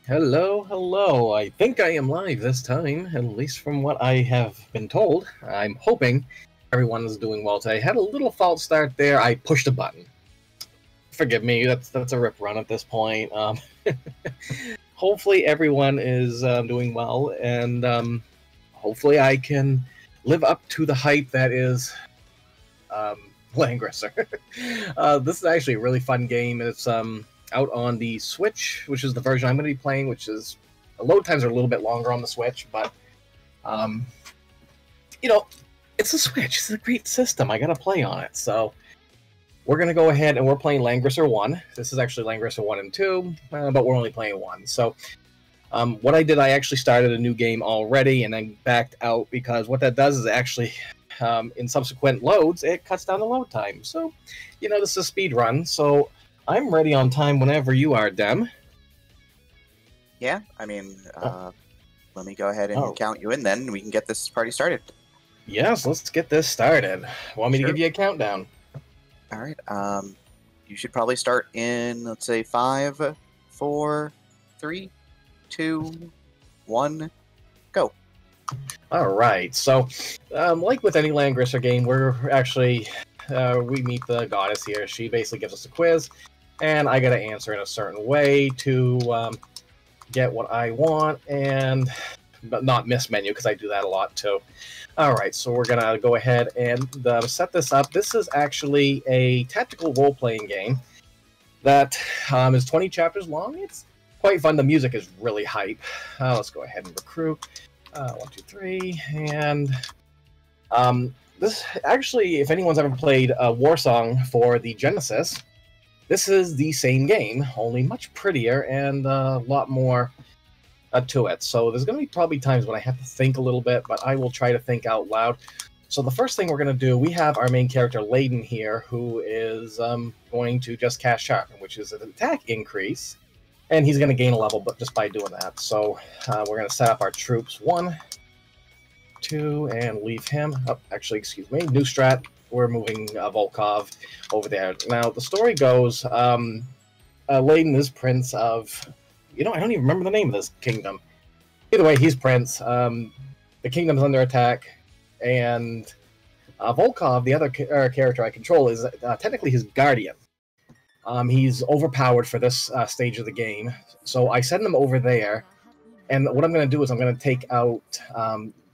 Hello, hello. I think I am live this time, at least from what I have been told. I'm hoping everyone is doing well today. Had a little false start there. I pushed a button. Forgive me. That's a rip run at this point. Hopefully everyone is doing well, and hopefully I can live up to the hype that is Langrisser. This is actually a really fun game. It's out on the Switch, which is the version I'm going to be playing, which is the load times are a little bit longer on the Switch, but you know, it's a Switch. It's a great system. I got to play on it. So we're going to go ahead and we're playing Langrisser 1. This is actually Langrisser 1 and 2, but we're only playing 1. So what I did, I actually started a new game already and then backed out because what that does is actually in subsequent loads, it cuts down the load time. So, this is a speed run, so I'm ready on time whenever you are, Dem. Yeah, I mean, let me go ahead and count you in then. We can get this party started. Yes, let's get this started. Want me to give you a countdown? All right. You should probably start in, let's say, 5, 4, 3, 2, 1, go. All right. So, like with any Langrisser game, we're actually we meet the goddess here. She basically gives us a quiz, and I got to answer in a certain way to get what I want, but not miss menu because I do that a lot too. All right, so we're gonna go ahead and set this up. This is actually a tactical role-playing game that is 20 chapters long. It's quite fun. The music is really hype. Let's go ahead and recruit. 1, 2, 3, and this actually, if anyone's ever played Warsong for the Genesis, this is the same game, only much prettier and a lot more to it. So there's going to be probably times when I have to think a little bit, but I will try to think out loud. So the first thing we're going to do, we have our main character, Layden, here, who is going to just cast Sharpen, which is an attack increase, and he's going to gain a level but just by doing that. So we're going to set up our troops. 1, 2, and leave him. Oh, actually, excuse me. New strat. We're moving Volkov over there. Now, the story goes, Layden is prince of... I don't even remember the name of this kingdom. Either way, he's prince. The kingdom's under attack, and Volkov, the other character I control, is technically his guardian. He's overpowered for this stage of the game, so I send him over there, and what I'm going to do is I'm going to take out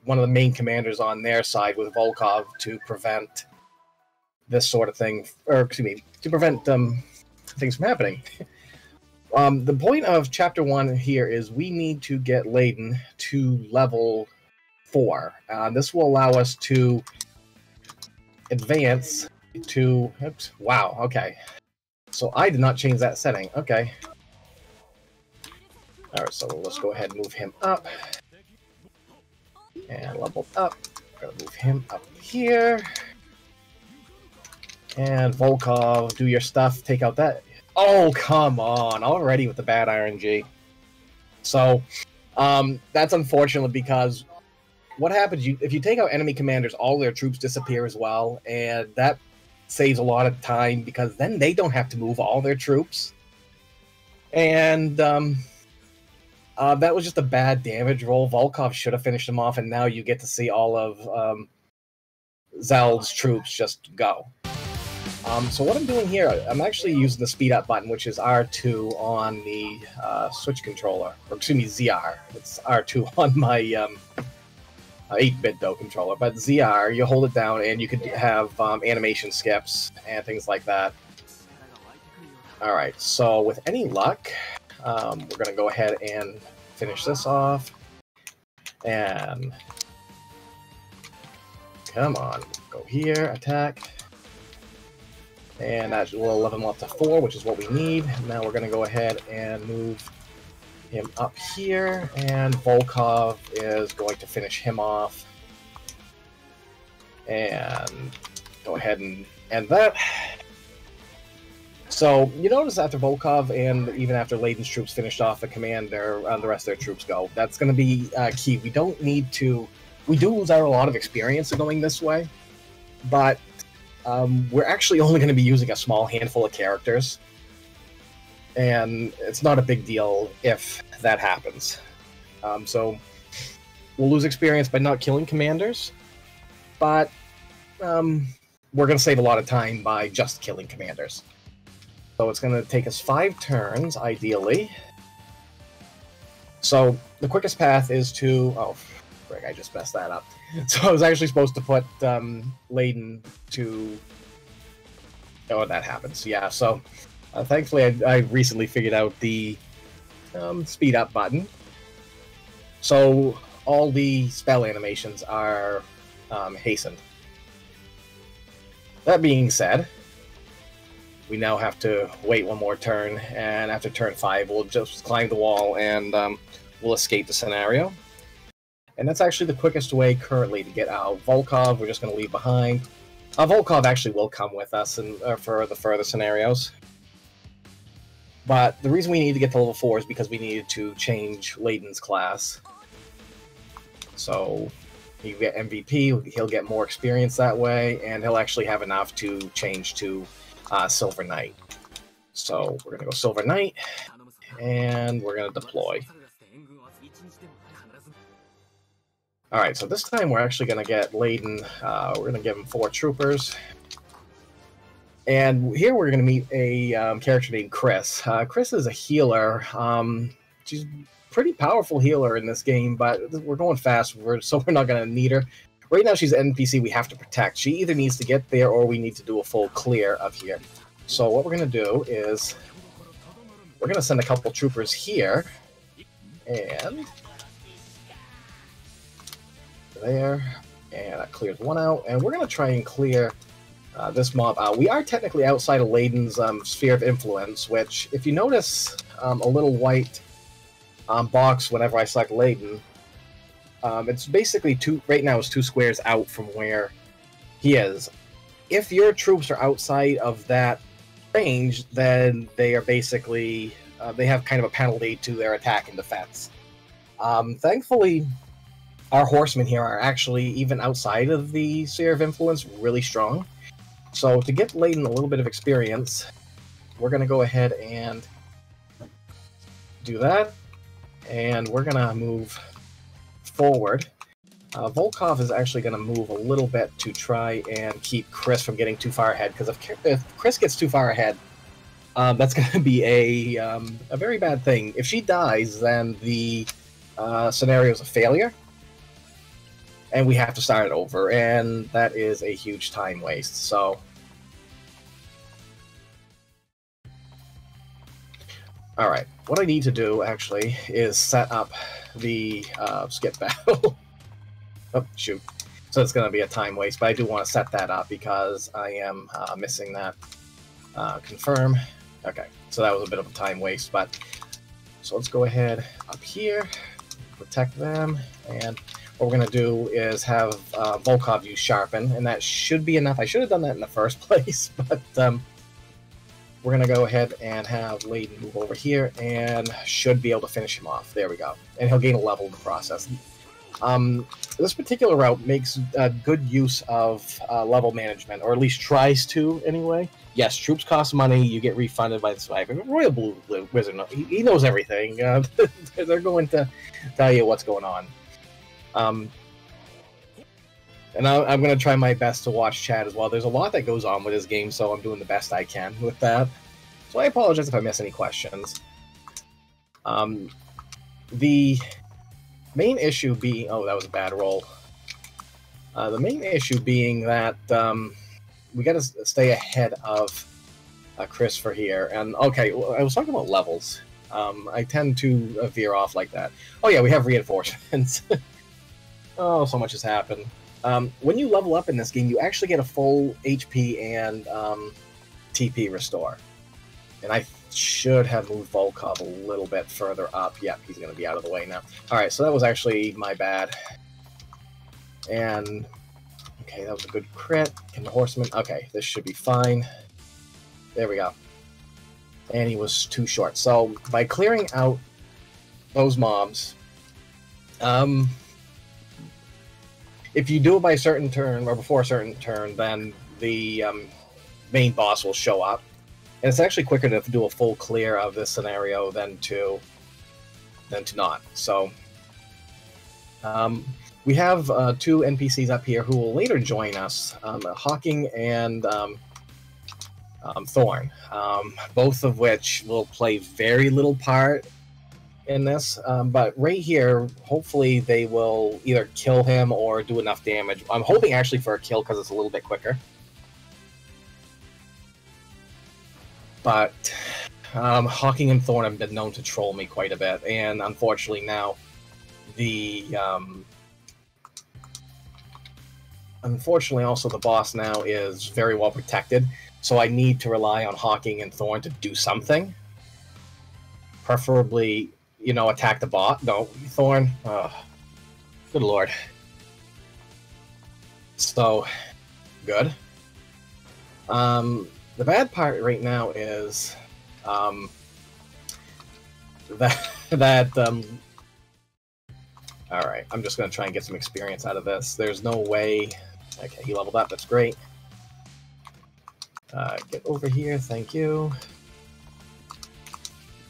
one of the main commanders on their side with Volkov to prevent this sort of thing, or excuse me, to prevent things from happening. The point of Chapter 1 here is we need to get Layden to level 4. This will allow us to advance to... Oops, wow, okay. So I did not change that setting. Okay. Alright, so let's go ahead and move him up. And level up. We're going to move him up here. And Volkov, do your stuff. Take out that... Oh, come on. Already with the bad RNG. So, that's unfortunate because what happens, if you take out enemy commanders, all their troops disappear as well, and that saves a lot of time because then they don't have to move all their troops. And that was just a bad damage roll. Volkov should have finished him off, and now you get to see all of Zeld's troops just go. So what I'm doing here, I'm actually using the speed up button, which is R2 on the Switch controller, or excuse me, ZR. It's R2 on my 8-bit though controller, but ZR, you hold it down and you could have animation skips and things like that. Alright, so with any luck, we're going to go ahead and finish this off. And come on, go here, attack. And that will level him up to 4, which is what we need. Now we're going to go ahead and move him up here, and Volkov is going to finish him off. And go ahead and end that. So you notice after Volkov and even after Layden's troops finished off the commander, the rest of their troops go. That's going to be key. We don't need to... We do lose out a lot of experience going this way, but we're actually only going to be using a small handful of characters. and it's not a big deal if that happens. So we'll lose experience by not killing commanders, but we're going to save a lot of time by just killing commanders. So it's going to take us 5 turns, ideally. So the quickest path is to... Oh, frick, I just messed that up. So I was actually supposed to put Layden to... Oh, that happens. Yeah, so thankfully I recently figured out the speed up button. So all the spell animations are hastened. That being said, we now have to wait one more turn, and after turn 5, we'll just climb the wall and we'll escape the scenario. And that's actually the quickest way currently to get out. Volkov, we're just going to leave behind. Volkov actually will come with us for the further scenarios. But the reason we need to get to level 4 is because we needed to change Layden's class. So you get MVP, he'll get more experience that way, and he'll actually have enough to change to Silver Knight. So we're going to go Silver Knight, and we're going to deploy. Alright, so this time we're actually going to get Layden, we're going to give him 4 troopers. And here we're going to meet a character named Chris. Chris is a healer. She's a pretty powerful healer in this game, but we're going fast, so we're not going to need her. Right now she's an NPC we have to protect. She either needs to get there or we need to do a full clear of here. So what we're going to do is we're going to send a couple troopers here. And there. And that clears one out. And we're going to try and clear this mob out. We are technically outside of Layden's sphere of influence, which, if you notice a little white box whenever I select Layden, it's basically right now it's 2 squares out from where he is. If your troops are outside of that range, then they are basically they have kind of a penalty to their attack and defense. Thankfully, our horsemen here are actually, even outside of the sphere of influence, really strong. So to get Layden a little bit of experience, we're going to go ahead and do that, and we're going to move forward. Volkov is actually going to move a little bit to try and keep Chris from getting too far ahead, because if Chris gets too far ahead, that's going to be a very bad thing. If she dies, then the scenario is a failure, and we have to start it over, and that is a huge time waste. So, alright, what I need to do, actually, is set up the skip battle. Oh, shoot. So it's going to be a time waste, but I do want to set that up because I am missing that. Confirm. Okay, so that was a bit of a time waste, but... So let's go ahead up here, protect them, and what we're going to do is have Volkov use Sharpen, and that should be enough. I should have done that in the first place, but we're going to go ahead and have Layden move over here, and should be able to finish him off. There we go. And he'll gain a level in the process. This particular route makes good use of level management, or at least tries to, anyway. Yes, troops cost money, you get refunded by the survivor. Royal Blue Wizard, he knows everything. They're going to tell you what's going on. And I'm going to try my best to watch chat as well. There's a lot that goes on with this game, so I'm doing the best I can with that. So I apologize if I miss any questions. The main issue being... Oh, that was a bad roll. The main issue being that we got to stay ahead of Chris here. And, okay, well, I was talking about levels. I tend to veer off like that. Oh, yeah, we have reinforcements. Oh, so much has happened. When you level up in this game, you actually get a full HP and TP restore. And I should have moved Volkov a little bit further up. Yeah, he's going to be out of the way now. Alright, so that was actually my bad. And, okay, that was a good crit. Can the horseman... Okay, this should be fine. There we go. And he was too short. So, by clearing out those mobs, if you do it by a certain turn, or before a certain turn, then the main boss will show up. And it's actually quicker to do a full clear of this scenario than to not. So we have two NPCs up here who will later join us, Hawking and Thorn, both of which will play very little part in this. But right here, hopefully they will either kill him or do enough damage. I'm hoping actually for a kill because it's a little bit quicker. But Hawking and Thorn have been known to troll me quite a bit, and unfortunately now unfortunately also the boss now is very well protected, so I need to rely on Hawking and Thorn to do something. Preferably, you know, attack the bot. No, Thorn. Good lord. So, good. The bad part right now is alright, I'm just going to try and get some experience out of this. There's no way... Okay, he leveled up, that's great. Get over here, thank you.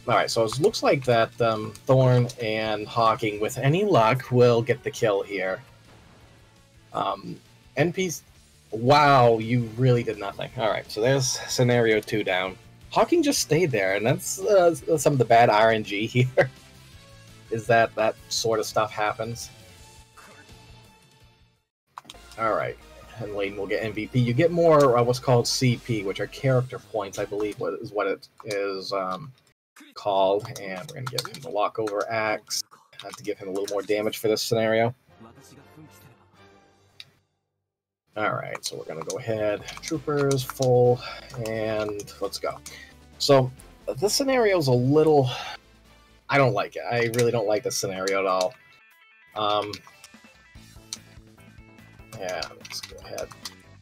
Alright, so it looks like that Thorn and Hawking, with any luck, will get the kill here. NPC... Wow, you really did nothing. Alright, so there's scenario 2 down. Hawking just stayed there, and that's some of the bad RNG here. Is that sort of stuff happens. Alright, and Layden will get MVP. You get more what's called CP, which are character points, I believe is what it is called. And we're going to give him the walkover axe to give him a little more damage for this scenario. Alright, so we're going to go ahead. Troopers, full, and let's go. So, this scenario is a little... I don't like it. I really don't like this scenario at all. Yeah, let's go ahead.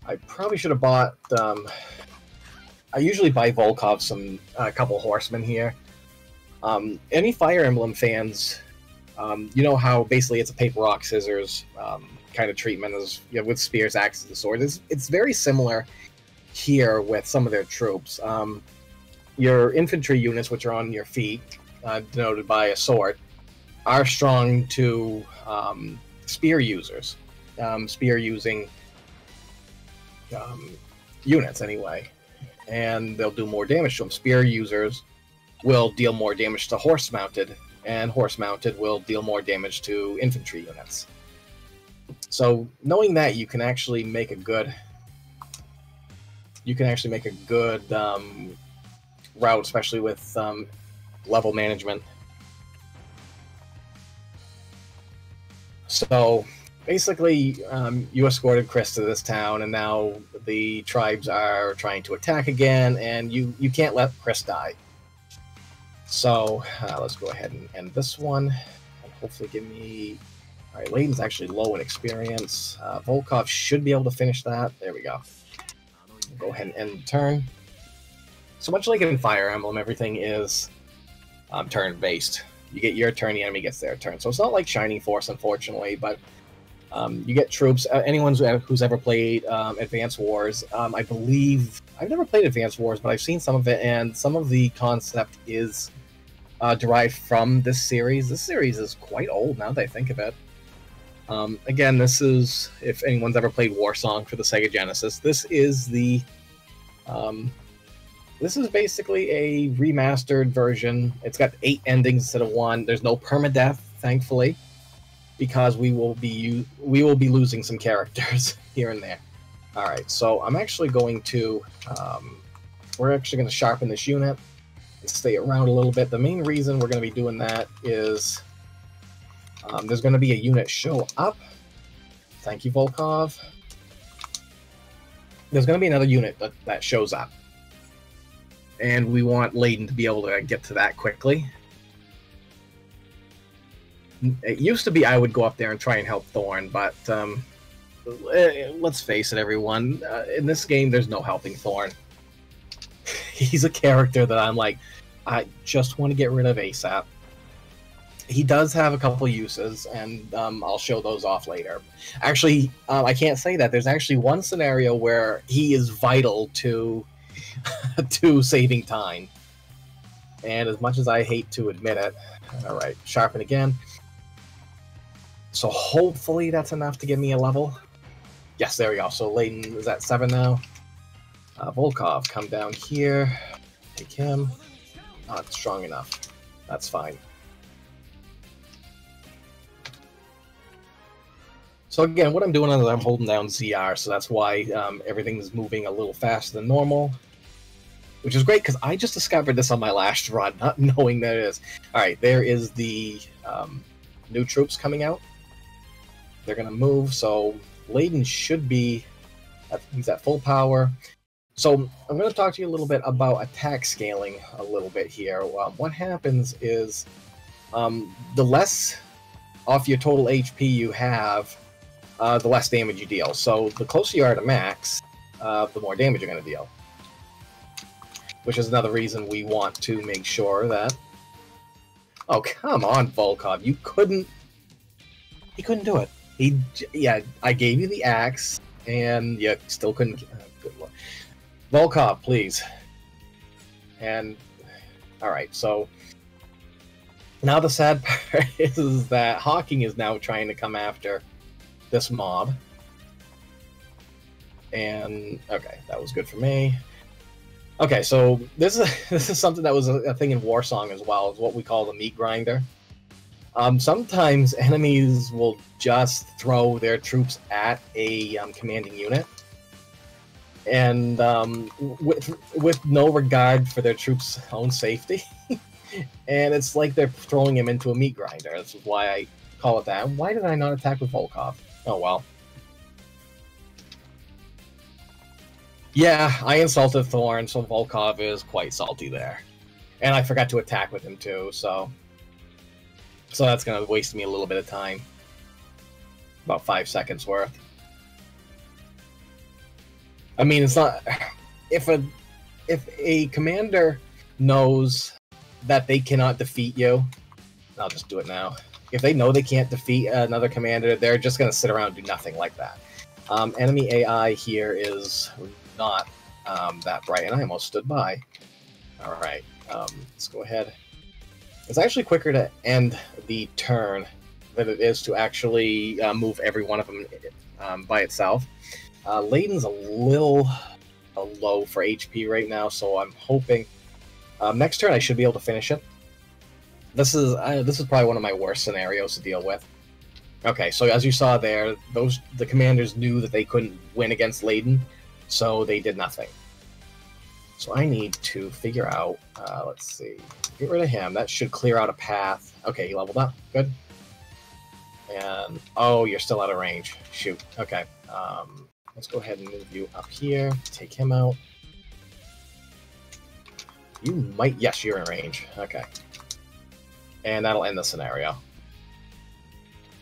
I probably should have bought... I usually buy Volkov a couple horsemen here. Any Fire Emblem fans, you know how basically it's a paper, rock, scissors kind of treatment as with spears, axes, and swords. It's very similar here with some of their troops. Your infantry units, which are on your feet, denoted by a sword, are strong to spear users. Spear-using units, anyway. And they'll do more damage to them. Spear users will deal more damage to horse-mounted, and horse-mounted will deal more damage to infantry units. So, knowing that, you can actually make a good... route, especially with level management. So, basically, you escorted Chris to this town, and now the tribes are trying to attack again, and you can't let Chris die. So, let's go ahead and end this one, and hopefully give me... Alright, Layden's actually low in experience. Volkov should be able to finish that. There we go. We'll go ahead and end the turn. So much like in Fire Emblem, everything is turn-based. You get your turn, the enemy gets their turn. So it's not like Shining Force, unfortunately, but you get troops. Anyone who's ever played Advance Wars, I believe... I've never played Advance Wars, but I've seen some of it, and some of the concept is derived from this series. This series is quite old now that I think of it. Again, this is, if anyone's ever played Warsong for the Sega Genesis, this is the... this is basically a remastered version. It's got 8 endings instead of 1. There's no permadeath, thankfully, because we will be losing some characters here and there. All right, so I'm actually going to we're actually going to sharpen this unit and stay around a little bit. The main reason we're going to be doing that is there's going to be a unit show up. Thank you, Volkov. There's going to be another unit that shows up. And we want Layden to be able to get to that quickly. It used to be I would go up there and try and help Thorn, but let's face it, everyone. In this game, there's no helping Thorn. He's a character that I'm like, I just want to get rid of ASAP. He does have a couple uses, and I'll show those off later. Actually, I can't say that. There's actually one scenario where he is vital to to saving time. And as much as I hate to admit it, alright, sharpen again. So hopefully that's enough to give me a level. Yes, there we go. So Layden is at 7 now. Volkov, come down here. Take him. Not strong enough. That's fine. So again, what I'm doing is I'm holding down ZR, so that's why everything's moving a little faster than normal. Which is great, because I just discovered this on my last run, not knowing that it is. Alright, there is the new troops coming out. They're going to move, so Layden should be... he's at full power. So I'm going to talk to you a little bit about attack scaling a little bit here. What happens is the less off your total HP you have, the less damage you deal. So the closer you are to max, the more damage you're going to deal. Which is another reason we want to make sure that... Oh, come on, Volkov. You couldn't... He couldn't do it. Yeah, I gave you the axe, and you still couldn't... Good Lord. Volkov, please. And... Alright, so... Now the sad part is that Hawking is now trying to come after this mob. And... Okay, that was good for me. Okay, so this is something that was a thing in Warsong as well, is what we call the meat grinder. Sometimes enemies will just throw their troops at a commanding unit, and with no regard for their troops' own safety. And it's like they're throwing him into a meat grinder. This is why I call it that. Why did I not attack with Volkov? Oh well. Yeah, I insulted Thorn, so Volkov is quite salty there. And I forgot to attack with him too, so that's going to waste me a little bit of time. About 5 seconds worth. I mean, it's not... If a commander knows that they cannot defeat you... I'll just do it now. If they know they can't defeat another commander, they're just going to sit around and do nothing like that. Enemy AI here is... not that bright, and I almost stood by. Alright, let's go ahead. It's actually quicker to end the turn than it is to actually move every one of them by itself. Layden's a little low for HP right now, so I'm hoping next turn I should be able to finish it. This is probably one of my worst scenarios to deal with. Okay, so as you saw there, the commanders knew that they couldn't win against Layden, so they did nothing. So I need to figure out, let's see, get rid of him. That should clear out a path. Okay, he leveled up. Good. And, oh, you're still out of range. Shoot. Okay. Let's go ahead and move you up here. Take him out. You might, yes, you're in range. Okay. And that'll end the scenario.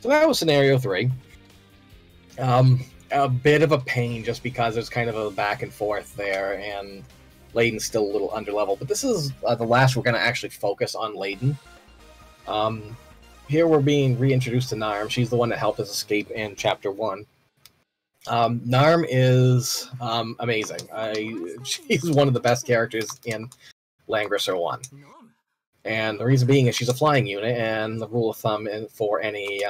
So that was scenario 3. A bit of a pain just because there's kind of a back and forth there, and Layden's still a little underleveled. But this is the last we're going to actually focus on Layden. Here we're being reintroduced to Narm. She's the one that helped us escape in Chapter 1. Narm is amazing. She's one of the best characters in Langrisser 1. And the reason being is she's a flying unit, and the rule of thumb for any...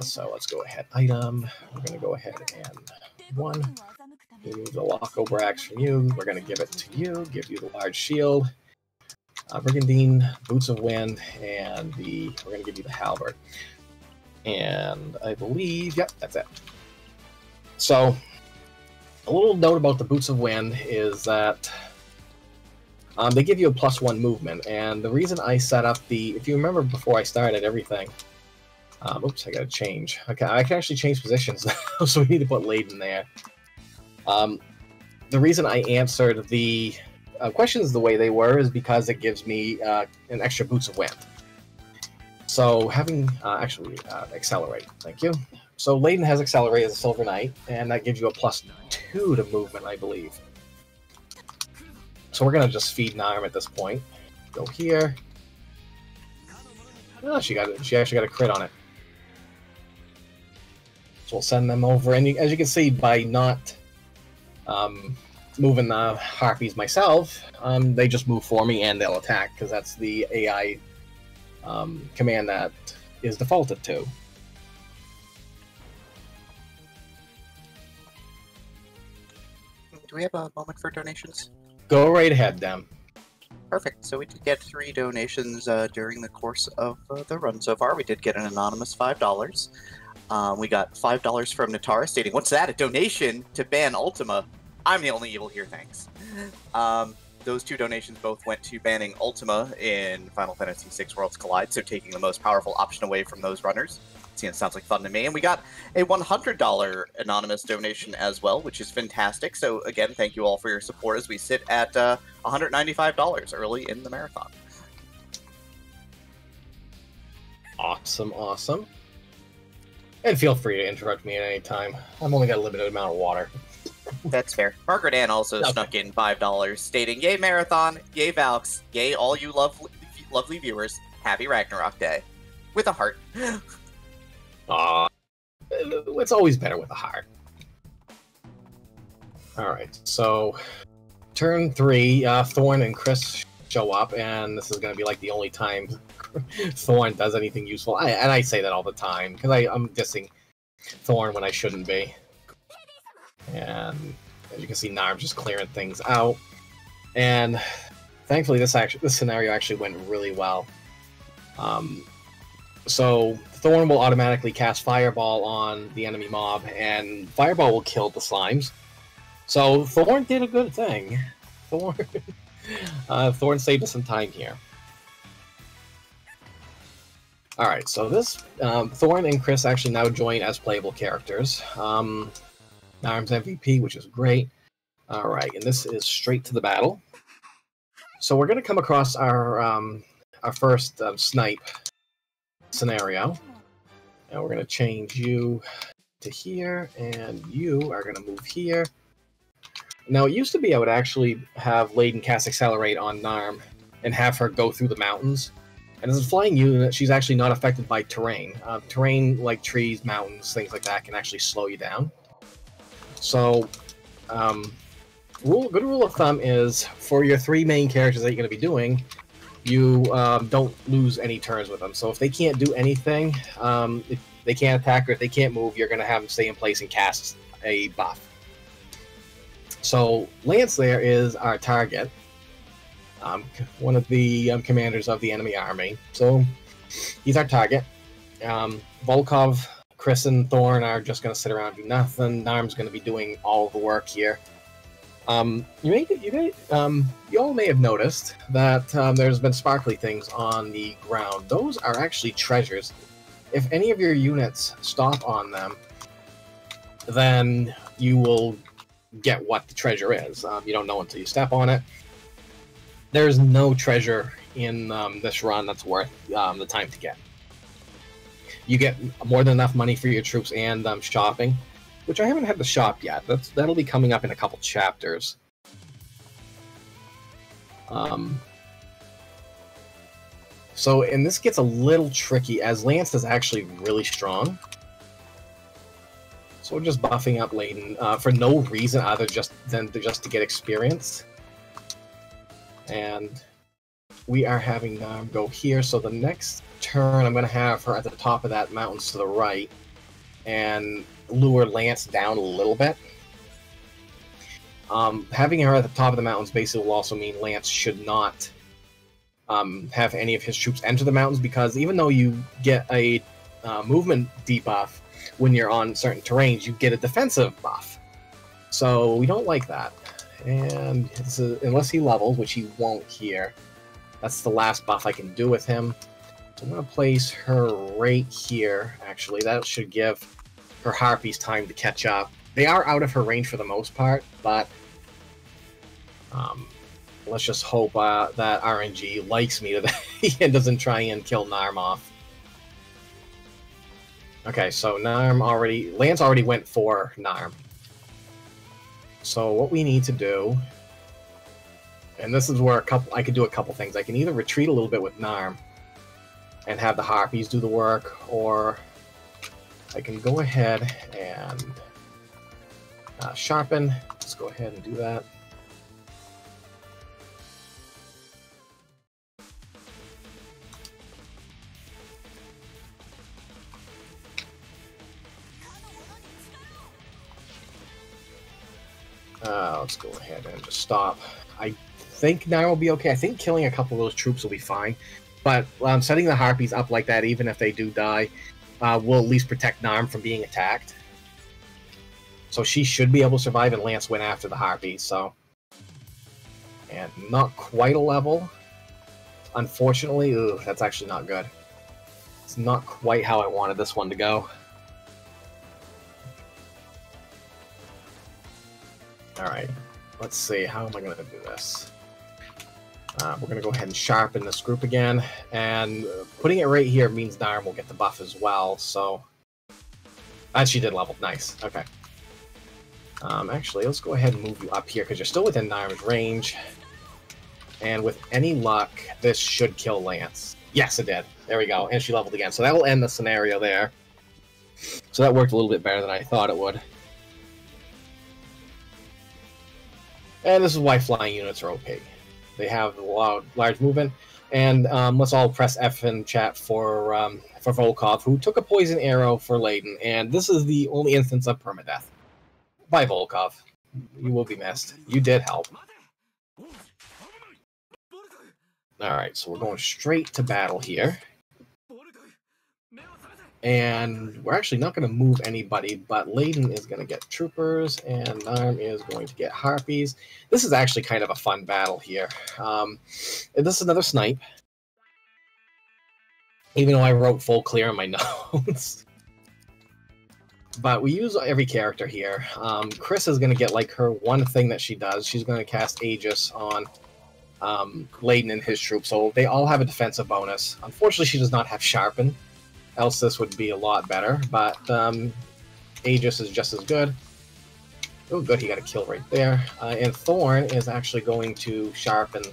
so let's go ahead. Item. We're going to go ahead and 1. Remove the Lockover Axe from you. We're going to give it to you. Give you the large shield. Brigandine, Boots of Wind, and we're going to give you the Halberd. And I believe, yep, that's it. So, a little note about the Boots of Wind is that they give you a +1 movement, and the reason I set up if you remember before I started everything, oops, I gotta change. Okay, I can actually change positions now, so we need to put Layden there. The reason I answered the questions the way they were is because it gives me an extra Boots of Wind. So having, Accelerate, thank you. So Layden has Accelerate as a Silver Knight, and that gives you a +2 to movement, I believe. So we're gonna just feed Narm at this point. Go here. Oh, she actually got a crit on it. So we'll send them over, and as you can see, by not moving the harpies myself, they just move for me and they'll attack, because that's the AI command that is defaulted to. Do we have a moment for donations? Go right ahead, Dan. Perfect. So we did get 3 donations during the course of the run so far. We did get an anonymous $5. We got $5 from Natara stating, "What's that? A donation to ban Ultima? I'm the only evil here, thanks." Those 2 donations both went to banning Ultima in Final Fantasy VI Worlds Collide, so taking the most powerful option away from those runners. See, it sounds like fun to me. And we got a $100 anonymous donation as well, which is fantastic. So again, thank you all for your support as we sit at $195 early in the marathon. Awesome, awesome. And feel free to interrupt me at any time. I've only got a limited amount of water. That's fair. Margaret Ann also snuck in $5, stating, "Yay Marathon, yay Valks, yay all you lovely viewers, happy Ragnarok Day." With a heart. Aw, it's always better with a heart. Alright, so turn 3, Thorn and Chris show up, and this is going to be like the only time Thorn does anything useful. And I say that all the time, because I'm dissing Thorn when I shouldn't be. And as you can see, Narm's just clearing things out. And thankfully, this scenario actually went really well. So Thorn will automatically cast Fireball on the enemy mob, and Fireball will kill the slimes. So Thorn did a good thing. Thorn saved us some time here. Alright, so this Thorn and Chris actually now join as playable characters. Narm's MVP, which is great. Alright, and this is straight to the battle. So we're going to come across our first snipe scenario. And we're going to change you to here, and you are going to move here. Now, it used to be I would actually have Layden cast Accelerate on Narm and have her go through the mountains. And as a flying unit, she's actually not affected by terrain. Terrain like trees, mountains, things like that can actually slow you down. So, good rule of thumb is for your 3 main characters that you're going to be doing, you don't lose any turns with them. So if they can't do anything, if they can't attack or if they can't move, you're going to have them stay in place and cast a buff. So Lance there is our target, one of the commanders of the enemy army. So he's our target. Volkov, Chris, and Thorn are just going to sit around and do nothing. Narm's going to be doing all of the work here. You all may have noticed that there's been sparkly things on the ground. Those are actually treasures. If any of your units stop on them, then you will get what the treasure is. You don't know until you step on it. There's no treasure in this run that's worth the time to get. You get more than enough money for your troops and shopping, which I haven't had the shop yet. That'll be coming up in a couple chapters. And this gets a little tricky, as Lance is actually really strong. So we're just buffing up Layden for no reason other than just to get experience. And we are having go here. So the next turn, I'm going to have her at the top of that mountains to the right, and lure Lance down a little bit. Having her at the top of the mountains basically will also mean Lance should not have any of his troops enter the mountains, because even though you get a movement debuff when you're on certain terrains, you get a defensive buff. So we don't like that. And unless he levels, which he won't here, that's the last buff I can do with him. So I'm going to place her right here, actually. That should give her harpies time to catch up. They are out of her range for the most part, but let's just hope that RNG likes me today and doesn't try and kill Narm off. Okay, so Lance already went for Narm. So what we need to do, and this is where I could do a couple things. I can either retreat a little bit with Narm and have the harpies do the work, or I can go ahead and sharpen. Let's go ahead and do that. Let's go ahead and just stop. I think Narm will be okay. I think killing a couple of those troops will be fine. But setting the Harpies up like that, even if they do die, will at least protect Narm from being attacked. So she should be able to survive, and Lance went after the Harpies, so... And not quite a level. Unfortunately, ooh, that's actually not good. It's not quite how I wanted this one to go. Alright, let's see, how am I going to do this? We're going to go ahead and sharpen this group again, and putting it right here means Narm will get the buff as well, so... And she did level, nice, okay. Actually, let's go ahead and move you up here, because you're still within Narm's range. And with any luck, this should kill Lance. Yes, it did. There we go, and she leveled again. So that will end the scenario there. So that worked a little bit better than I thought it would. And this is why flying units are OP. They have large movement. And let's all press F in chat for Volkov, who took a poison arrow for Layden. And this is the only instance of permadeath. Bye, Volkov. You will be missed. You did help. Alright, so we're going straight to battle here. And we're actually not going to move anybody, but Layden is going to get troopers, and Narm is going to get harpies. This is actually kind of a fun battle here. This is another snipe. Even though I wrote full clear on my notes. But we use every character here. Chris is going to get like her one thing that she does. She's going to cast Aegis on Layden and his troops, so they all have a defensive bonus. Unfortunately, she does not have Sharpen, else this would be a lot better, but Aegis is just as good. Oh, good, he got a kill right there. And Thorn is actually going to sharpen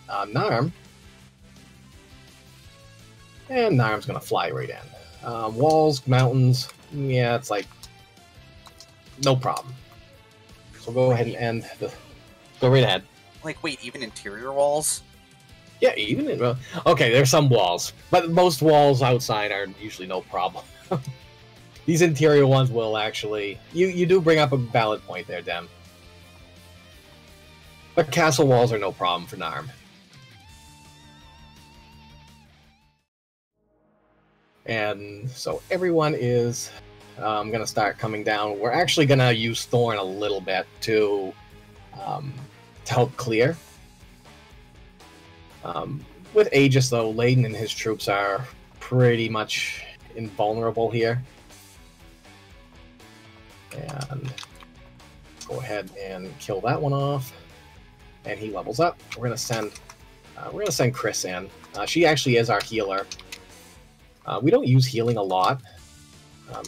Narm. And Narm's going to fly right in. Walls, mountains, yeah, it's like, no problem. So go ahead and end the... Go right ahead. Like, wait, even interior walls? Yeah, even in... Okay, there's some walls, but most walls outside are usually no problem. These interior ones will actually... You do bring up a valid point there, Dem. But castle walls are no problem for Narm. And so everyone is going to start coming down. We're actually going to use Thorn a little bit to help clear. With Aegis, though, Layden and his troops are pretty much invulnerable here. And go ahead and kill that one off. And he levels up. We're gonna send Chris in. She actually is our healer. We don't use healing a lot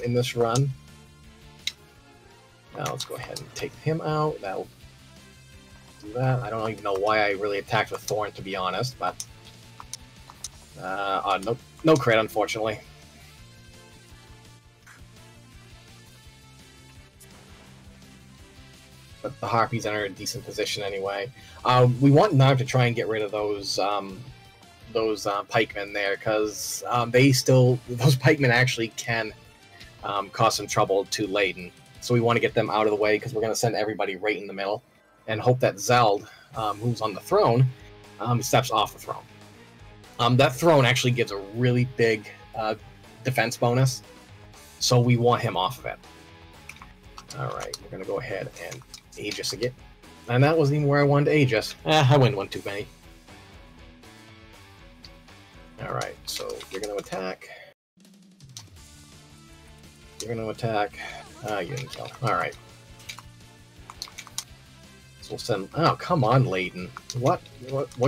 in this run. Now let's go ahead and take him out. That'll do that. I don't even know why I really attacked with Thorn, to be honest, but no crit, unfortunately. But the Harpies are in a decent position anyway. We want Narm to try and get rid of those pikemen there, because those pikemen actually can cause some trouble to Layden. So we want to get them out of the way, because we're going to send everybody right in the middle, and hope that Zeld, who's on the throne, steps off the throne. That throne actually gives a really big defense bonus, so we want him off of it. Alright, we're going to go ahead and Aegis again. And that wasn't even where I wanted to Aegis. I went one too many. Alright, so you're going to attack. You're going to attack. You didn't kill. Alright. So we'll send... Oh, come on, Layden. What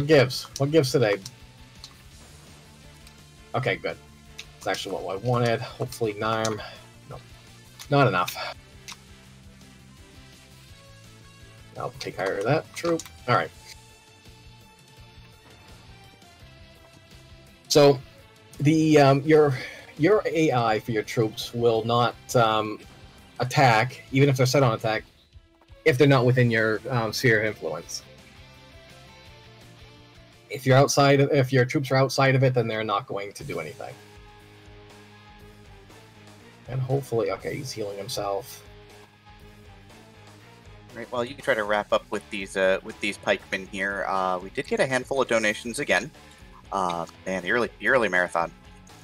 gives? What gives today? Okay, good. That's actually what I wanted. Hopefully Narm... No. Not enough. I'll take care of that troop. Alright. So, the your AI for your troops will not attack, even if they're set on attack, if they're not within your sphere of influence. If your troops are outside of it, then they're not going to do anything. And hopefully, okay, he's healing himself. Right. Well, you can try to wrap up with these pikemen here. We did get a handful of donations again. Man, the early marathon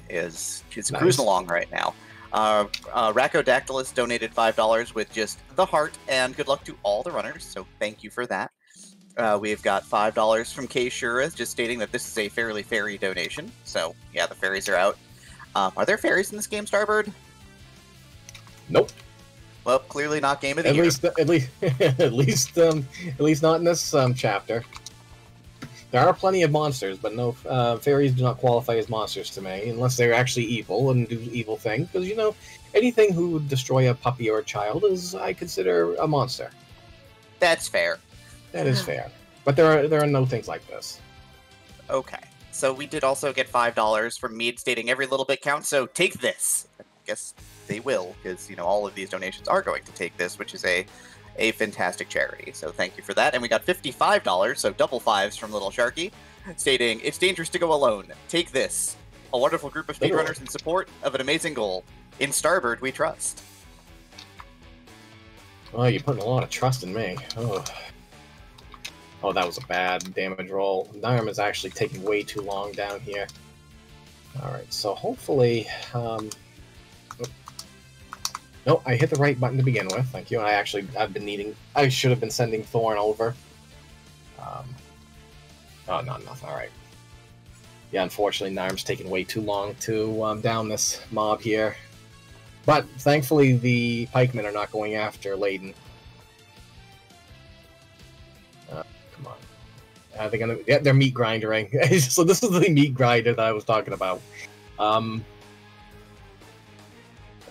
is Nice. cruising along right now. Racodactylus donated $5 with just the heart, and good luck to all the runners. So thank you for that. We've got $5 from K Shura, just stating that this is a fairly fairy donation. So yeah, the fairies are out. Are there fairies in this game, Starbird? Nope. Well, clearly not game of the year. At least not in this chapter. There are plenty of monsters, but no fairies do not qualify as monsters to me, unless they're actually evil and do evil things. Because anything who would destroy a puppy or a child I consider a monster. That's fair. That is fair. But there are no things like this. Okay. So we did also get $5 from Mead stating every little bit counts, so take this. I guess they will, because all of these donations are going to take this, which is a fantastic charity. So thank you for that. And we got $55, so double fives from Little Sharky, stating, it's dangerous to go alone. Take this. A wonderful group of speedrunners in support of an amazing goal. In Starbird, we trust. Oh, you're putting a lot of trust in me. Oh, that was a bad damage roll. Narm is actually taking way too long down here. Alright, so hopefully... No, I hit the right button to begin with. Thank you. I've been needing... I should have been sending Thorn over. Oh, no, nothing. Alright. Yeah, unfortunately, Narm's taking way too long to down this mob here. But, thankfully, the pikemen are not going after Layden. Come on. Are they gonna... Yeah, they're meat grindering. So this is the meat grinder that I was talking about.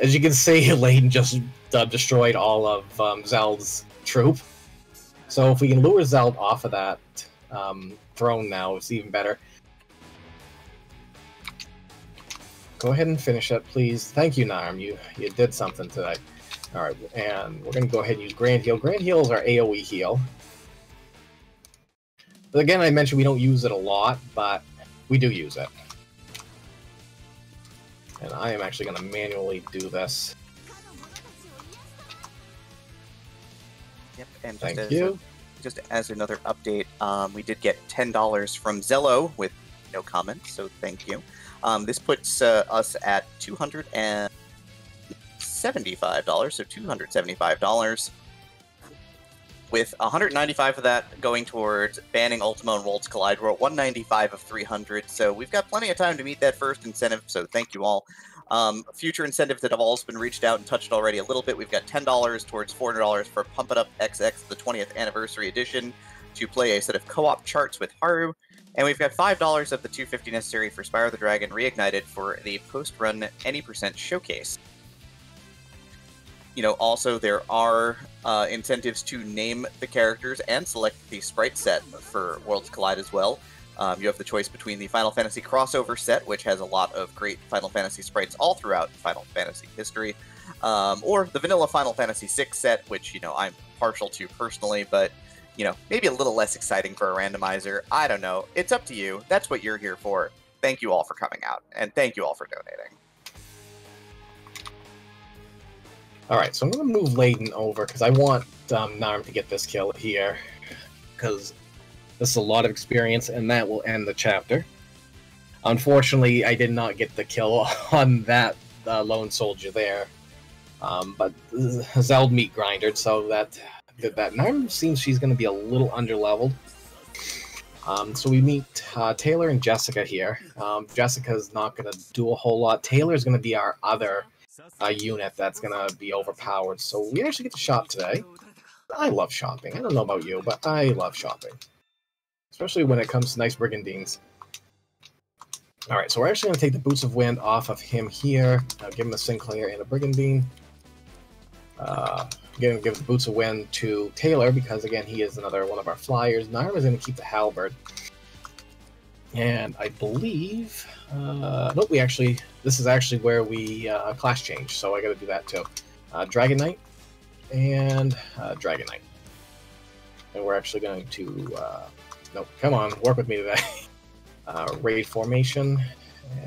As you can see, Layden just destroyed all of Zeld's troop. So if we can lure Zeld off of that throne now, it's even better. Go ahead and finish it, please. Thank you, Narm. You did something today. Alright, and we're going to go ahead and use Grand Heal. Grand Heal is our AoE heal. But again, I mentioned we don't use it a lot, but we do use it. And I am actually going to manually do this. Yep, and Thank you. Just as another update, we did get $10 from Zello with no comments, so thank you. This puts us at $275, so $275. With 195 of that going towards banning Ultimo and Worlds Collide. We're at 195 of 300, so we've got plenty of time to meet that first incentive, so thank you all. Future incentives that have also been reached out and touched already a little bit. We've got $10 towards $400 for Pump It Up XX, the 20th Anniversary Edition, to play a set of co-op charts with Haru. And we've got $5 of the $250 necessary for Spyro the Dragon Reignited for the post-run any % showcase. Also there are incentives to name the characters and select the sprite set for Worlds Collide as well. You have the choice between the Final Fantasy crossover set, which has a lot of great Final Fantasy sprites all throughout Final Fantasy history, or the vanilla Final Fantasy VI set, which, I'm partial to personally, but, maybe a little less exciting for a randomizer. I don't know. It's up to you. That's what you're here for. Thank you all for coming out, and thank you all for donating. Alright, so I'm going to move Layden over, because I want Narm to get this kill here, because this is a lot of experience, and that will end the chapter. Unfortunately, I did not get the kill on that lone soldier there, but Zeld meat grindered, so that did that. Narm seems she's going to be a little underleveled. So we meet Taylor and Jessica here. Jessica's not going to do a whole lot. Taylor's going to be our other unit that's going to be overpowered. So we actually get to shop today. I love shopping. I don't know about you, but I love shopping. Especially when it comes to nice brigandines. Alright, so we're actually going to take the Boots of Wind off of him here. Give him a Sinclair and a brigandine. Give the Boots of Wind to Taylor, because again, he is another one of our flyers. Narm is going to keep the Halberd. And I believe... nope, this is actually where we class change, so I gotta do that too. Dragon Knight and Dragon Knight. And we're actually going to... nope, come on, work with me today. Raid Formation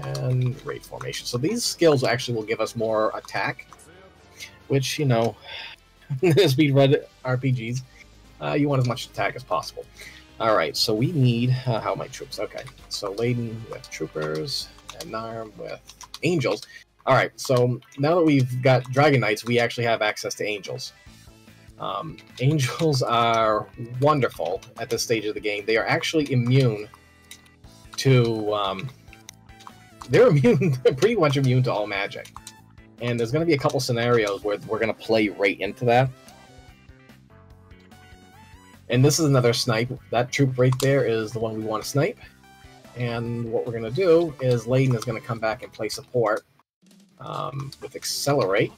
and Raid Formation. So these skills actually will give us more attack, which, Speedrun RPGs. You want as much attack as possible. Alright, so we need... how are my troops? Okay, so Laden with troopers, and Narm with angels. Alright, so now that we've got Dragon Knights, we actually have access to angels. Angels are wonderful at this stage of the game. They are actually immune to... they're immune, pretty much immune to all magic. And there's going to be a couple scenarios where we're going to play right into that. And this is another snipe. That troop right there is the one we want to snipe. And what we're going to do is Layden is going to come back and play support with Accelerate.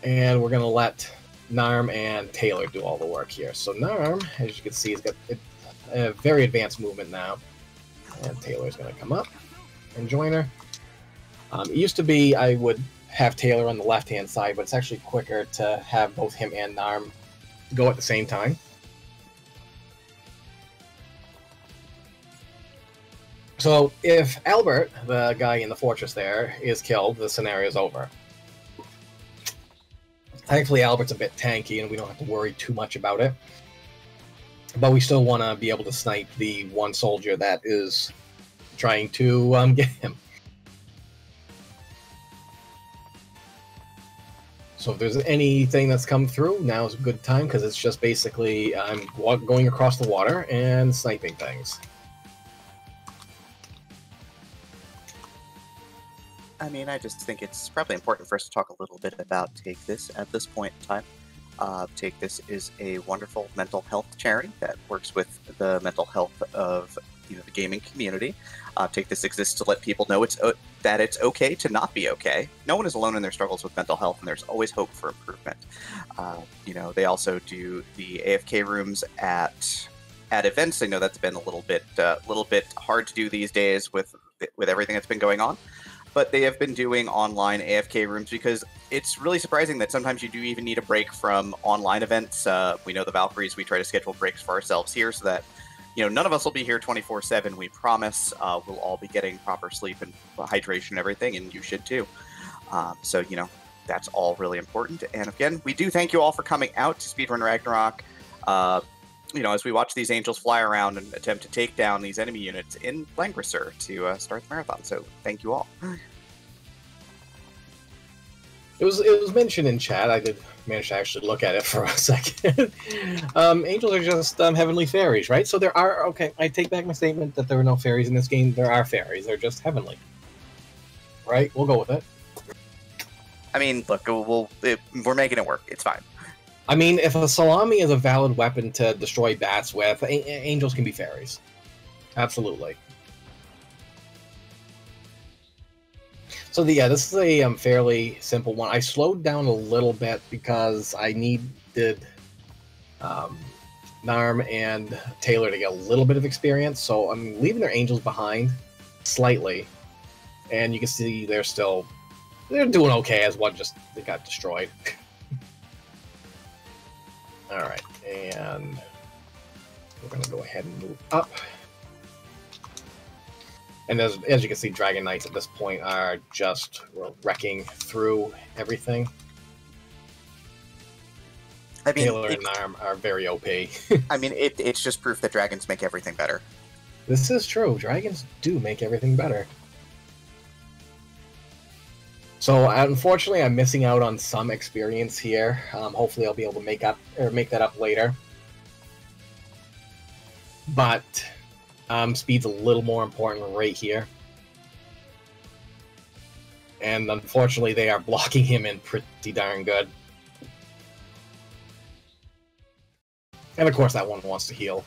And we're going to let Narm and Taylor do all the work here. So Narm, as you can see, has got a very advanced movement now. And Taylor's going to come up and join her. It used to be I would have Taylor on the left-hand side, but it's actually quicker to have both him and Narm go at the same time. So if Albert, the guy in the fortress there, is killed, the scenario is over. Thankfully, Albert's a bit tanky, and we don't have to worry too much about it. But we still want to be able to snipe the one soldier that is trying to get him. So if there's anything that's come through, now is a good time, because it's just basically I'm going across the water and sniping things. I mean, I just think it's probably important for us to talk a little bit about Take This at this point in time. Take This is a wonderful mental health charity that works with the mental health of the gaming community. Take This exists to let people know that it's okay to not be okay. No one is alone in their struggles with mental health, and there's always hope for improvement. They also do the AFK rooms at events. I know that's been a little bit hard to do these days with everything that's been going on. But they have been doing online AFK rooms because it's really surprising that sometimes you do even need a break from online events. We know the Valkyries, we try to schedule breaks for ourselves here so that, none of us will be here 24/7, we promise. We'll all be getting proper sleep and hydration and everything, and you should too. So, that's all really important. And again, we do thank you all for coming out to Speedrun Ragnarok. As we watch these angels fly around and attempt to take down these enemy units in Langrisser to start the marathon. So thank you all. It was mentioned in chat. I did manage to actually look at it for a second. Angels are just heavenly fairies, right? So there are... Okay, I take back my statement that there are no fairies in this game. There are fairies. They're just heavenly. Right? We'll go with it. I mean, look, we're making it work. It's fine. I mean, if a salami is a valid weapon to destroy bats with, angels can be fairies. Absolutely. So yeah, this is a fairly simple one. I slowed down a little bit because I needed Narm and Taylor to get a little bit of experience, so I'm leaving their angels behind slightly. And you can see they're doing okay as one just got destroyed. Alright, and we're going to go ahead and move up. And as you can see, Dragon Knights at this point are just wrecking through everything. I mean, Taylor and Narm are very OP. I mean, it's just proof that dragons make everything better. This is true. Dragons do make everything better. So, unfortunately, I'm missing out on some experience here. Hopefully, I'll be able to make that up later. But speed's a little more important right here. And unfortunately, they are blocking him in pretty darn good. And of course, that one wants to heal.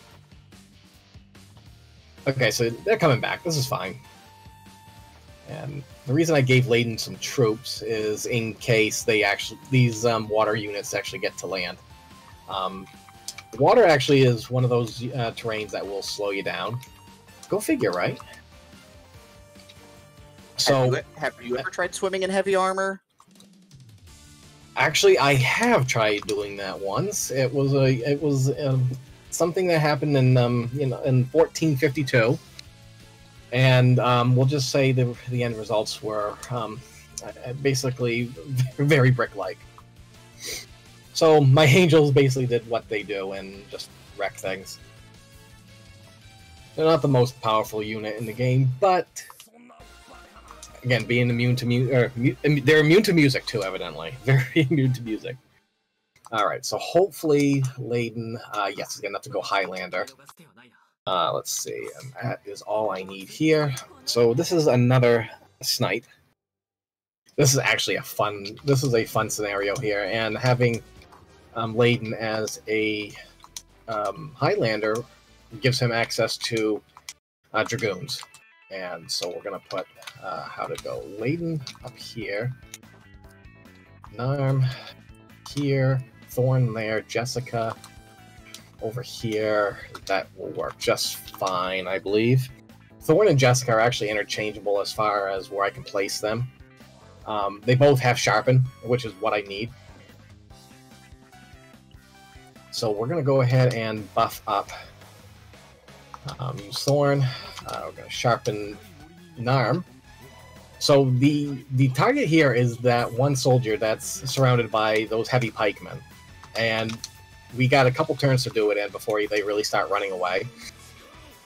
Okay, so they're coming back. This is fine. And the reason I gave Layden some troops is in case these water units actually get to land. Water actually is one of those terrains that will slow you down. Go figure, right? So, have you ever tried swimming in heavy armor? Actually, I have tried doing that once. It was something that happened in in 1452. And we'll just say the end results were basically very brick-like. So my angels basically did what they do and just wreck things. They're not the most powerful unit in the game, but again, being immune to they're immune to music too, evidently. Very immune to music. Alright, so hopefully Layden, yes, he's gonna have to go Highlander. Let's see, and that is all I need here. So this is another snipe. This is actually a fun scenario here, and having Layden as a Highlander gives him access to Dragoons. And so we're going to put, how to go, Layden up here, Narm here, Thorn there, Jessica over here. That will work just fine, I believe. Thorn and Jessica are actually interchangeable as far as where I can place them. They both have Sharpen, which is what I need. So we're going to go ahead and buff up. Use Thorn. We're going to sharpen Narm. So the target here is that one soldier that's surrounded by those heavy pikemen. And we got a couple turns to do it in before they really start running away.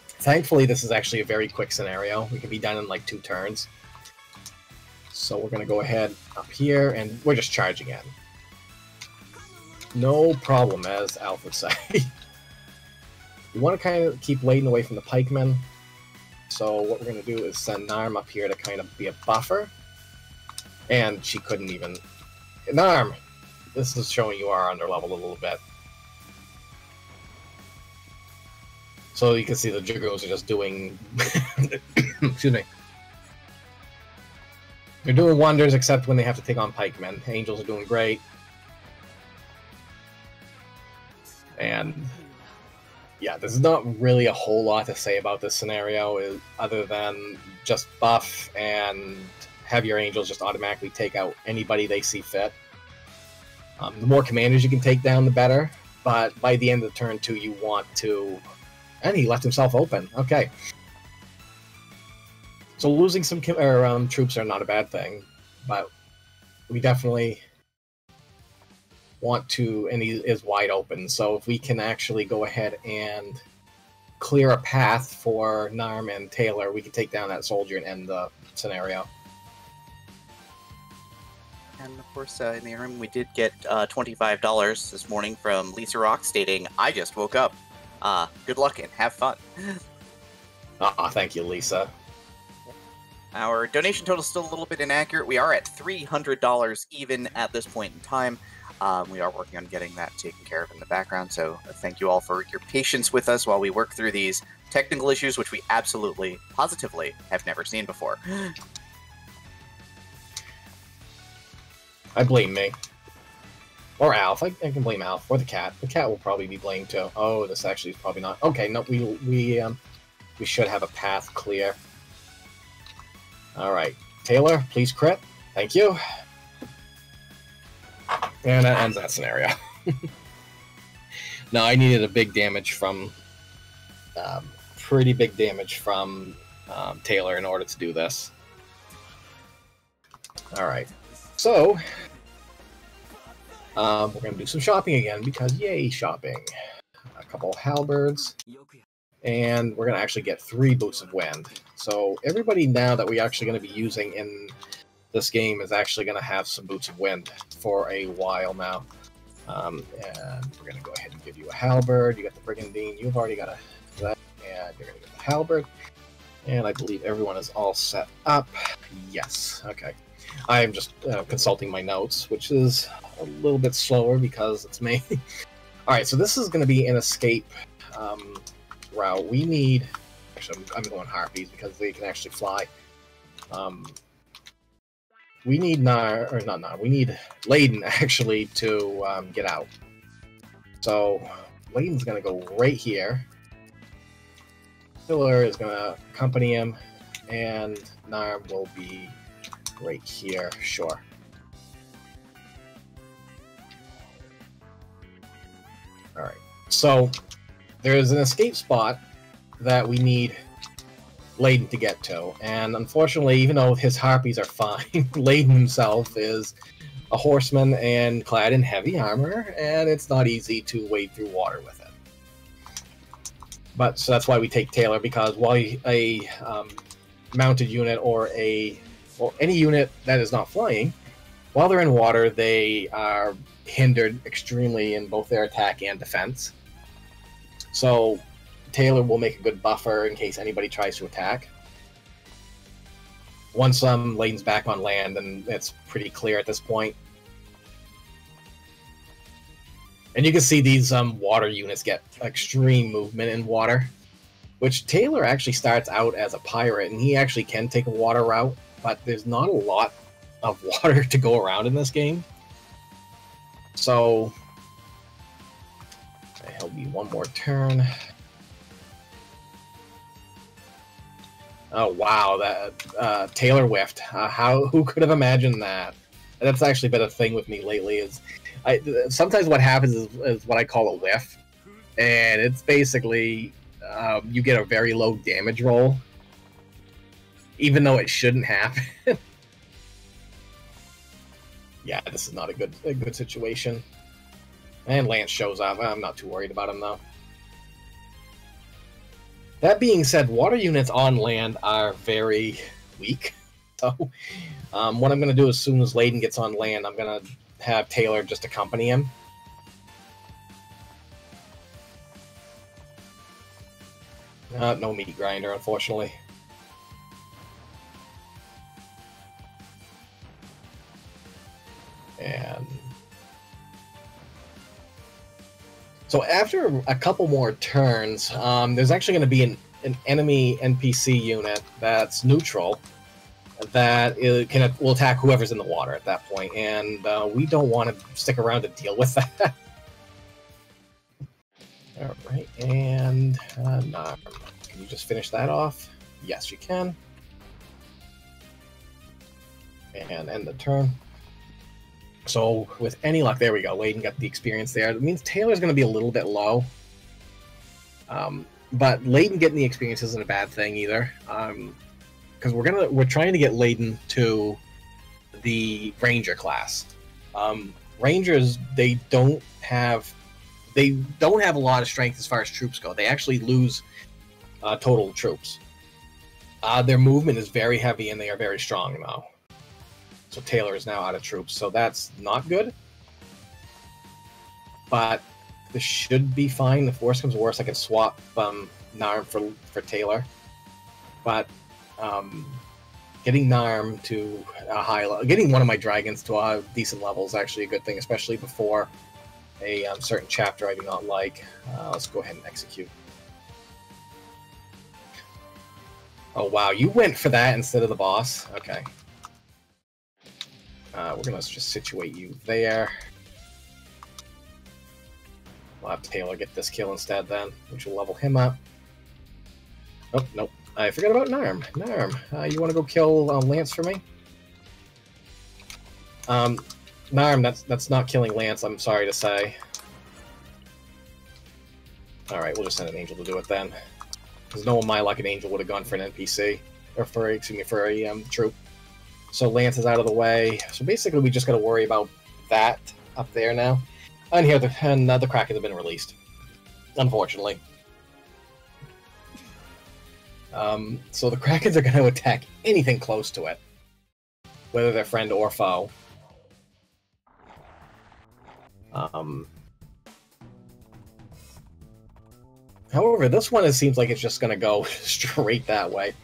Thankfully, this is actually a very quick scenario. We can be done in like 2 turns. So we're going to go ahead up here, and we're just charging in. No problem, as Alf would say. We want to kind of keep Layden away from the pikemen. So what we're going to do is send Narm up here to kind of be a buffer. And she couldn't even... Narm! This is showing you are underleveled a little bit. So you can see the Dragoons are just doing... Excuse me. They're doing wonders, except when they have to take on pikemen. Angels are doing great. And... yeah, there's not really a whole lot to say about this scenario other than just buff and have your angels just automatically take out anybody they see fit. The more commanders you can take down, the better. But by the end of turn 2, you want to... And he left himself open. Okay. So losing some troops are not a bad thing, but we definitely want to, and he is wide open, so if we can actually go ahead and clear a path for Narm and Taylor, we can take down that soldier and end the scenario. And of course, in the room, we did get $25 this morning from Lisa Rock stating, "I just woke up. Good luck and have fun." Thank you, Lisa. Our donation total is still a little bit inaccurate. We are at $300 even at this point in time. We are working on getting that taken care of in the background, so thank you all for your patience with us while we work through these technical issues, which we absolutely, positively have never seen before. I blame me. Or Alf. I can blame Alf. Or the cat. The cat will probably be blamed too. Oh, this actually is probably not... Okay, no, we should have a path clear. Alright. Taylor, please crit. Thank you. And that ends that scenario. No, I needed a big damage from... pretty big damage from Taylor in order to do this. Alright. So... we're going to do some shopping again, because yay, shopping. A couple of halberds. And we're going to actually get 3 boots of wind. So everybody now that we're actually going to be using in this game is actually going to have some boots of wind for a while now. And we're going to go ahead and give you a halberd. You got the brigandine. You've already got that. And you're going to get the halberd. And I believe everyone is all set up. Yes. Okay. I'm just consulting my notes, which is a little bit slower because it's me. Alright, so this is going to be an escape route. We need... Actually, I'm going harpies because they can actually fly. We need we need Layden, actually, to get out. So, Layden's going to go right here. Pillar is going to accompany him, and Narm will be right here, sure. Alright, so there's an escape spot that we need Layden to get to. And unfortunately, even though his harpies are fine, Layden himself is a horseman and clad in heavy armor, and it's not easy to wade through water with it. But so that's why we take Taylor, because while a mounted unit or any unit that is not flying, while they're in water, they are hindered extremely in both their attack and defense. So Taylor will make a good buffer in case anybody tries to attack. Once Layden's back on land, and it's pretty clear at this point. And you can see these water units get extreme movement in water, which Taylor actually starts out as a pirate, and he actually can take a water route, but there's not a lot of water to go around in this game. So he'll be one more turn. Oh wow, that Taylor whiffed. Who could have imagined that? That's actually been a thing with me lately. Is sometimes what happens is what I call a whiff, and it's basically you get a very low damage roll, even though it shouldn't happen. Yeah, this is not a good situation. And Lance shows up. I'm not too worried about him though. That being said, water units on land are very weak. So what I'm going to do as soon as Layden gets on land, I'm going to have Taylor just accompany him. No meat grinder, unfortunately. And so after a couple more turns, there's actually going to be an enemy NPC unit that's neutral that will attack whoever's in the water at that point, and we don't want to stick around to deal with that. All right, and Narm. Can you just finish that off? Yes, you can. And end the turn. So with any luck, there we go. Layden got the experience there. It means Taylor's going to be a little bit low. But Layden getting the experience isn't a bad thing either. Because we're trying to get Layden to the Ranger class. Rangers, they don't have a lot of strength as far as troops go. They actually lose total troops. Their movement is very heavy and they are very strong now. So Taylor is now out of troops, so that's not good. But this should be fine. If worse comes to worse, I can swap Narm for Taylor. But getting Narm to a high level, getting one of my dragons to a decent level is actually a good thing, especially before a certain chapter I do not like. Let's go ahead and execute. Oh wow, you went for that instead of the boss? Okay. We're going to just situate you there. We'll have Taylor get this kill instead then, which will level him up. Oh, nope. I forgot about Narm. Narm, you want to go kill Lance for me? Narm, that's not killing Lance, I'm sorry to say. Alright, we'll just send an angel to do it then. Because no one my luck an angel would have gone for an NPC. Or for a troop. So Lance is out of the way. So basically, we just got to worry about that up there now. And here, the Krakens have been released, unfortunately. So the Krakens are going to attack anything close to it, whether they're friend or foe. However, this one, it seems like it's just going to go straight that way.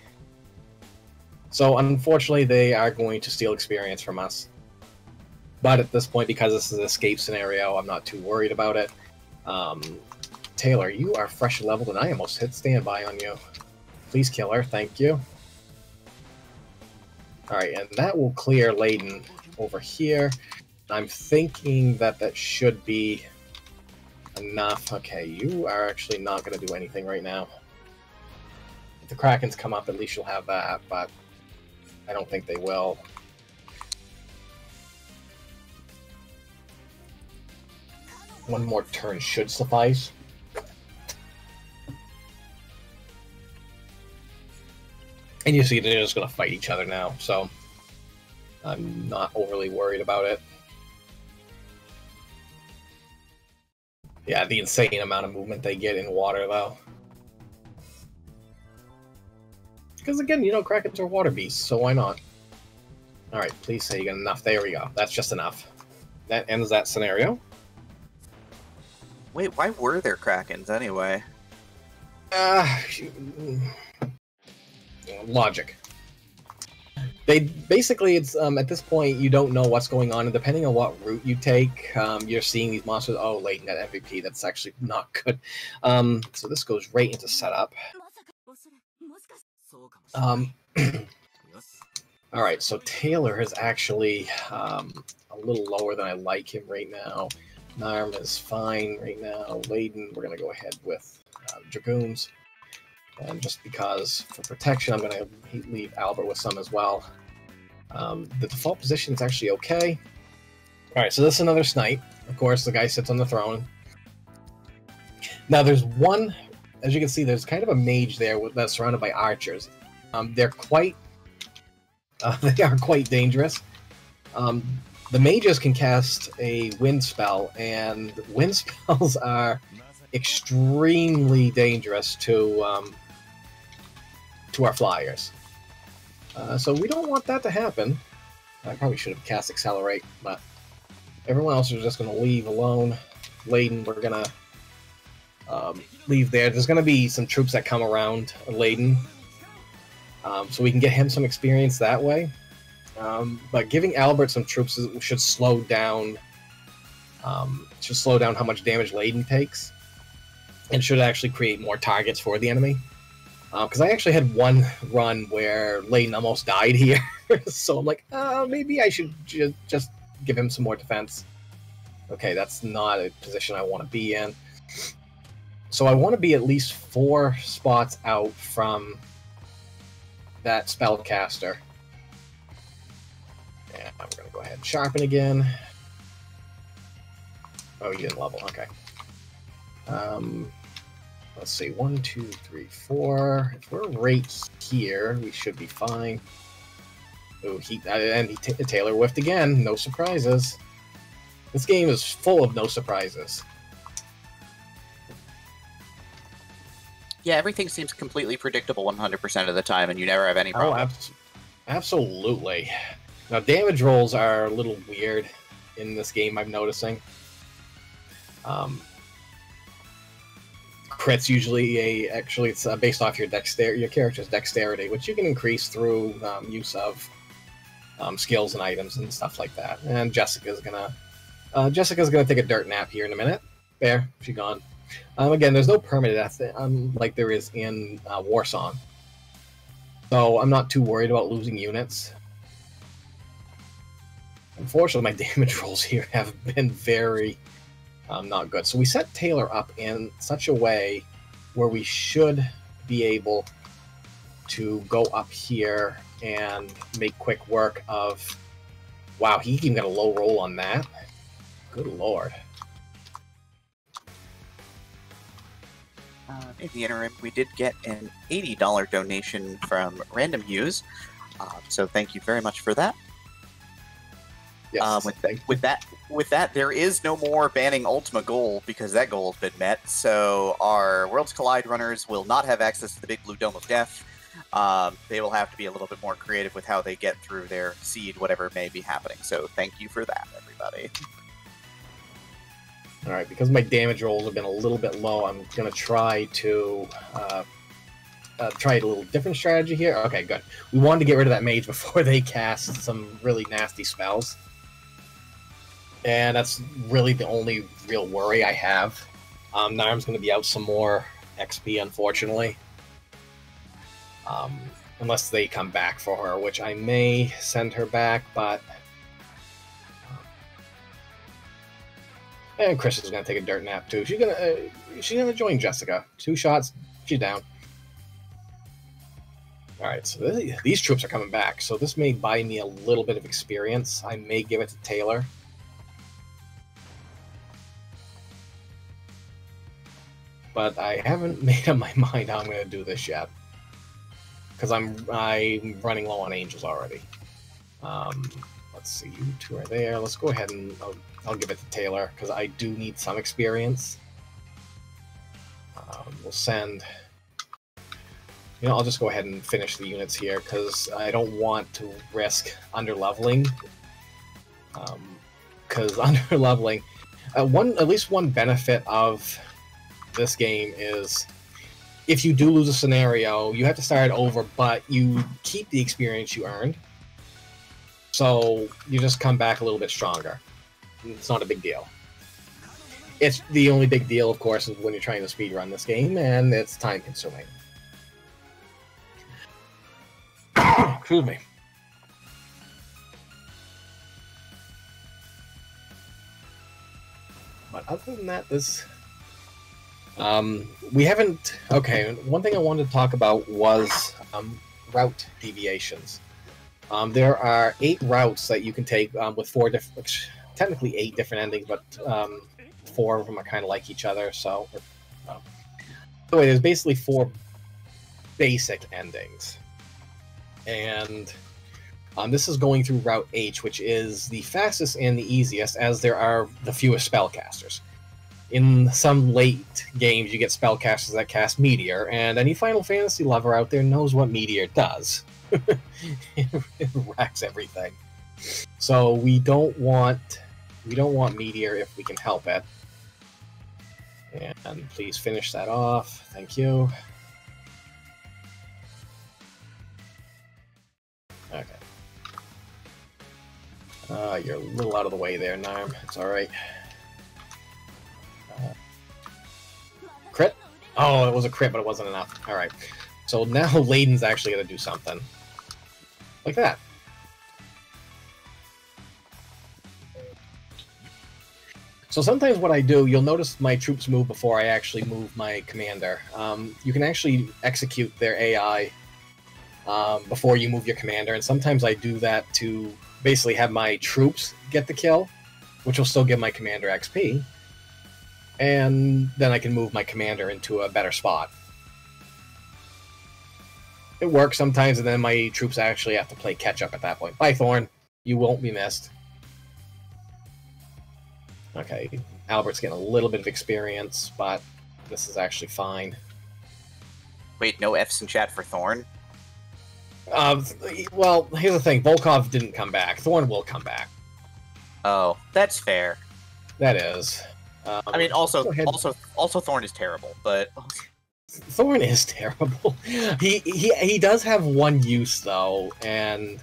So, unfortunately, they are going to steal experience from us. But at this point, because this is an escape scenario, I'm not too worried about it. Taylor, you are fresh leveled, and I almost hit standby on you. Please kill her, thank you. Alright, and that will clear Layden over here. I'm thinking that should be enough. Okay, you are actually not going to do anything right now. If the Krakens come up, at least you'll have that, but I don't think they will. One more turn should suffice. And you see they're just going to fight each other now, so I'm not overly worried about it. Yeah, the insane amount of movement they get in water, though. Because again, you know, Krakens are water beasts, so why not? Alright, please say you got enough. There we go. That's just enough. That ends that scenario. Wait, why were there Krakens anyway? Logic. They basically, it's at this point you don't know what's going on, and depending on what route you take, you're seeing these monsters. Oh, late net MVP. That's actually not good. So this goes right into setup. All right, so Taylor is actually a little lower than I like him right now. Narm is fine right now. Layden, we're gonna go ahead with Dragoons. And just because, for protection, I'm going to leave Albert with some as well. The default position is actually okay. Alright, so this is another snipe. Of course, the guy sits on the throne. Now, there's one... As you can see, there's kind of a mage there that's surrounded by archers. They're quite... they are quite dangerous. The mages can cast a wind spell, and wind spells are extremely dangerous to our flyers. So we don't want that to happen. I probably should have cast Accelerate, but everyone else is just going to leave alone. Layden, we're going to leave there. There's going to be some troops that come around Layden, so we can get him some experience that way. But giving Albert some troops should slow down how much damage Layden takes, and should actually create more targets for the enemy. Because I actually had one run where Layden almost died here, so I'm like, maybe I should just give him some more defense. Okay, that's not a position I want to be in. So I want to be at least 4 spots out from that spellcaster. Yeah, we're going to go ahead and sharpen again. Oh, you didn't level, okay. Let's see, 1, 2, 3, 4. If we're right here, we should be fine. Oh, Taylor whiffed again. No surprises. This game is full of no surprises. Yeah, everything seems completely predictable 100% of the time, and you never have any problem. Oh, absolutely. Now, damage rolls are a little weird in this game, I'm noticing. Crits usually it's based off your character's dexterity, which you can increase through use of skills and items and stuff like that. And Jessica's gonna take a dirt nap here in a minute. There, she's gone. Again, there's no permanent death like there is in Warsong, so I'm not too worried about losing units. Unfortunately, my damage rolls here have been very not good. So we set Taylor up in such a way where we should be able to go up here and make quick work of... Wow, he even got a low roll on that. Good lord. In the interim, we did get an $80 donation from Random Hughes, so thank you very much for that. Yes, with that, there is no more banning Ultima goal because that goal has been met. So our Worlds Collide runners will not have access to the Big Blue Dome of Death. They will have to be a little bit more creative with how they get through their seed, whatever may be happening. So thank you for that, everybody. All right, because my damage rolls have been a little bit low, I'm going to try to try a little different strategy here. Okay, good. We wanted to get rid of that mage before they cast some really nasty spells. And that's really the only real worry I have. Narm's going to be out some more XP, unfortunately. Unless they come back for her, which I may send her back, but... And Chris is going to take a dirt nap, too. She's gonna join Jessica. 2 shots, she's down. Alright, so these troops are coming back, so this may buy me a little bit of experience. I may give it to Taylor. But I haven't made up my mind how I'm going to do this yet. because I'm running low on angels already. Let's see, you two are there. Let's go ahead and I'll give it to Taylor because I do need some experience. We'll send. You know, I'll just go ahead and finish the units here because I don't want to risk underleveling. Because underleveling, at least one benefit of this game is if you do lose a scenario, you have to start over, but you keep the experience you earned. So you just come back a little bit stronger. It's not a big deal. It's the only big deal, of course, is when you're trying to speedrun this game, and it's time-consuming. Excuse me. But other than that, this... we haven't... Okay, one thing I wanted to talk about was route deviations. There are 8 routes that you can take with 4 different... Technically 8 different endings, but 4 of them are kind of like each other, so... Anyway, there's basically 4 basic endings. And this is going through Route H, which is the fastest and the easiest, as there are the fewest spellcasters. In some late games, you get spellcasters that cast Meteor, and any Final Fantasy lover out there knows what Meteor does. It wrecks everything. So we don't want Meteor if we can help it. And please finish that off. Thank you. Okay. You're a little out of the way there, Narm. It's alright. Crit? Oh, it was a crit, but it wasn't enough. Alright. So now Layden's actually going to do something. Like that. So sometimes what I do, you'll notice my troops move before I actually move my commander. You can actually execute their AI before you move your commander, and sometimes I do that to basically have my troops get the kill, which will still give my commander XP, and then I can move my commander into a better spot. It works sometimes, and then my troops actually have to play catch-up at that point. Bye, Thorn. You won't be missed. Okay, Albert's getting a little bit of experience, but this is actually fine. Wait, no Fs in chat for Thorn? Well, here's the thing. Volkov didn't come back. Thorn will come back. Oh, that's fair. That is. I mean, also Thorn is terrible, but... Thorn is terrible. He does have one use, though, and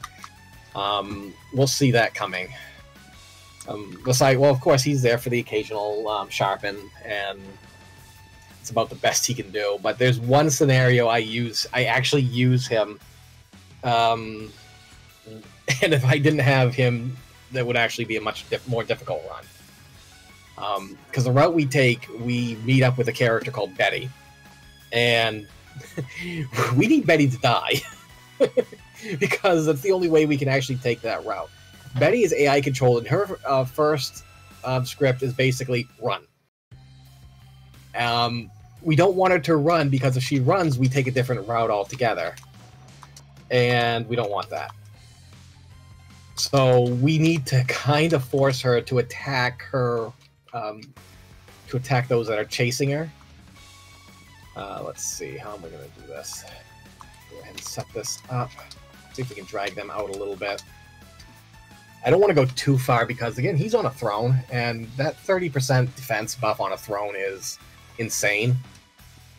we'll see that coming. Besides, well, of course, he's there for the occasional sharpen, and it's about the best he can do. But there's one scenario I actually use him, and if I didn't have him, that would actually be a much more difficult run. Because the route we take, we meet up with a character called Betty, and we need Betty to die, because that's the only way we can actually take that route. Betty is AI controlled, and her first script is basically run. We don't want her to run, because if she runs, we take a different route altogether. And we don't want that. So we need to kind of force her to attack those that are chasing her. Let's see, how am I going to do this? Go ahead and set this up. See if we can drag them out a little bit. I don't want to go too far because, again, he's on a throne, and that 30% defense buff on a throne is insane.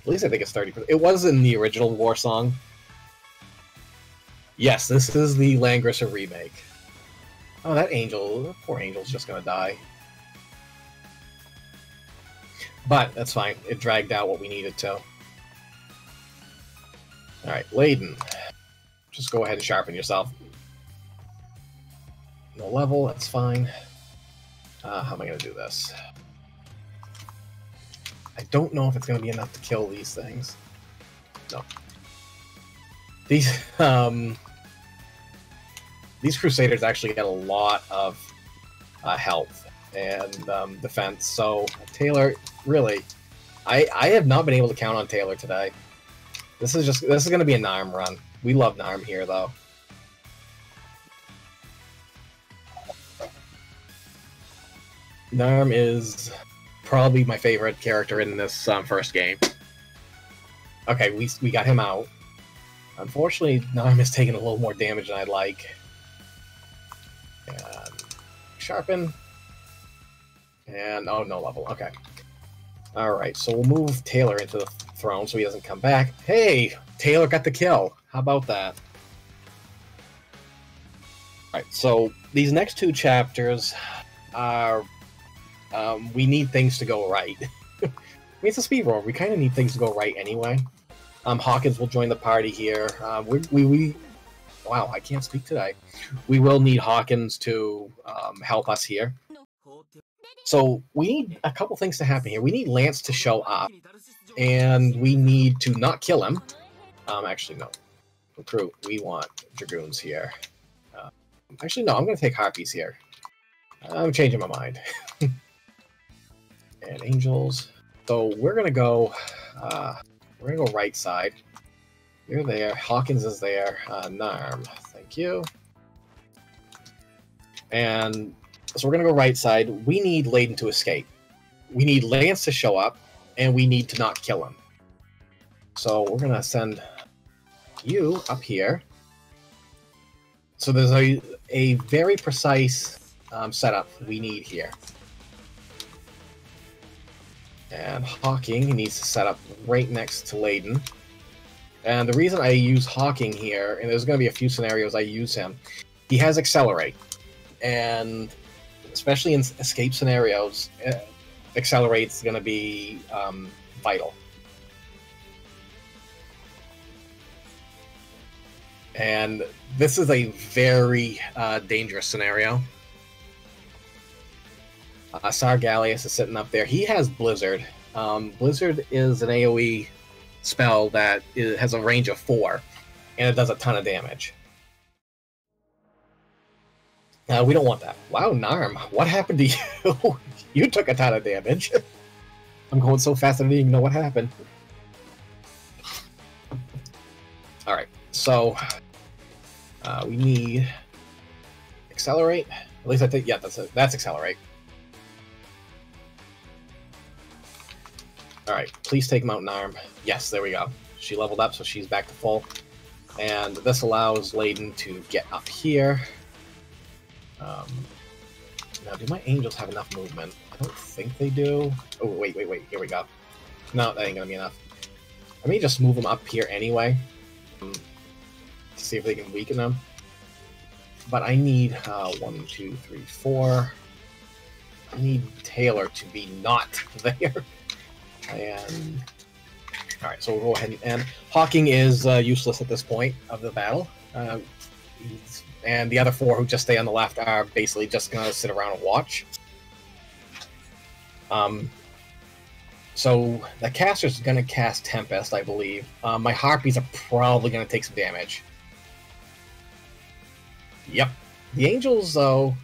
At least I think it's 30%. It was in the original War Song. Yes, this is the Langrisser remake. Oh, that angel, poor angel's just going to die. But that's fine. It dragged out what we needed to. Alright, Layden. Just go ahead and sharpen yourself. No level, that's fine. How am I going to do this? I don't know if it's going to be enough to kill these things. No. These Crusaders actually get a lot of health and defense, so Taylor, really, I have not been able to count on Taylor today. This is going to be a Narm run. We love Narm here, though. Narm is probably my favorite character in this first game. Okay, we got him out. Unfortunately, Narm has taken a little more damage than I'd like. And sharpen. And, oh, no level. Okay. Alright, so we'll move Taylor into the throne so he doesn't come back. Hey! Taylor got the kill. How about that? Alright, so these next two chapters are... we need things to go right. I mean, it's a speedrun. We kind of need things to go right anyway. Hawkins will join the party here. Wow, I can't speak today. We will need Hawkins to help us here. So we need a couple things to happen here. We need Lance to show up, and we need to not kill him. Actually, no. Recruit, we want Dragoons here. Actually, no, I'm going to take Harpies here. I'm changing my mind. And Angels. So we're going to go... we're going to go right side. You're there. Hawkins is there. Narm. Thank you. And so we're going to go right side. We need Layden to escape. We need Lance to show up, and we need to not kill him. So we're going to send you up here. So there's a very precise setup we need here. And Hawking needs to set up right next to Layden. And the reason I use Hawking here, and there's going to be a few scenarios I use him, he has Accelerate. And especially in escape scenarios, Accelerate's going to be vital. And this is a very dangerous scenario. Sargalius is sitting up there. He has Blizzard. Blizzard is an AoE spell that has a range of 4, and it does a ton of damage. We don't want that. Wow, Narm, what happened to you? You took a ton of damage. I'm going so fast I didn't even know what happened. Alright, so we need Accelerate. At least I think, yeah, that's Accelerate. Alright, please take him out, Narm. Yes, there we go. She leveled up, so she's back to full. And this allows Layden to get up here. Now, do my angels have enough movement? I don't think they do. Oh, wait. Here we go. No, that ain't gonna be enough. Let me just move them up here anyway. To see if they can weaken them. But I need 1, 2, 3, 4. I need Taylor to be not there. And alright, so we'll go ahead and Hawking is useless at this point of the battle. And the other 4 who just stay on the left are basically just gonna sit around and watch. So the caster's gonna cast Tempest, I believe. My Harpies are probably gonna take some damage. Yep. The Angels, though,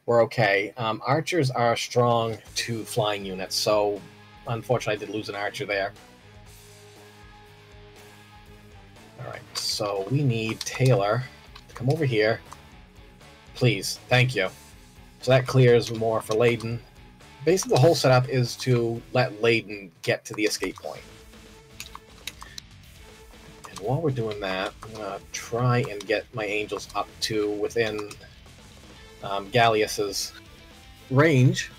were okay. Archers are strong to flying units, so unfortunately I did lose an Archer there. Alright, so we need Taylor to come over here. Please, thank you. So that clears more for Layden. Basically the whole setup is to let Layden get to the escape point. And while we're doing that, I'm going to try and get my Angels up to within Gallius's range.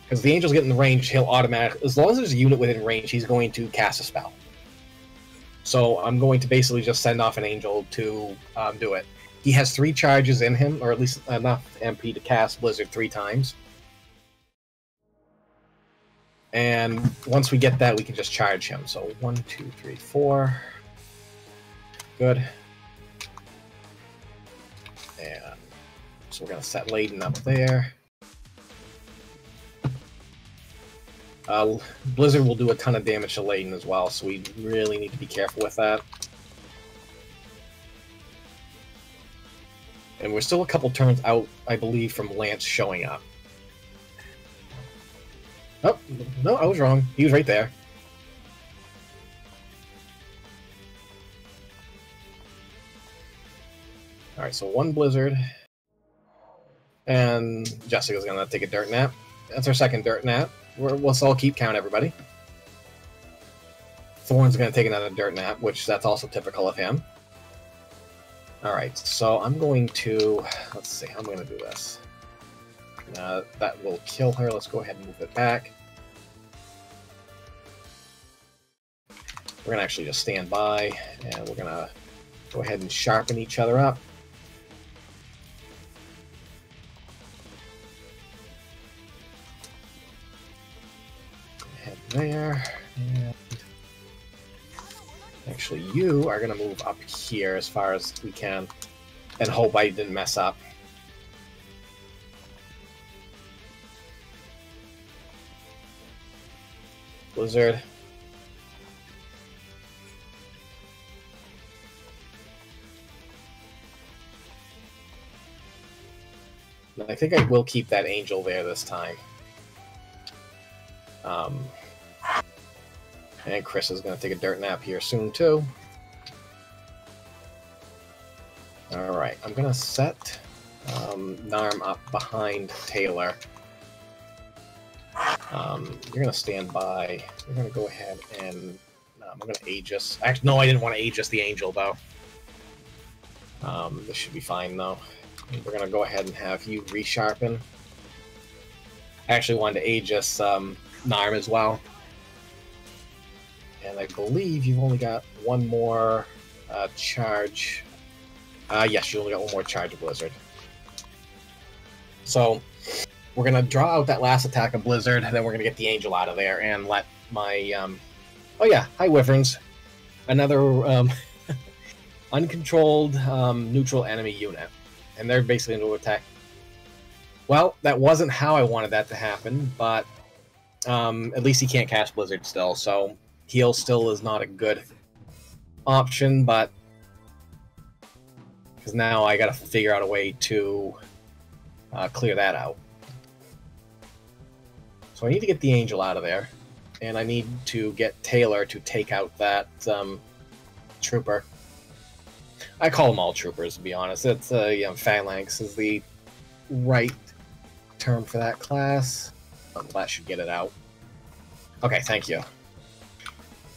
Because the Angels get in the range, he'll automatically, as long as there's a unit within range, he's going to cast a spell. So I'm going to basically just send off an Angel to do it. He has 3 charges in him, or at least enough MP to cast Blizzard 3 times. And once we get that, we can just charge him. So 1, 2, 3, 4. Good. And so we're going to set Layden up there. Blizzard will do a ton of damage to Layden as well, so we really need to be careful with that. And we're still a couple turns out, I believe, from Lance showing up. Oh, no, I was wrong. He was right there. Alright, so 1 Blizzard. And Jessica's gonna take a dirt nap. That's our second dirt nap. We'll all keep count, everybody. Thorn's gonna take another dirt nap, which that's also typical of him. Alright, so I'm going to... Let's see, how I'm going to do this. That will kill her. Let's go ahead and move it back. We're going to actually just stand by, and we're going to go ahead and sharpen each other up. Head there, and... Actually, you are going to move up here as far as we can, and hope I didn't mess up. Blizzard. I think I will keep that angel there this time. And Chris is going to take a dirt nap here soon, too. Alright, I'm going to set Narm up behind Taylor. You're going to stand by. We're going to go ahead and... I'm going to Aegis. Actually, no, I didn't want to Aegis the angel, though. This should be fine, though. We're going to go ahead and have you resharpen. I actually wanted to Aegis Narm as well. And I believe you've only got one more charge. Yes, you only got one more charge of Blizzard. So, we're going to draw out that last attack of Blizzard, and then we're going to get the Angel out of there and let my... Oh yeah, hi Wyverns. Another uncontrolled neutral enemy unit. And they're basically going to attack... Well, that wasn't how I wanted that to happen, but at least he can't cast Blizzard still, so... Heal still is not a good option, but because now I gotta figure out a way to clear that out. So I need to get the angel out of there, and I need to get Taylor to take out that trooper. I call them all troopers, to be honest. It's Phalanx is the right term for that class. That should get it out. Okay, thank you.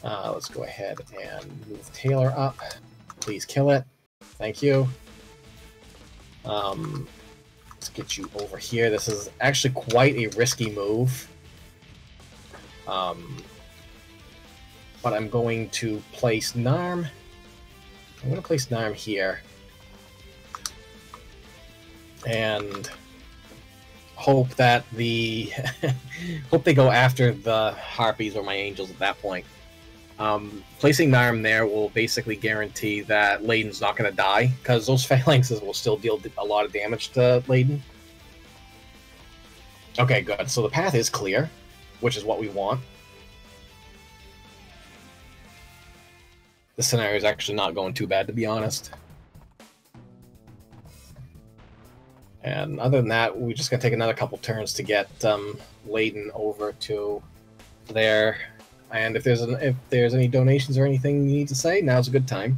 Let's go ahead and move Taylor up. Please kill it. Thank you. Let's get you over here. This is actually quite a risky move. But I'm going to place Narm. I'm going to place Narm here. And hope that the... hope they go after the Harpies or my Angels at that point. Placing Narm there will basically guarantee that Layden's not going to die, because those Phalanxes will still deal a lot of damage to Layden. Okay, good. So the path is clear, which is what we want. This scenario is actually not going too bad, to be honest. And other than that, we're just going to take another couple turns to get Layden over to there. And if there's any donations or anything you need to say, now's a good time.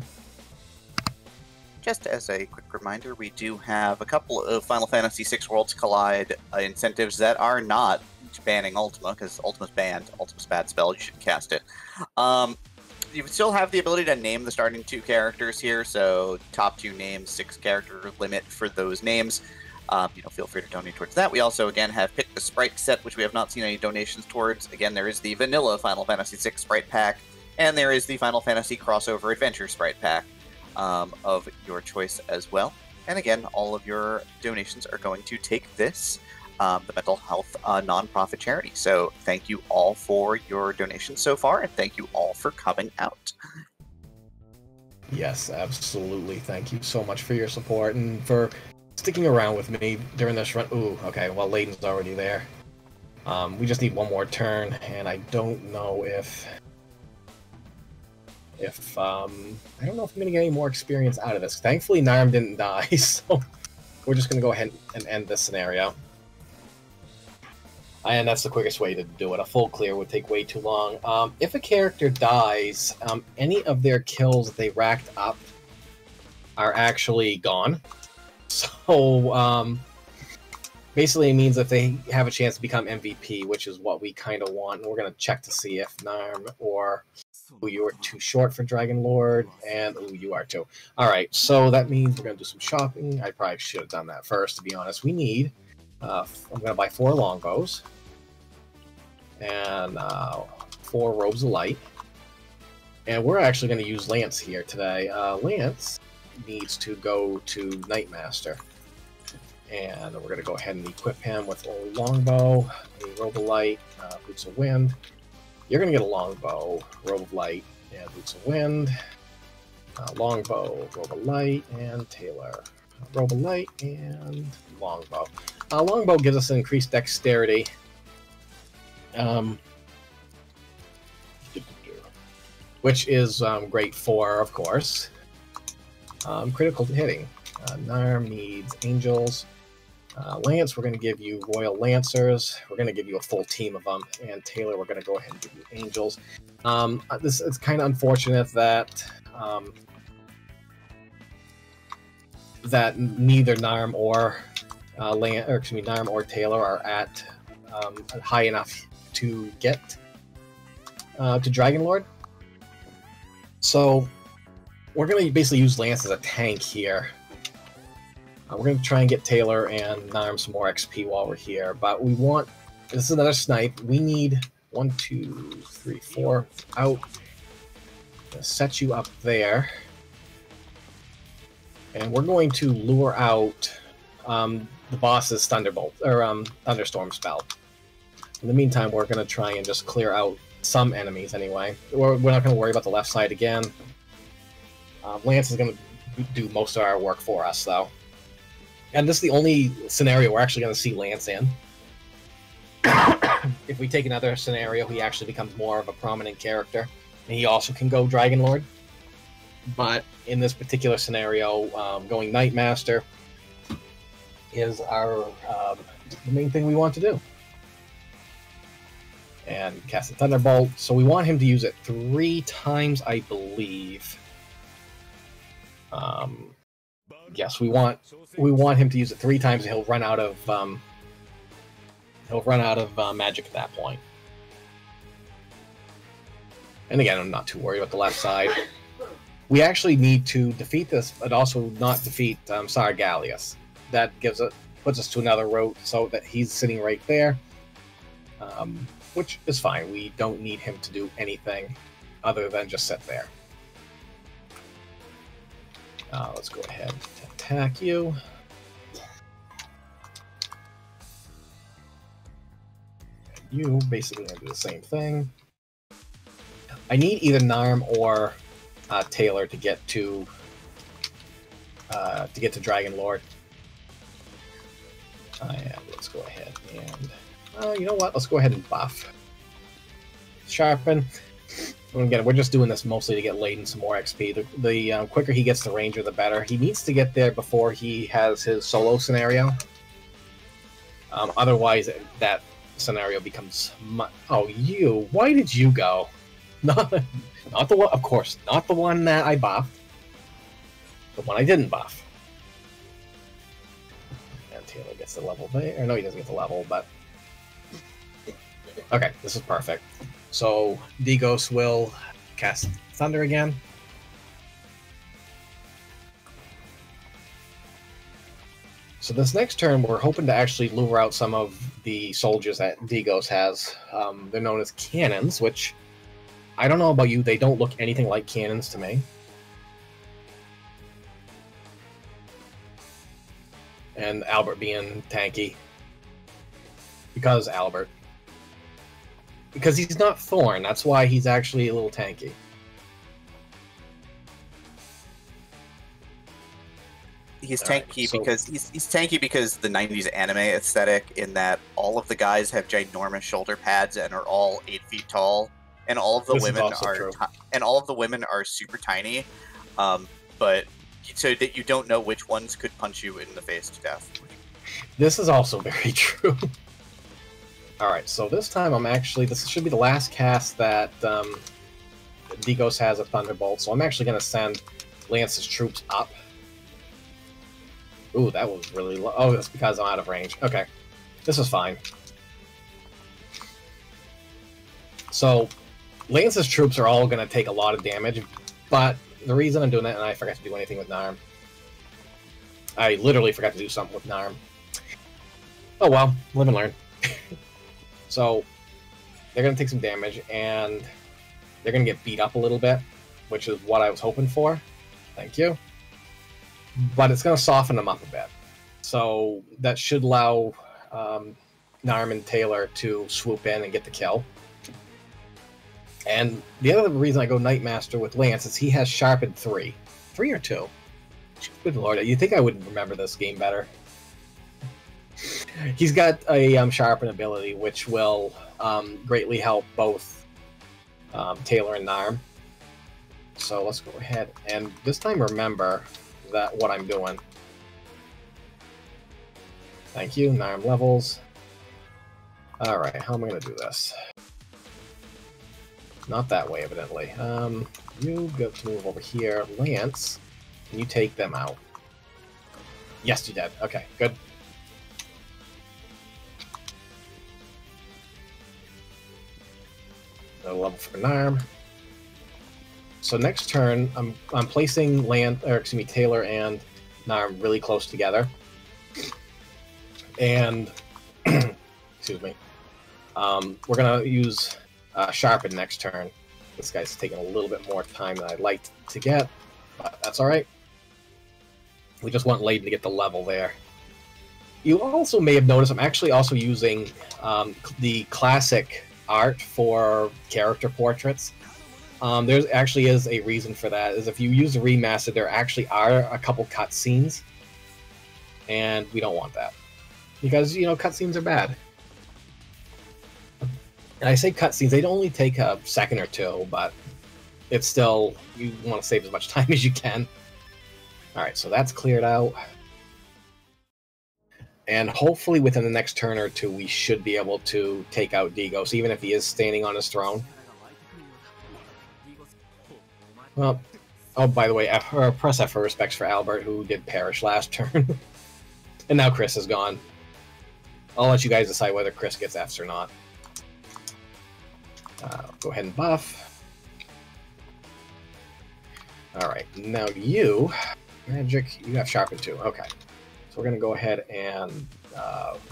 Just as a quick reminder, we do have a couple of Final Fantasy VI Worlds Collide incentives that are not banning Ultima, because Ultima's banned. Ultima's a bad spell, you shouldn't cast it. You still have the ability to name the starting 2 characters here, so top 2 names, 6 character limit for those names. Feel free to donate towards that. We also, again, have Pick the Sprite set, which we have not seen any donations towards. Again, there is the vanilla Final Fantasy VI Sprite Pack, and there is the Final Fantasy Crossover Adventure Sprite Pack of your choice as well. And again, all of your donations are going to take this, the mental health nonprofit charity. So thank you all for your donations so far, and thank you all for coming out. Yes, absolutely. Thank you so much for your support and for sticking around with me during this run. Ooh, okay, well, Layden's already there. We just need one more turn, and I don't know if I don't know if I'm gonna get any more experience out of this. Thankfully, Narm didn't die, so we're just gonna go ahead and end this scenario. And that's the quickest way to do it. A full clear would take way too long. If a character dies, any of their kills they racked up are actually gone. So basically it means that they have a chance to become MVP, which is what we kind of want. And we're going to check to see if Narm or ooh, you are too short for Dragon Lord, and ooh, you are too. All right, so that means we're going to do some shopping. I probably should have done that first, to be honest. We need, I'm going to buy 4 longbows and 4 robes of light. And we're actually going to use Lance here today. Lance needs to go to Knightmaster. And we're going to go ahead and equip him with a longbow, a robe of light, boots of wind. You're going to get a longbow, robe of light, and boots of wind. Longbow, robe of light, and Taylor. Robe of light and longbow. Longbow gives us an increased dexterity. Which is great for, of course, critical hitting. Narm needs angels. Lance, we're going to give you Royal Lancers. We're going to give you a full team of them. And Taylor, we're going to go ahead and give you angels. This is kind of unfortunate that that neither Narm or Narm or Taylor are at high enough to get to Dragon Lord. So we're going to basically use Lance as a tank here. We're going to try and get Taylor and Narm some more XP while we're here, but we want... This is another snipe. We need 1, 2, 3, 4 out. I'm going to set you up there. And we're going to lure out the boss's Thunderbolt, or Thunderstorm spell. In the meantime, we're going to try and just clear out some enemies anyway. We're not going to worry about the left side again. Lance is going to do most of our work for us, though. And this is the only scenario we're actually going to see Lance in. If we take another scenario, he actually becomes more of a prominent character. And he also can go Dragon Lord. But in this particular scenario, going Knightmaster is our the main thing we want to do. And cast a Thunderbolt. So we want him to use it 3 times, I believe. Yes, we want him to use it 3 times, and he'll run out of magic at that point. And again, I'm not too worried about the left side. We actually need to defeat this, but also not defeat Sargalius. That puts us to another route, so that he's sitting right there, which is fine. We don't need him to do anything other than just sit there. Let's go ahead and attack you. And you basically going to do the same thing. I need either Narm or Taylor to get to Dragon Lord. And let's go ahead and you know what? Let's go ahead and buff. Sharpen. And again, we're just doing this mostly to get Layden some more XP. The quicker he gets the Ranger, the better. He needs to get there before he has his solo scenario. Otherwise, that scenario becomes... Oh, you! Why did you go? Not the one, of course, not the one that I buffed. The one I didn't buff. And Taylor gets the level there. No, he doesn't get the level, but... Okay, this is perfect. So, Digos will cast Thunder again. So this next turn, we're hoping to actually lure out some of the soldiers that Digos has. They're known as cannons, which, I don't know about you, they don't look anything like cannons to me. And Albert being tanky. Because Albert. Because he's not Thorn, that's why he's actually a little tanky. He's tanky because he's tanky because the 90s anime aesthetic, in that all of the guys have ginormous shoulder pads and are all 8 feet tall, and all of the women are super tiny, but so that you don't know which ones could punch you in the face to death. This is also very true. Alright, so this time this should be the last cast that Digos has a Thunderbolt, so I'm actually going to send Lance's troops up Ooh, that was really low. Oh, that's because I'm out of range. Okay. This is fine. So, Lance's troops are all going to take a lot of damage, but the reason I'm doing that, and I forgot to do anything with Narm. I literally forgot to do something with Narm. Oh well, live and learn. So, they're going to take some damage, and they're going to get beat up a little bit, which is what I was hoping for. Thank you. But it's going to soften them up a bit. So, that should allow Narm and Taylor to swoop in and get the kill. And the other reason I go Knightmaster with Lance is he has Sharpened 3. 3 or 2? Good lord, you'd think I would remember this game better. He's got a Sharpen ability, which will greatly help both Taylor and Narm. So let's go ahead and this time remember that what I'm doing. Thank you, Narm levels. Alright, how am I going to do this? Not that way, evidently. You get to move over here. Lance, can you take them out? Yes, you did. Okay, good. No level for Narm. So next turn, I'm placing Taylor and Narm really close together. And excuse me. We're gonna use Sharpen next turn. This guy's taking a little bit more time than I'd like to get, but that's alright. We just want Layden to get the level there. You also may have noticed I'm actually also using the classic art for character portraits. There actually is a reason for that, is if you use the remastered, there actually are a couple cutscenes, and we don't want that. Because, you know, cutscenes are bad. And I say cutscenes, they only take a second or two, but it's still, you want to save as much time as you can. Alright, so that's cleared out. And hopefully within the next turn or two, we should be able to take out Digos, even if he is standing on his throne. Well, oh, by the way, press F for respects for Albert, who did perish last turn. And now Chris is gone. I'll let you guys decide whether Chris gets Fs or not. Go ahead and buff. Alright, now you, Magic, you have Sharpen 2. Okay. So we're going to go ahead and,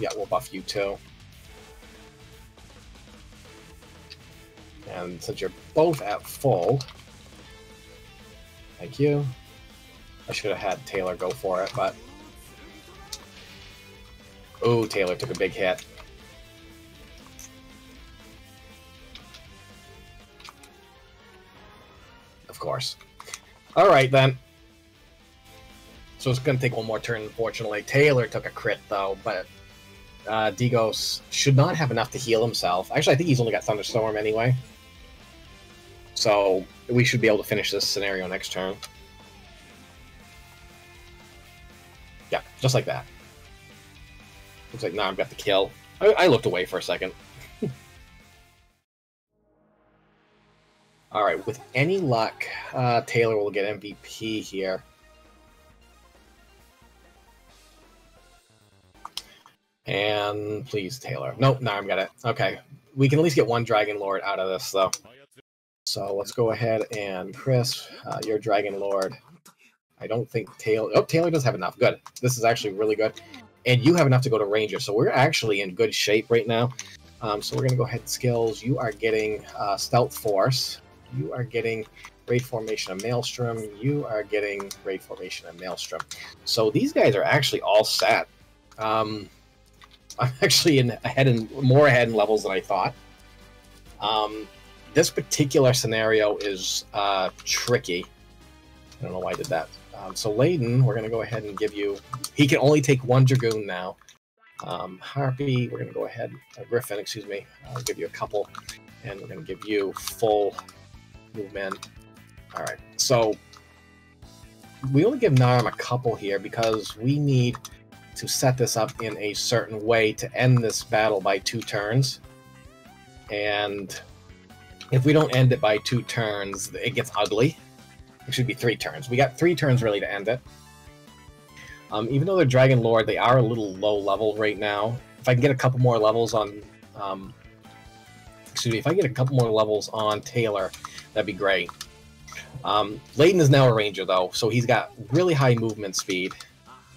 yeah, we'll buff you too. And since you're both at full, thank you. I should have had Taylor go for it, but... Oh, Taylor took a big hit. Of course. Alright, then. So it's going to take one more turn, unfortunately. Taylor took a crit, though, but Digos should not have enough to heal himself. Actually, I think he's only got Thunderstorm anyway. So we should be able to finish this scenario next turn. Yeah, just like that. Looks like now I've got the kill. I looked away for a second. Alright, with any luck, Taylor will get MVP here. And please, Taylor. Nope, Narm got it. Okay. We can at least get one Dragon Lord out of this, though. So let's go ahead and Chris, your Dragon Lord. I don't think Taylor... Oh, Taylor does have enough. Good. This is actually really good. And you have enough to go to Ranger, so we're actually in good shape right now. So we're going to go ahead and skills. You are getting Stealth Force. You are getting Raid Formation of Maelstrom. You are getting Raid Formation of Maelstrom. So these guys are actually all set. I'm actually more ahead in levels than I thought. This particular scenario is tricky. I don't know why I did that. So Layden, we're going to go ahead and give you... He can only take one Dragoon now. Harpy, we're going to go ahead... Griffin, excuse me. I'll give you a couple. And we're going to give you full movement. Alright, so... We only give Narm a couple here because we need to set this up in a certain way to end this battle by 2 turns. And if we don't end it by 2 turns, it gets ugly. It should be 3 turns. We got 3 turns really to end it. Even though they're Dragon Lord, they are a little low level right now. If I can get a couple more levels on... excuse me, if I get a couple more levels on Taylor, that'd be great. Layden is now a ranger, though, so he's got really high movement speed,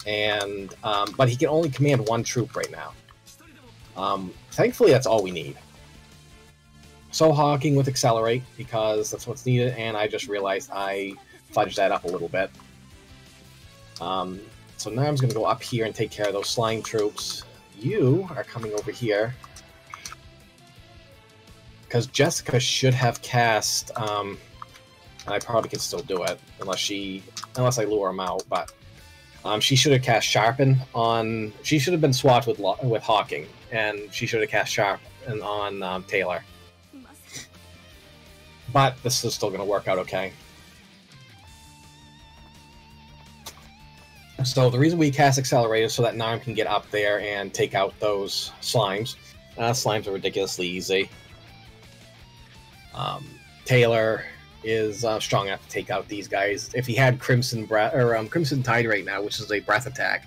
and but he can only command one troop right now. Thankfully, that's all we need. So Hawking with Accelerate, because that's what's needed, and I just realized I fudged that up a little bit. So now I'm just going to go up here and take care of those slime troops. You are coming over here. Because Jessica should have cast, I probably can still do it, unless I lure him out, but she should have cast Sharpen on, she should have been swapped with Hawking, and she should have cast Sharpen on Taylor. But this is still going to work out okay. So the reason we cast Accelerate is so that Narm can get up there and take out those slimes. Slimes are ridiculously easy. Taylor is strong enough to take out these guys. If he had Crimson Tide right now, which is a breath attack,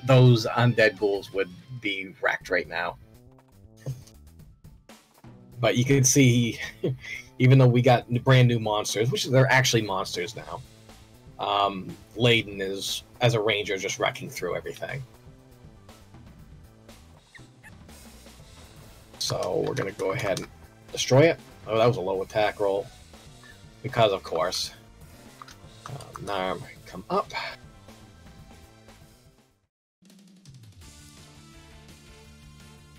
those undead ghouls would be wrecked right now. But you can see, even though we got brand new monsters, which they're actually monsters now, Layden is, as a ranger, just wrecking through everything. So we're going to go ahead and destroy it. Oh, that was a low attack roll. Because, of course. Narm, come up.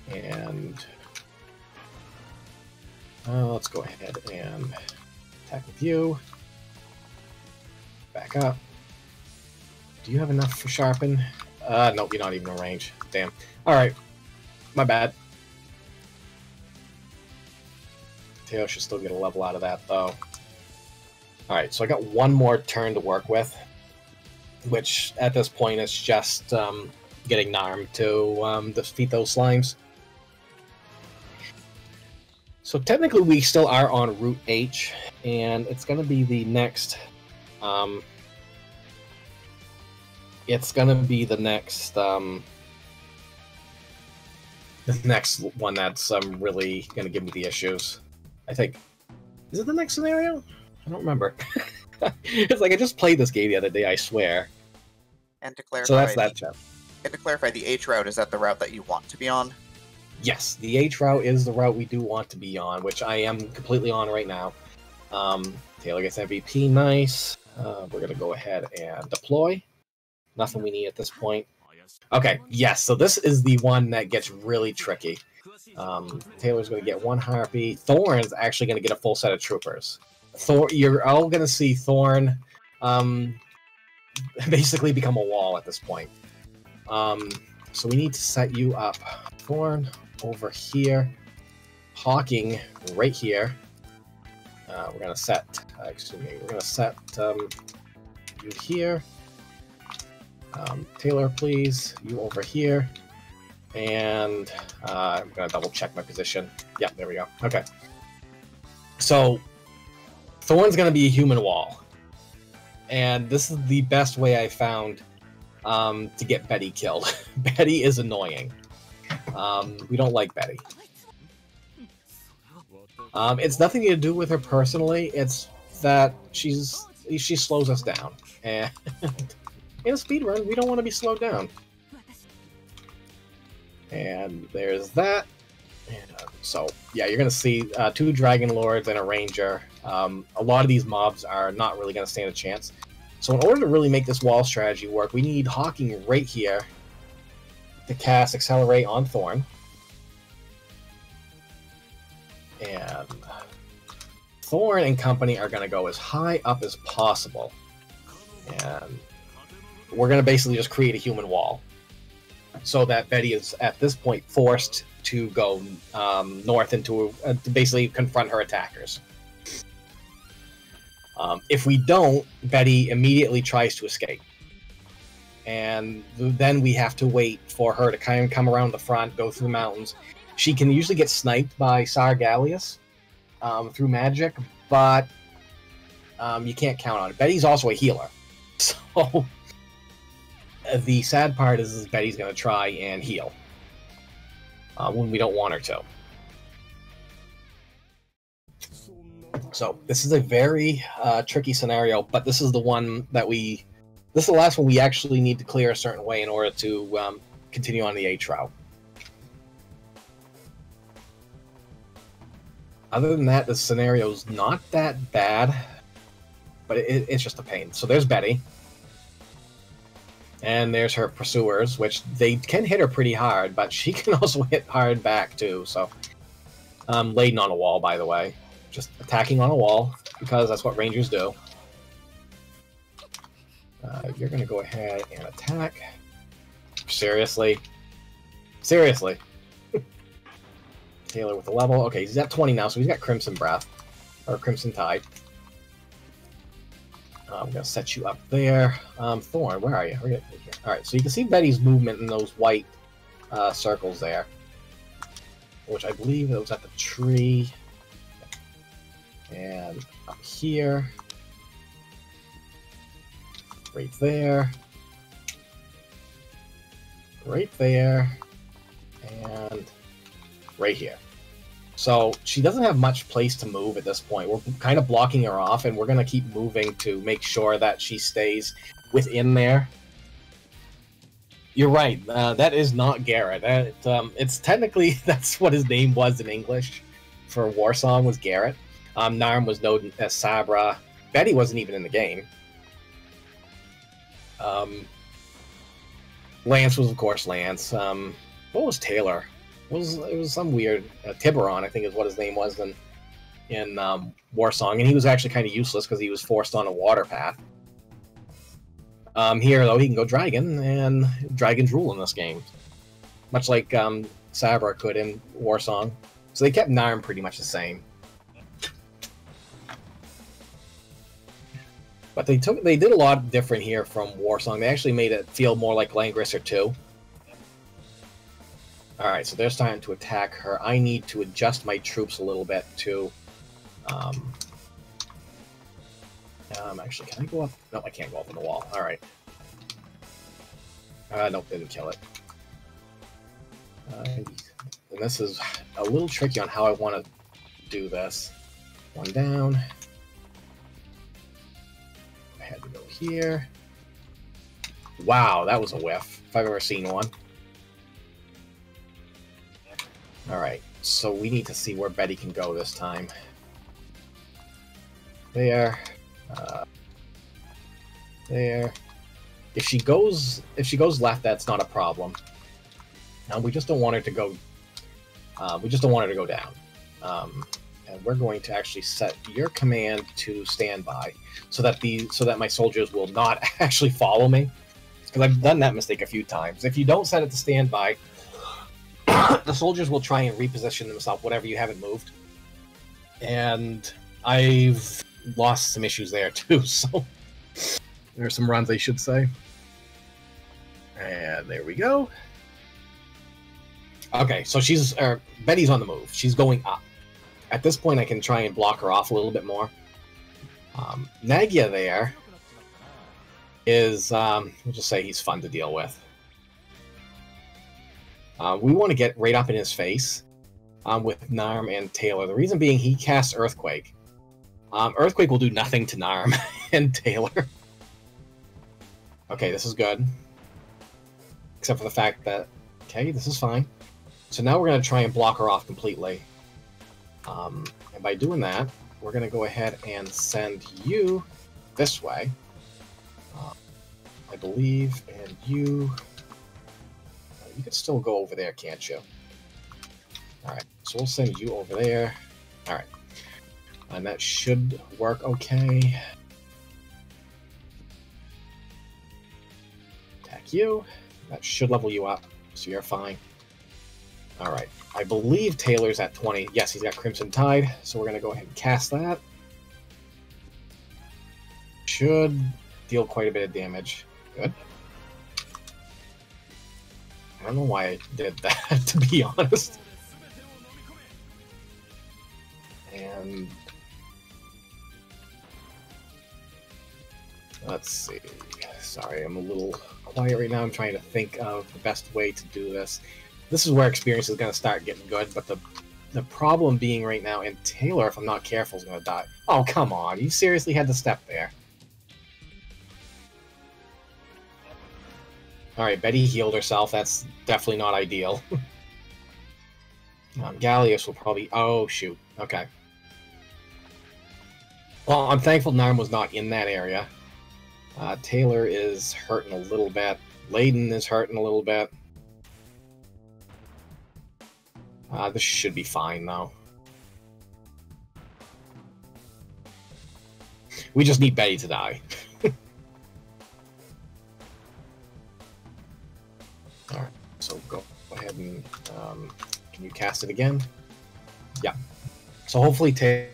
And let's go ahead and attack with you. Back up. Do you have enough for Sharpen? Nope, you're not even in range. Damn. Alright. My bad. Taylor should still get a level out of that, though. Alright, so I got one more turn to work with, which at this point is just getting Narm to defeat those slimes. So technically we still are on Route H, and it's going to be the next... it's going to be the next one that's really going to give me the issues. I think. Is it the next scenario? I don't remember. It's like I just played this game the other day, I swear. And to clarify, so that's that chapter. And to clarify, the H route, is that the route that you want to be on? Yes, the H route is the route we do want to be on, which I am completely on right now. Taylor gets MVP, nice. We're going to go ahead and deploy. Nothing we need at this point. Okay, yes, so this is the one that gets really tricky. Taylor's going to get one Harpy. Thorn's actually going to get a full set of troopers. You're all going to see Thorn basically become a wall at this point. So we need to set you up. Thorn over here. Hawking right here. We're going to set, we're going to set you here. Taylor, please. You over here. And I'm going to double check my position. Yeah, there we go. Okay. So, Thorn's going to be a human wall. And this is the best way I found to get Betty killed. Betty is annoying. We don't like Betty. It's nothing to do with her personally. It's that she slows us down. And in a speedrun, we don't want to be slowed down. And there's that. And, so, yeah, you're going to see 2 Dragon Lords and a Ranger. A lot of these mobs are not really going to stand a chance. So in order to really make this wall strategy work, we need Hawking right here to cast Accelerate on Thorn. And Thorn and company are going to go as high up as possible. And we're going to basically just create a human wall. So that Betty is, at this point, forced to go north into to basically confront her attackers. If we don't, Betty immediately tries to escape. And then we have to wait for her to kind of come around the front, go through the mountains. She can usually get sniped by Sargalius through magic, but you can't count on it. Betty's also a healer. So the sad part is Betty's going to try and heal when we don't want her to. So this is a very tricky scenario, but this is the one that this is the last one we actually need to clear a certain way in order to continue on the H route. Other than that, the scenario's not that bad, but it's just a pain. So there's Betty. And there's her pursuers, which they can hit her pretty hard, but she can also hit hard back, too. So, laden on a wall, by the way. Just attacking on a wall, because that's what Rangers do. You're going to go ahead and attack. Seriously? Seriously? Taylor with the level. Okay, he's at 20 now, so he's got Crimson Breath. Or Crimson Tide. I'm going to set you up there. Thorn, where are you? Alright, so you can see Betty's movement in those white circles there. Which I believe it was at the tree. And up here. Right there. Right there. And right here. So she doesn't have much place to move at this point. We're kind of blocking her off, and we're going to keep moving to make sure that she stays within there. You're right. That is not Garrett. It's technically, that's what his name was in English for Warsong, was Garrett. Narm was known as Sabra. Betty wasn't even in the game. Lance was, of course, Lance. What was Taylor? It was some weird Tiburon, I think is what his name was in Warsong, and he was actually kind of useless because he was forced on a water path. Here, though, he can go Dragon, and Dragons rule in this game, much like Sabra could in Warsong. So they kept Narm pretty much the same. But they did a lot different here from Warsong. They actually made it feel more like Langrisser 2. Alright, so they're starting to attack her. I need to adjust my troops a little bit to... actually, can I go up? No, I can't go up on the wall. Alright. Nope, didn't kill it. And this is a little tricky on how I want to do this. One down. I had to go here. Wow, that was a whiff, if I've ever seen one. Alright, so we need to see where Betty can go this time. There. There. If she goes left, that's not a problem. We just don't want her to go. We just don't want her to go down. And we're going to actually set your command to standby, so that my soldiers will not actually follow me. Because I've done that mistake a few times. If you don't set it to standby, the soldiers will try and reposition themselves, whatever you haven't moved. And I've lost some issues there too, so there are some runs, I should say. And there we go. Okay, so Betty's on the move. She's going up. At this point, I can try and block her off a little bit more. Nagia there is, we'll just say he's fun to deal with. We want to get right up in his face with Narm and Taylor. The reason being, he casts Earthquake. Earthquake will do nothing to Narm and Taylor. Okay, this is good. Except for the fact that, okay, this is fine. So now we're going to try and block her off completely. And by doing that, we're going to go ahead and send you this way. I believe, and you can still go over there, can't you? Alright, so we'll send you over there. Alright. And that should work okay. Attack you. That should level you up, so you're fine. Alright, I believe Taylor's at 20. Yes, he's got Crimson Tide, so we're going to go ahead and cast that. Should deal quite a bit of damage. Good. I don't know why I did that, to be honest. And let's see. Sorry, I'm a little quiet right now. I'm trying to think of the best way to do this. This is where experience is going to start getting good, but the problem being right now, and Taylor, if I'm not careful, is going to die. Oh, come on. You seriously had to step there. Alright, Betty healed herself. That's definitely not ideal. Gallius will probably... Oh, shoot. Okay. Well, I'm thankful Narm was not in that area. Taylor is hurting a little bit. Layden is hurting a little bit. This should be fine, though. We just need Betty to die. Alright, so go ahead and... can you cast it again? Yeah. So hopefully Taylor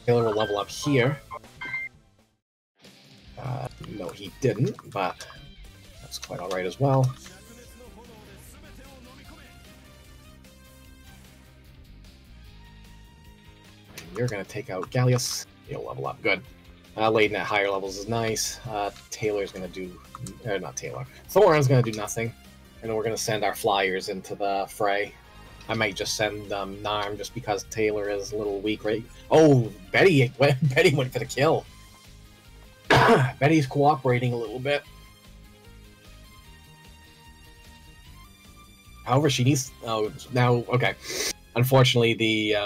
will level up here. No, he didn't, but that's quite alright as well. And you're going to take out Gallius. He'll level up. Good. Layden at higher levels is nice. Taylor's going to do... not Taylor. Thorin's going to do nothing. And then we're going to send our flyers into the fray. I might just send Narm just because Taylor is a little weak, right? Oh, Betty went for the kill. Betty's cooperating a little bit. However, she needs... Oh, now, okay. Unfortunately, the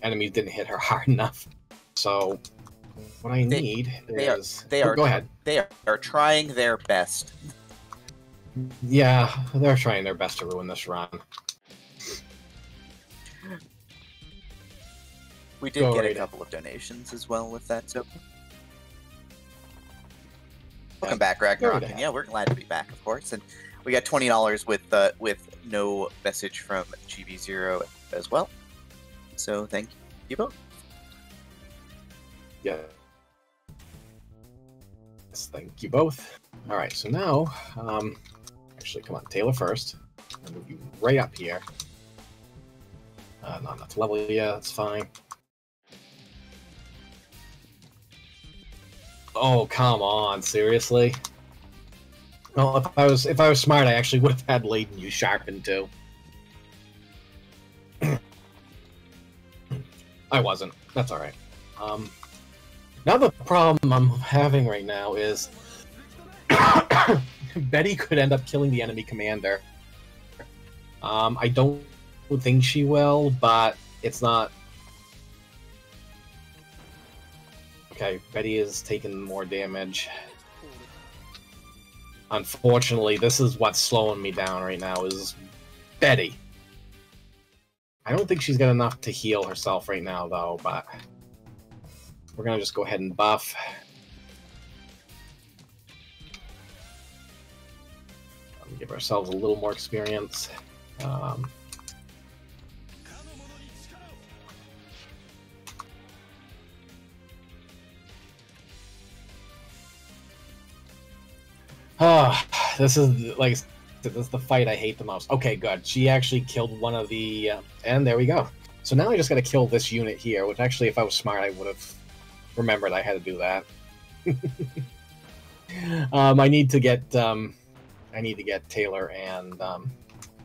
enemies didn't hit her hard enough. So, what I need is... Go ahead. They are trying their best. Yeah, they're trying their best to ruin this run. We did get a couple of donations as well with that, so... Welcome back, Ragnarok. And yeah, we're glad to be back, of course. And we got $20 with no message from GB0 as well. So thank you both. Yeah. Yes, thank you both. All right, so now, actually, come on, Taylor first. I'll move you right up here. Not enough level, yeah, that's fine. Oh, come on, seriously? Well, if I was smart, I actually would have had Layden use Sharpen too. I wasn't. That's alright. Now the problem I'm having right now is Betty could end up killing the enemy commander. I don't think she will, but it's not... Okay, Betty is taking more damage. Unfortunately, this is what's slowing me down right now, is Betty. I don't think she's got enough to heal herself right now, though, but... We're gonna just go ahead and buff. Give ourselves a little more experience. This is like this is the fight I hate the most. Okay, good. She actually killed one of the, and there we go. So now I just got to kill this unit here, which actually, if I was smart, I would have remembered I had to do that. I need to get Taylor and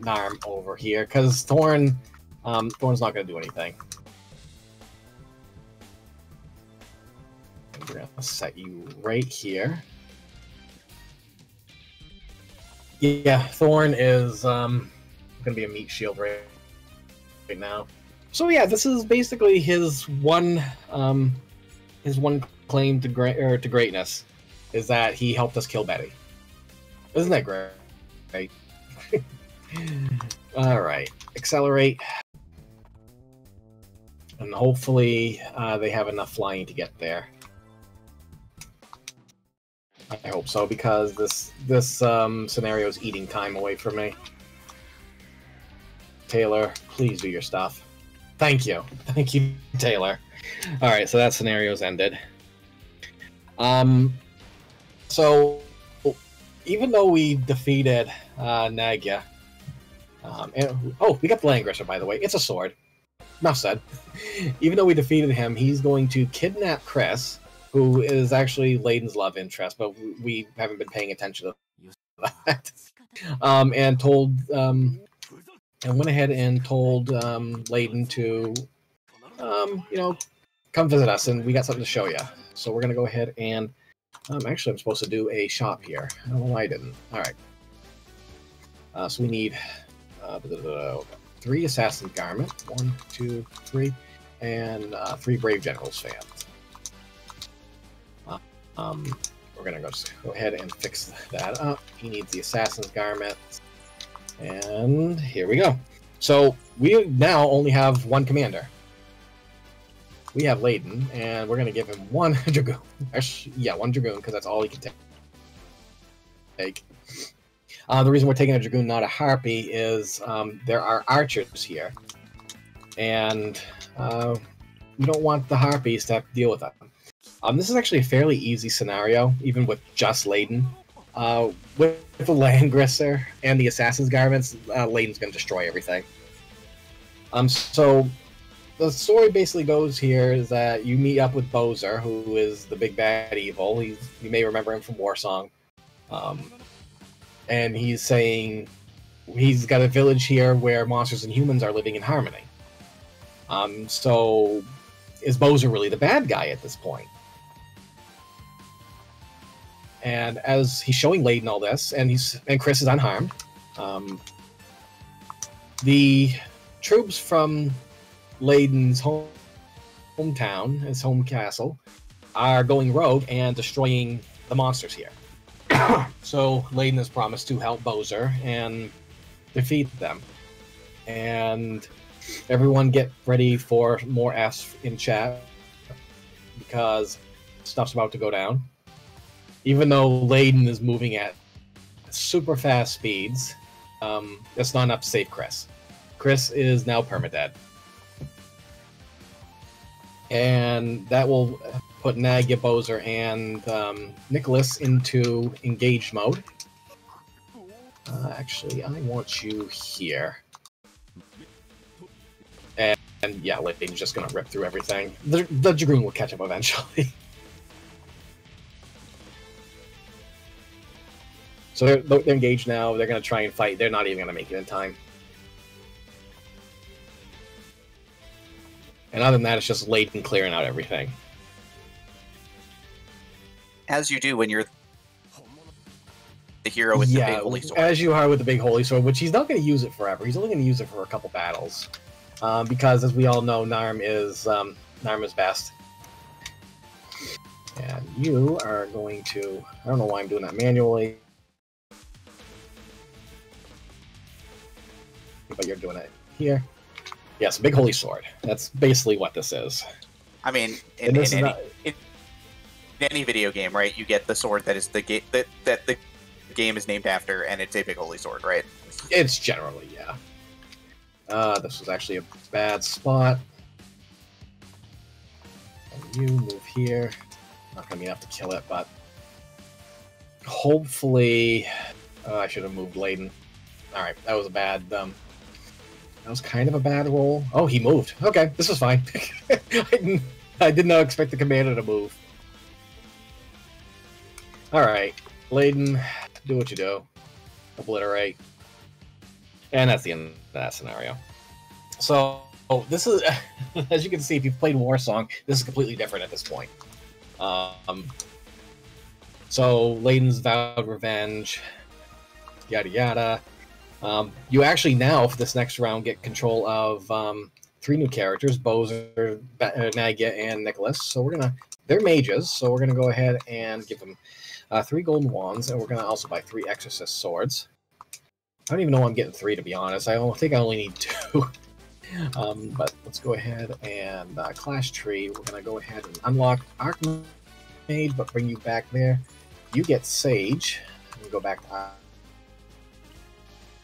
Narm over here because Thorn's not going to do anything. And we're going to set you right here. Yeah, Thorn is going to be a meat shield right now. So yeah, this is basically his one claim to greatness, is that he helped us kill Betty. Isn't that great? Right. All right, accelerate, and hopefully they have enough flying to get there. I hope so, because this scenario is eating time away from me. Taylor, please do your stuff. Thank you, Taylor. All right, so that scenario's ended. So even though we defeated Nagya, we got the Langrisser, by the way. It's a sword. Enough said. Even though we defeated him, he's going to kidnap Chris who is actually Layden's love interest, but we haven't been paying attention to that. And went ahead and told Layden to, come visit us, and we got something to show you. So we're gonna go ahead and actually, I'm supposed to do a shop here. I don't know why I didn't. All right. So we need 3 assassin garment, 1, 2, 3, and 3 brave generals fans. We're gonna just go ahead and fix that up. He needs the assassin's garment, and here we go. So we now only have 1 commander. We have Layden, and we're going to give him 1 Dragoon. Actually, yeah, 1 Dragoon, because that's all he can take. The reason we're taking a Dragoon, not a Harpy, is there are archers here. And we don't want the Harpies to have to deal with them. This is actually a fairly easy scenario, even with just Layden. With the Langrisser and the Assassin's Garments, Layden's going to destroy everything. So the story basically goes here is that you meet up with Bowser, who is the big bad evil. You may remember him from Warsong. And he's saying he's got a village here where monsters and humans are living in harmony. So is Bowser really the bad guy at this point? And as he's showing Layden all this, and Chris is unharmed, the troops from Layden's hometown, his home castle, are going rogue and destroying the monsters here. So Layden has promised to help Bowser and defeat them. And everyone get ready for more F's in chat, because stuff's about to go down. Even though Layden is moving at super fast speeds, that's not enough to save Chris. Chris is now permadead. And that will put Nagia, Bowser, and Nicholas into engaged mode. Actually, I want you here. And yeah, Layden's just going to rip through everything. The Dragoon will catch up eventually. So they're engaged now. They're going to try and fight. They're not even going to make it in time. And other than that, it's just Layden clearing out everything. As you do when you're the hero with the big holy sword. As you are with the big holy sword, which he's not going to use it forever. He's only going to use it for a couple battles. Because, as we all know, Narm is best. And you are going to... I don't know why I'm doing that manually. But you're doing it here. Yes, big holy sword. That's basically what this is. I mean, in any video game, right? You get the sword that is the that the game is named after, and it's a big holy sword, right? It's generally, yeah. This was actually a bad spot. And you move here. Not gonna be enough to kill it, but hopefully, I should have moved Layden. All right, that was a bad. That was kind of a bad roll. Oh, he moved. Okay, this is fine. I did not expect the commander to move. Alright, Layden, do what you do. Obliterate. And that's the end of that scenario. So, this is, as you can see, if you've played Warsong, this is completely different at this point. So, Layden's vowed revenge, yada yada. You actually now, for this next round, get control of 3 new characters, Bowser, Nagia, and Nicholas. So they're mages, so we're gonna go ahead and give them 3 golden wands, and we're gonna also buy 3 exorcist swords. I don't even know why I'm getting 3, to be honest. I think I only need 2. But let's go ahead and Clash Tree. We're gonna go ahead and unlock Archmage, but bring you back there. You get Sage. And go back to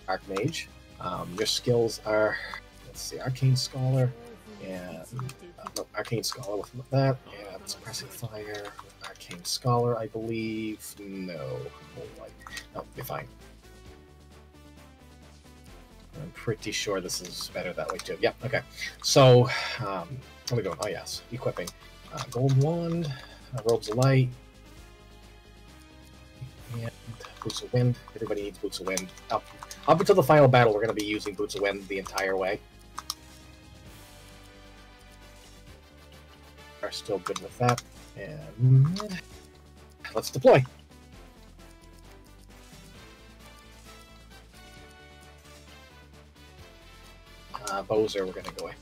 Archmage. Your skills are, let's see, Arcane Scholar, and Arcane Scholar with that, and Suppressing Fire with Arcane Scholar, I believe. No, you're fine. I'm pretty sure this is better that way too. Yep, okay. So, what are we doing? Oh yes, equipping. Gold Wand, Robes of Light. And Boots of Wind. Everybody needs Boots of Wind. Up until the final battle, we're going to be using Boots of Wind the entire way. Are still good with that. And let's deploy. Bowser, we're going to go away.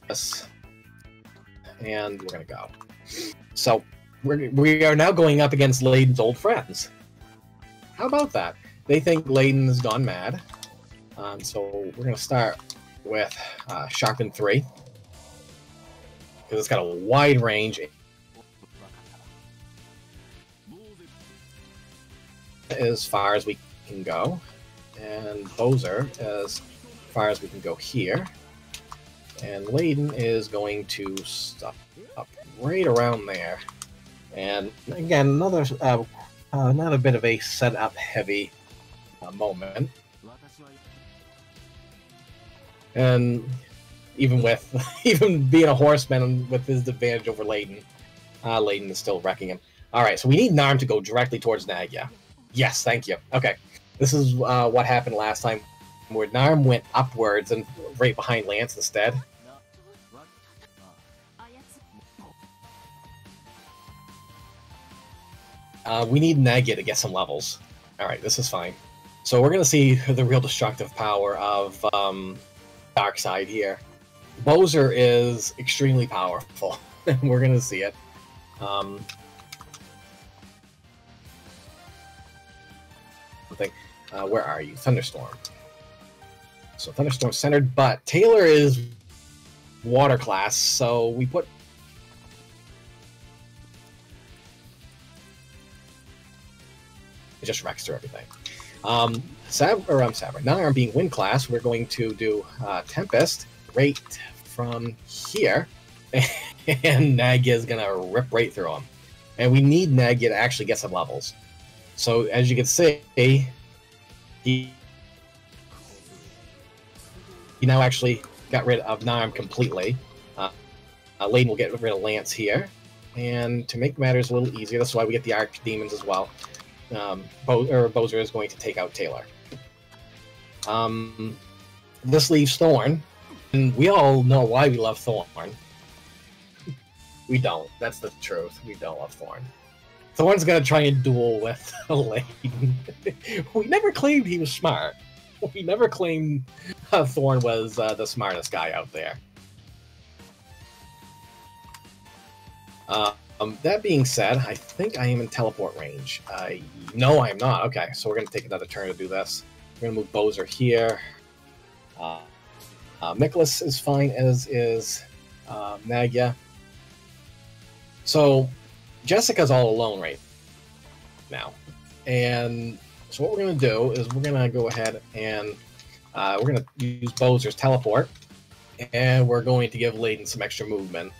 Yes. And we're going to go. So, we are now going up against Layden's old friends. How about that? They think Layden has gone mad. So we're going to start with Sharpen 3. Because it's got a wide range. As far as we can go. And Bowser as far as we can go here. And Layden is going to stop up right around there. And again, another bit of a setup heavy moment. And even being a horseman with his advantage over Layden, Layden is still wrecking him. Alright, so we need Narm to go directly towards Nagya. Yes, thank you. Okay, this is what happened last time, where Narm went upwards and right behind Lance instead. We need Nagya to get some levels. Alright, this is fine. So we're going to see the real destructive power of Darkseid here. Bowser is extremely powerful, and we're going to see it. Where are you? Thunderstorm. So Thunderstorm centered, but Taylor is water class, so we put... It just wrecks through everything. Narm being wind class, we're going to do Tempest right from here, and Nagya is going to rip right through him. And we need Nagya to actually get some levels. So as you can see, he now actually got rid of Narm completely. Layden will get rid of Lance here. And to make matters a little easier, that's why we get the Archdemons as well. Bowser is going to take out Taylor. This leaves Thorn, and we all know why we love Thorn. We don't. That's the truth. We don't love Thorn. Thorn's gonna try and duel with Layden. We never claimed he was smart. We never claimed Thorn was the smartest guy out there. That being said, I think I am in teleport range. No, I am not. Okay, so we're going to take another turn to do this. We're going to move Bowser here. Nicholas is fine, as is Nagya. So, Jessica's all alone right now. And so what we're going to do is we're going to go ahead and we're going to use Bowser's teleport. And we're going to give Layden some extra movement.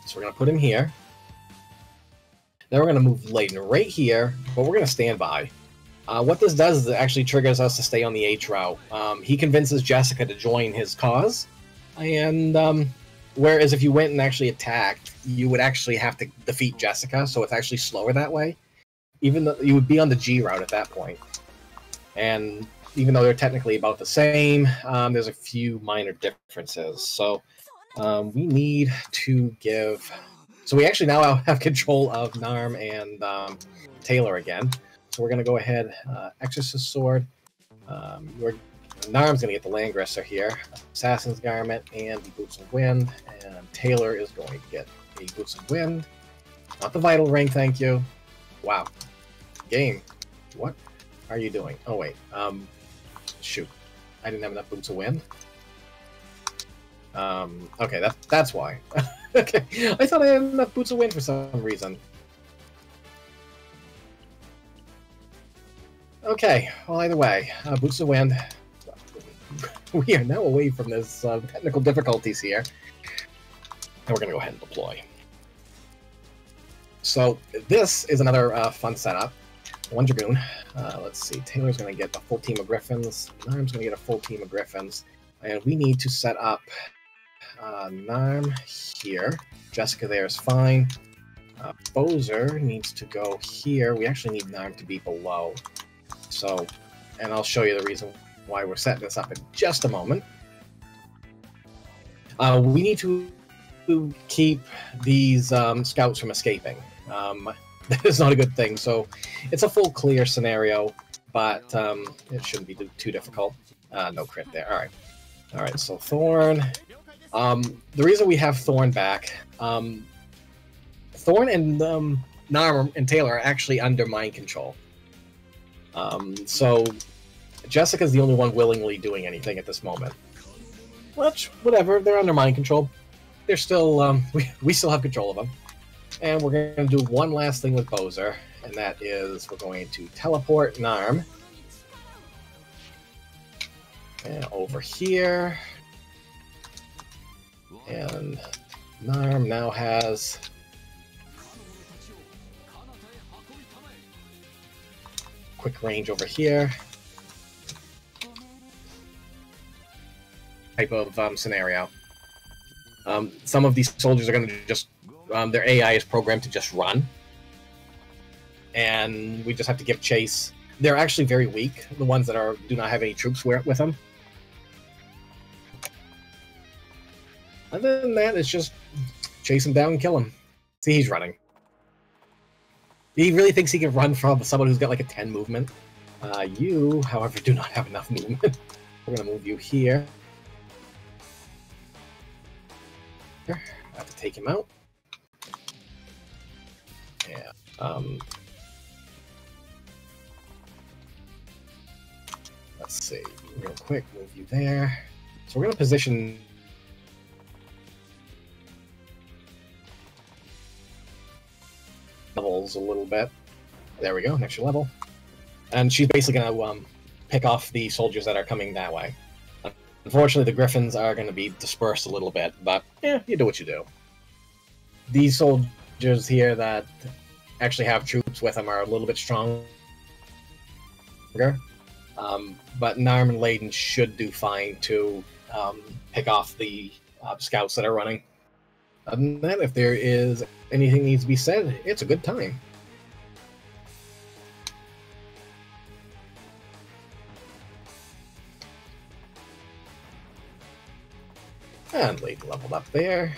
So we're going to put him here. Then we're going to move Layden right here, but we're going to stand by. What this does is it actually triggers us to stay on the H route. He convinces Jessica to join his cause, and whereas if you went and actually attacked, you would actually have to defeat Jessica, so it's actually slower that way. Even though you would be on the G route at that point. And even though they're technically about the same, there's a few minor differences. So we need to give... So we actually now have control of Narm and Taylor again. So we're going to go ahead, Exorcist Sword. Narm's going to get the Langrisser here, Assassin's Garment, and the Boots of Wind. And Taylor is going to get a Boots of Wind. Not the Vital Ring, thank you. Wow. Game. What are you doing? Oh, wait. Shoot. I didn't have enough Boots of Wind. Okay, that's why. Okay, I thought I had enough Boots of Wind for some reason. Okay, well, either way, Boots of Wind. We are now away from this technical difficulties here. And we're going to go ahead and deploy. So, this is another fun setup. one Dragoon. Let's see, Taylor's going to get a full team of Griffins. Narm's going to get a full team of Griffins. And we need to set up Narm here. Jessica there is fine. Bozer needs to go here. We actually need Narm to be below. So, and I'll show you the reason why we're setting this up in just a moment. We need to keep these scouts from escaping. That is not a good thing. So it's a full clear scenario, but it shouldn't be too difficult. No crit there. All right. So Thorn. The reason we have Thorn back, Thorn and Narm and Taylor are actually under mind control. So Jessica's the only one willingly doing anything at this moment. Which, whatever, they're under mind control. They're still, we still have control of them. And we're going to do one last thing with Bozer, and that is we're going to teleport Narm. And over here. And Narm now has quick range over here. Type of scenario. Some of these soldiers are going to just their AI is programmed to just run, and we just have to give chase. They're actually very weak, the ones that do not have any troops with them. Other than that, it's just chase him down and kill him. See, he's running. He really thinks he can run from someone who's got like a 10 movement. You, however, do not have enough movement. We're going to move you here. I have to take him out. Yeah. Let's see. Real quick, move you there. So we're going to position levels a little bit. There we go, an extra level. And she's basically going to pick off the soldiers that are coming that way. Unfortunately, the Griffins are going to be dispersed a little bit, but yeah, you do what you do. These soldiers here that actually have troops with them are a little bit stronger. But Narm and Layden should do fine to pick off the scouts that are running. Other than that, if there is anything needs to be said, it's a good time. And Layden leveled up there.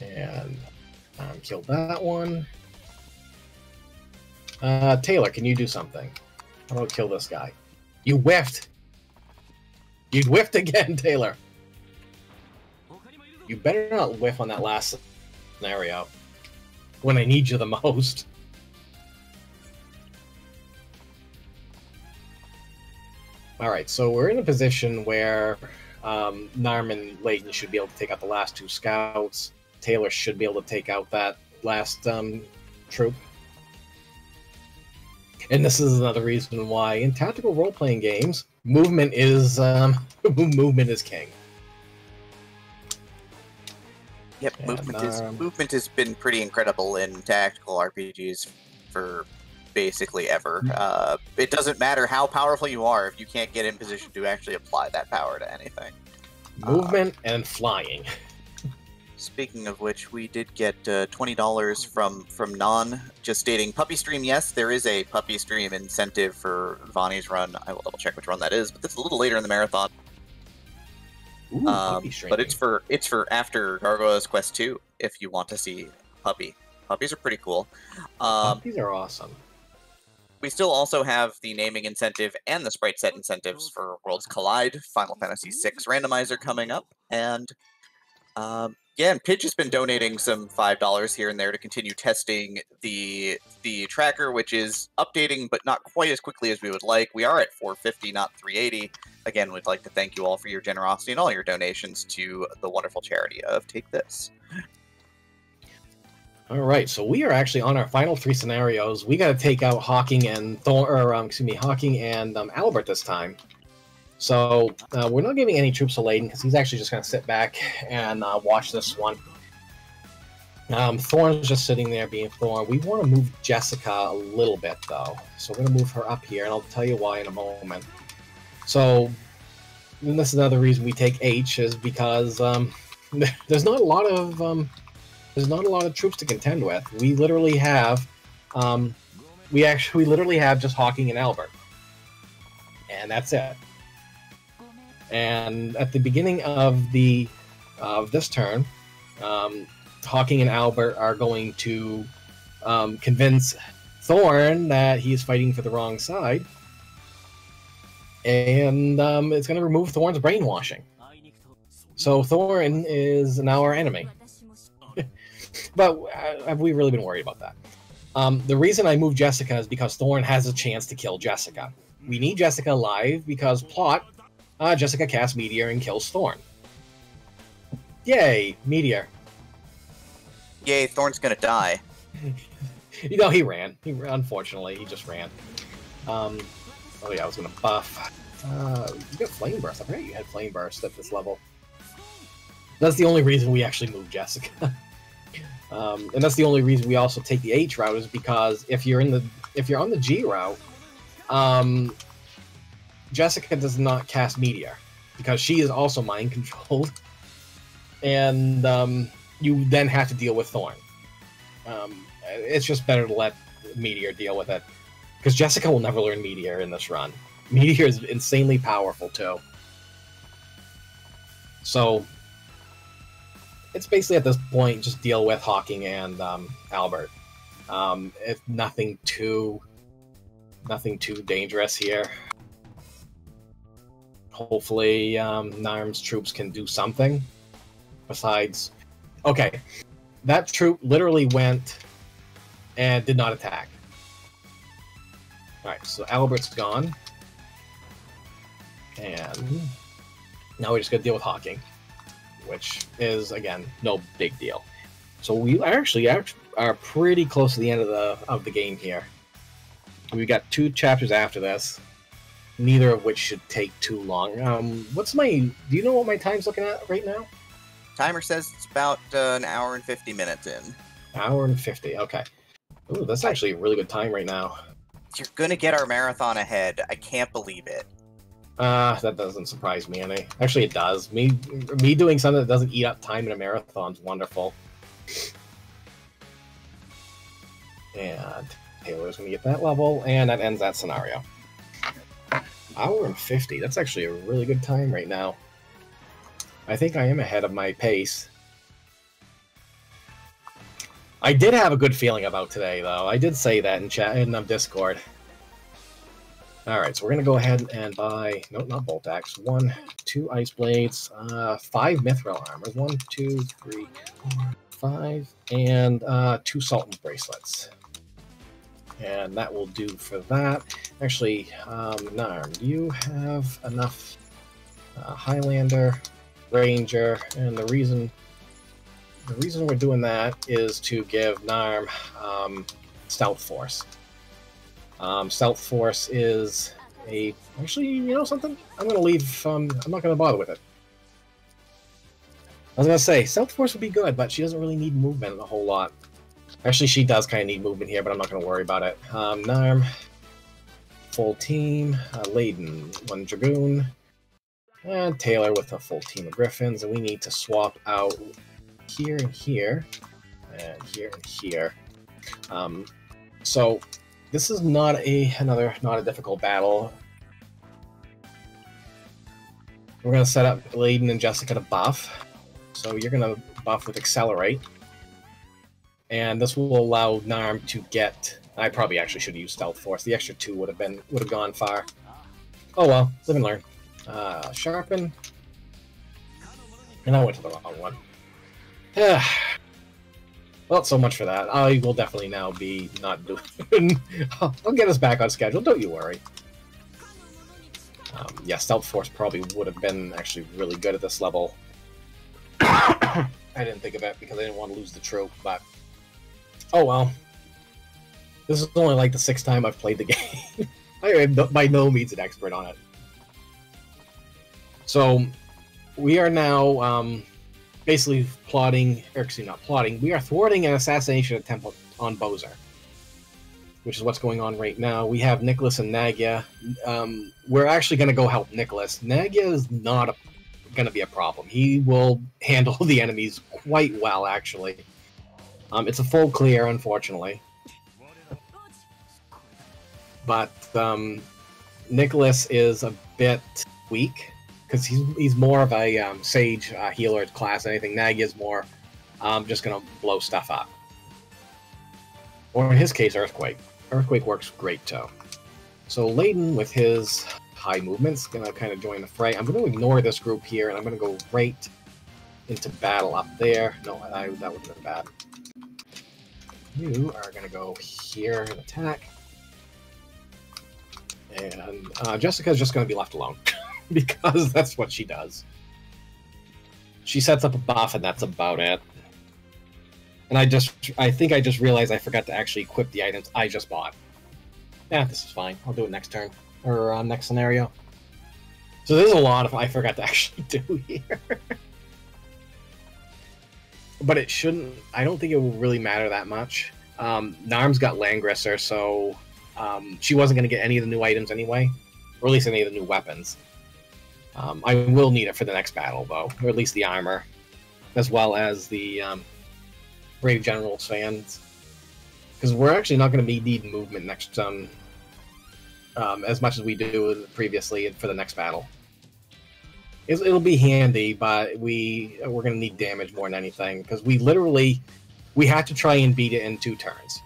And killed that one. Taylor, can you do something? How about kill this guy? You whiffed! You whiffed again, Taylor! You better not whiff on that last scenario. When I need you the most. Alright, so we're in a position where Narm and Layden should be able to take out the last two scouts. Taylor should be able to take out that last troop. And this is another reason why in tactical role-playing games, movement is movement is king. Yep, and, movement has been pretty incredible in tactical RPGs for basically ever. It doesn't matter how powerful you are if you can't get in position to actually apply that power to anything. Movement and flying. Speaking of which, we did get $20 from Non, just stating Puppy Stream. Yes, there is a Puppy Stream incentive for Vani's run. I will double check which run that is, but that's a little later in the marathon. Ooh, but it's for after Gargoyle's Quest 2 if you want to see Puppy. Puppies are pretty cool. Puppies are awesome. We still also have the naming incentive and the sprite set incentives for Worlds Collide, Final Fantasy VI randomizer coming up, and yeah, and Pidge has been donating some $5 here and there to continue testing the tracker, which is updating, but not quite as quickly as we would like. We are at 450, not 380. Again, we'd like to thank you all for your generosity and all your donations to the wonderful charity of Take This. All right, so we are actually on our final three scenarios. We got to take out Hawking and Hawking and Albert this time. So we're not giving any troops to Layden because he's actually just going to sit back and watch this one. Thorn's just sitting there being Thorn. We want to move Jessica a little bit, though. So we're going to move her up here, and I'll tell you why in a moment. So, and this is another reason we take H, is because there's not a lot of troops to contend with. We literally have, we literally have just Hawking and Albert, and that's it. And at the beginning of this turn, Hawking and Albert are going to convince Thorn that he is fighting for the wrong side, and it's going to remove Thorn's brainwashing. So Thorn is now our enemy. But have we really been worried about that? The reason I moved Jessica is because Thorn has a chance to kill Jessica. We need Jessica alive because plot, Jessica casts Meteor and kills Thorn. Yay, Meteor. Yay, Thorn's gonna die. You know, he ran. Unfortunately, he just ran. Oh yeah, I was gonna buff. You got Flame Burst. I forgot you had Flame Burst at this level. That's the only reason we actually moved Jessica. And that's the only reason we also take the H route, is because if you're on the G route, Jessica does not cast Meteor because she is also mind controlled, and you then have to deal with Thorn. It's just better to let Meteor deal with it, because Jessica will never learn Meteor in this run. Meteor is insanely powerful too. So it's basically at this point just deal with Hawking and Albert. It's nothing too dangerous here. Hopefully, Narm's troops can do something besides. Okay, that troop literally went and did not attack. All right, so Albert's gone, and now we just got to deal with Hawking, which is, again, no big deal. So we actually are pretty close to the end of the game here. We've got 2 chapters after this, neither of which should take too long. Do you know what my time's looking at right now? Timer says it's about an hour and 50 minutes in. Hour and 50, okay. Ooh, that's actually a really good time right now. You're gonna get our marathon ahead. I can't believe it. That doesn't surprise me any. Actually, it does. Me doing something that doesn't eat up time in a marathon's wonderful. And Taylor's gonna get that level, and that ends that scenario. Hour and 50. That's actually a really good time right now. I think I am ahead of my pace. I did have a good feeling about today, though. I did say that in chat in Discord. Alright, so we're going to go ahead and buy... No, not Bolt Axe. 1, 2 Ice Blades, 5 Mithril Armors. 1, 2, 3, 4, 5, and 2 Sultan Bracelets. And that will do for that. Actually, Narm, do you have enough Highlander, Ranger, and the reason we're doing that is to give Narm Stealth Force. Stealth Force is a... Actually, you know something? I'm going to leave... I'm not going to bother with it. I was going to say, Stealth Force would be good, but she doesn't really need movement a whole lot. Actually, she does kind of need movement here, but I'm not going to worry about it. Narm, full team, Layden, 1 Dragoon, and Taylor with a full team of Griffins, and we need to swap out here and here, and here and here. So this is not a difficult battle. We're going to set up Layden and Jessica to buff. So you're going to buff with Accelerate. And this will allow Narm to get... I probably actually should have used Stealth Force. The extra 2 would have gone far. Oh well, live and learn. Sharpen. And I went to the wrong one. Well, so much for that. I will definitely now be not doing... I'll get us back on schedule, don't you worry. Yeah, Stealth Force probably would have been actually really good at this level. I didn't think of it because I didn't want to lose the troop, but... Oh well. This is only like the 6th time I've played the game. I am by no means an expert on it. So, we are now basically plotting, or excuse me, not plotting, we are thwarting an assassination attempt on Bowser, which is what's going on right now. We have Nicholas and Nagya. We're actually going to go help Nicholas. Nagya is not going to be a problem. He will handle the enemies quite well, actually. It's a full clear, unfortunately. But Nicholas is a bit weak, because he's more of a Sage healer class than anything. Nagya is more just going to blow stuff up. Or in his case, Earthquake. Earthquake works great, too. So Layden, with his high movements, going to kind of join the fray. I'm going to ignore this group here, and I'm going to go right into battle up there. No, that would have been bad. You are going to go here and attack. And Jessica's just going to be left alone, because that's what she does. She sets up a buff, and that's about it. And I think I just realized I forgot to actually equip the items I just bought. Yeah, this is fine. I'll do it next turn, or next scenario. So there's a lot of I forgot to actually do here. But it shouldn't, I don't think it will really matter that much. Narm's got Langrisser, so she wasn't going to get any of the new items anyway, or at least any of the new weapons. I will need it for the next battle, though, or at least the armor, as well as the Brave Generals fans, because we're actually not going to be needing movement next as much as we do previously for the next battle. It'll be handy, but we're going to need damage more than anything, because we have to try and beat it in 2 turns.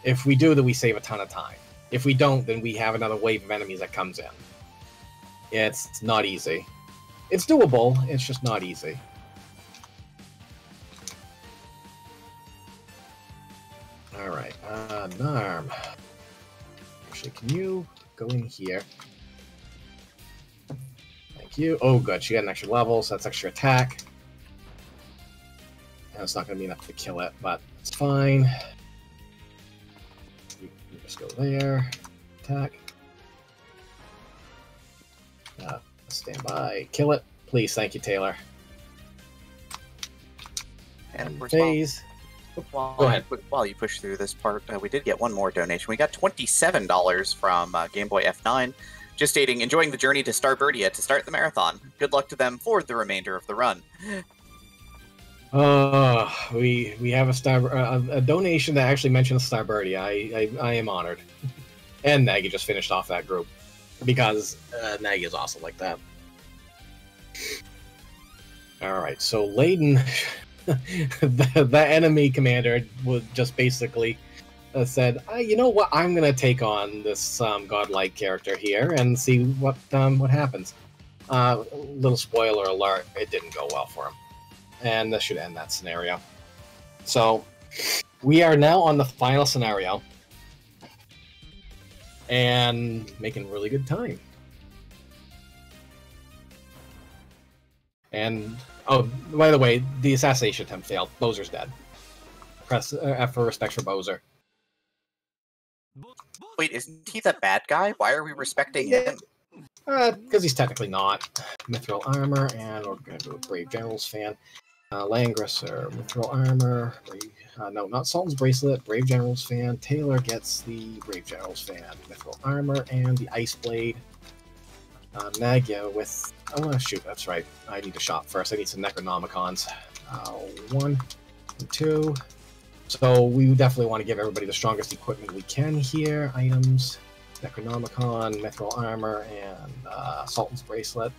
If we do, then we save a ton of time. If we don't, then we have another wave of enemies that comes in. It's not easy. It's doable, it's just not easy. Alright, Narm. Actually, can you go in here? Thank you. Oh, good. She got an extra level, so that's extra attack. And it's not going to be enough to kill it, but it's fine. You can just go there. Attack. Stand by. Kill it. Please. Thank you, Taylor. And phase. Go ahead. While you push through this part, we did get one more donation. We got $27 from Game Boy F9, just stating, enjoying the journey to Starbirdie to start the marathon. Good luck to them for the remainder of the run. We have a donation that actually mentions Starbirdie. I am honored. And Nagy just finished off that group, because Nagy is awesome like that. Alright, so Layden... the enemy commander would just basically said, you know what, I'm going to take on this godlike character here and see what happens. Little spoiler alert, it didn't go well for him. And this should end that scenario. So, we are now on the final scenario. And making really good time. And, oh, by the way, the assassination attempt failed. Bowser's dead. Press F for respect for Bowser. Wait, isn't he the bad guy? Why are we respecting him? Because he's technically not. Mithril Armor, and we're going to do a Brave Generals fan. Langrisser, Mithril Armor, no, not Sultan's Bracelet, Brave Generals fan. Taylor gets the Brave Generals fan, Mithril Armor, and the Ice Blade. Nagya with... Oh, shoot, that's right. I need to shop first. I need some Necronomicons. 1 and 2. So we definitely want to give everybody the strongest equipment we can here. Items, Necronomicon, Mithril Armor, and Sultan's Bracelet.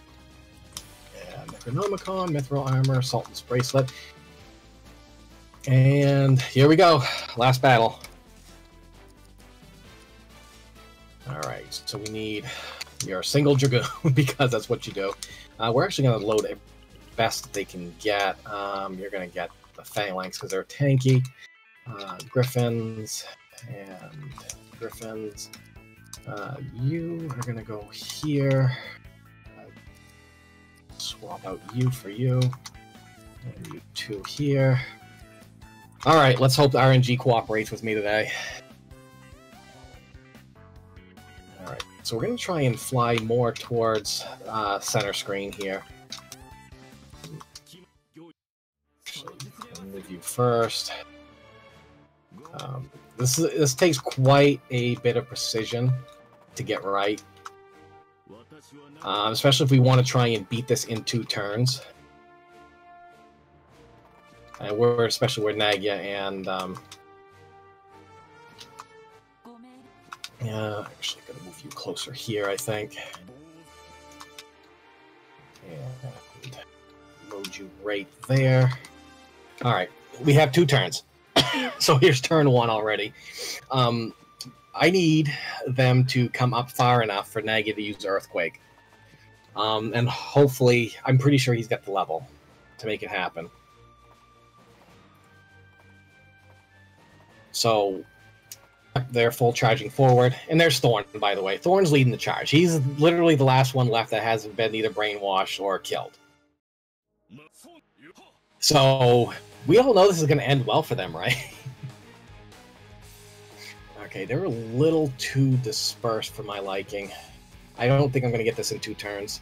And Necronomicon, Mithril Armor, Sultan's Bracelet. And here we go. Last battle. Alright, so we need your single Dragoon, because that's what you do. We're actually going to load it best that they can get. You're going to get the Phalanx because they're tanky. Griffins and Griffins. You are going to go here. Swap out you for you. And you 2 here. Alright, let's hope the RNG cooperates with me today. Alright, so we're going to try and fly more towards center screen here. move you first. This takes quite a bit of precision to get right. Especially if we want to try and beat this in 2 turns. And especially where Nagya and yeah, actually gonna move you closer here, I think. And load you right there. Alright, we have 2 turns. So here's turn 1 already. I need them to come up far enough for Nagya to use Earthquake. And hopefully, I'm pretty sure he's got the level to make it happen. So they're full charging forward, and there's Thorn, by the way. Thorn's leading the charge. He's literally the last one left that hasn't been either brainwashed or killed. So we all know this is going to end well for them, right? Okay, they're a little too dispersed for my liking. I don't think I'm going to get this in 2 turns.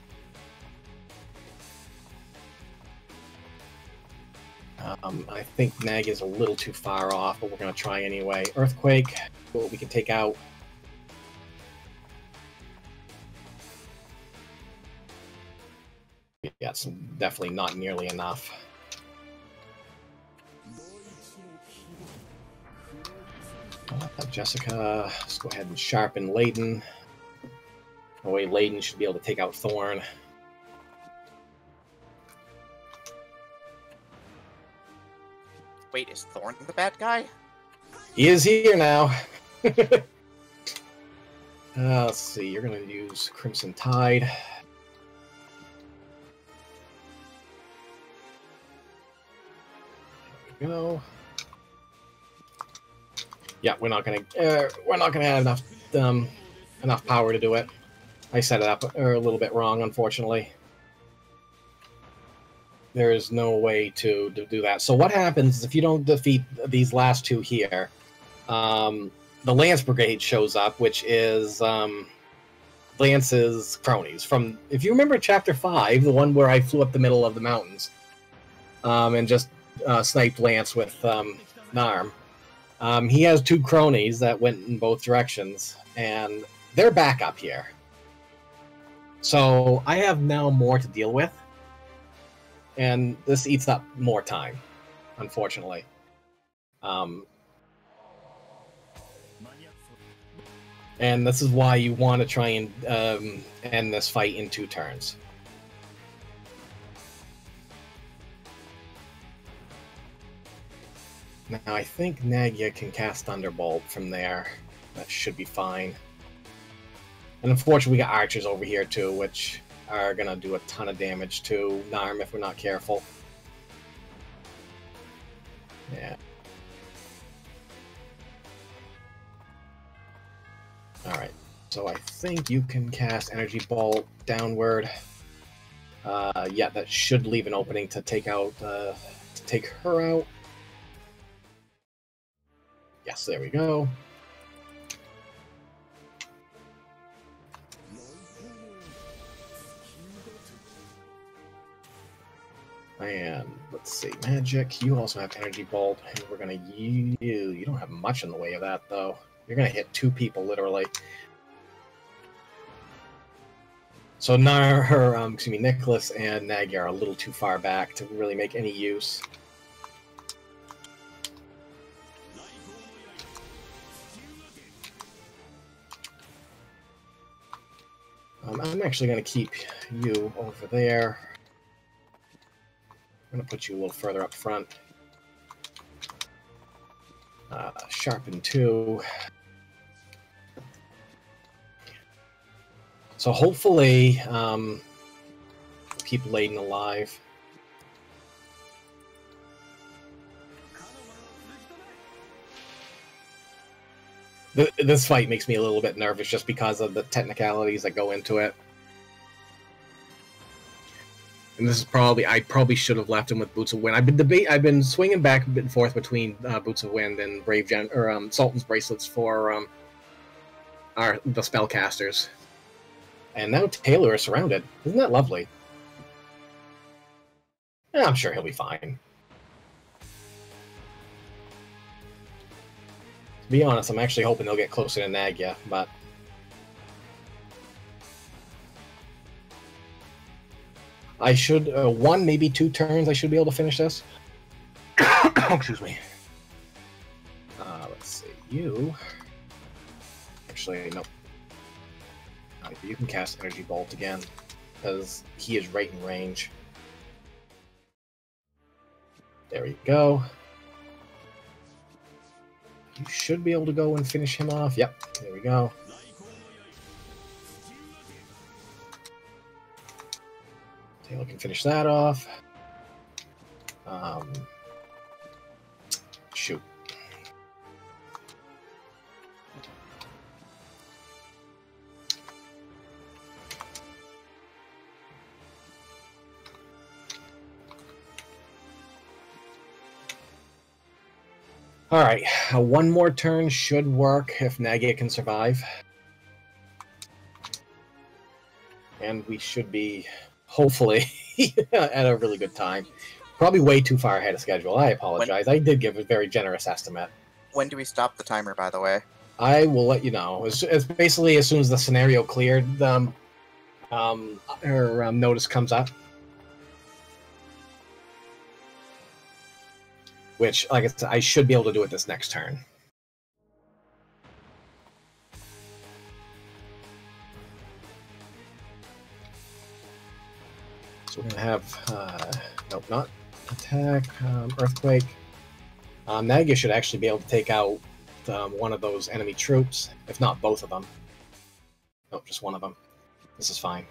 I think Nag is a little too far off, but we're going to try anyway. Earthquake, what we can take out. Yeah, it's definitely not nearly enough. Jessica, let's go ahead and sharpen Layden. That way Layden should be able to take out Thorn. Wait, is Thorn the bad guy? He is here now. Let's see, you're going to use Crimson Tide. There we go. Yeah, we're not gonna have enough power to do it. I set it up a little bit wrong, unfortunately. There is no way to do that. So what happens is if you don't defeat these last 2 here, the Lance Brigade shows up, which is Lance's cronies. From, if you remember Chapter 5, the one where I flew up the middle of the mountains and just sniped Lance with Narm. He has 2 cronies that went in both directions, and they're back up here. So I have now more to deal with, and this eats up more time, unfortunately. And this is why you want to try and end this fight in 2 turns. Now, I think Nagya can cast Thunderbolt from there. That should be fine. And unfortunately, we got archers over here, too, which are going to do a ton of damage to Narm if we're not careful. Yeah. Alright, so I think you can cast Energy Bolt downward. Yeah, that should leave an opening to take out, to take her out. Yes, there we go. And let's see, magic. You also have Energy Bolt, and we're gonna use you. You don't have much in the way of that, though. You're gonna hit 2 people, literally. So now Nicholas and Nagy are a little too far back to really make any use. I'm actually going to keep you over there. I'm going to put you a little further up front. Sharpen 2. So hopefully, keep Layden alive. This fight makes me a little bit nervous just because of the technicalities that go into it. And this is probably, I probably should have left him with Boots of Wind. I've been swinging back and forth between Boots of Wind and Sultan's Bracelets for the spellcasters. And now Taylor is surrounded. Isn't that lovely? Yeah, I'm sure he'll be fine. be honest, I'm actually hoping they'll get closer to Nagya, but I should, one, maybe 2 turns, I should be able to finish this. Excuse me. Let's see, you... Actually, nope. You can cast Energy Bolt again, because he is right in range. There we go. You should be able to go and finish him off. Yep, there we go. Taylor can finish that off. Shoot. Alright, one more turn should work if Nagya can survive. And we should be, hopefully, at a really good time. Probably way too far ahead of schedule. I apologize. I did give a very generous estimate. When do we stop the timer, by the way? I will let you know. It's basically as soon as the scenario cleared, her notice comes up. Which, like I said, I should be able to do it this next turn. So we're going to have, nope, not attack, earthquake. Nagya should actually be able to take out one of those enemy troops, if not both of them. Nope, just one of them. This is fine.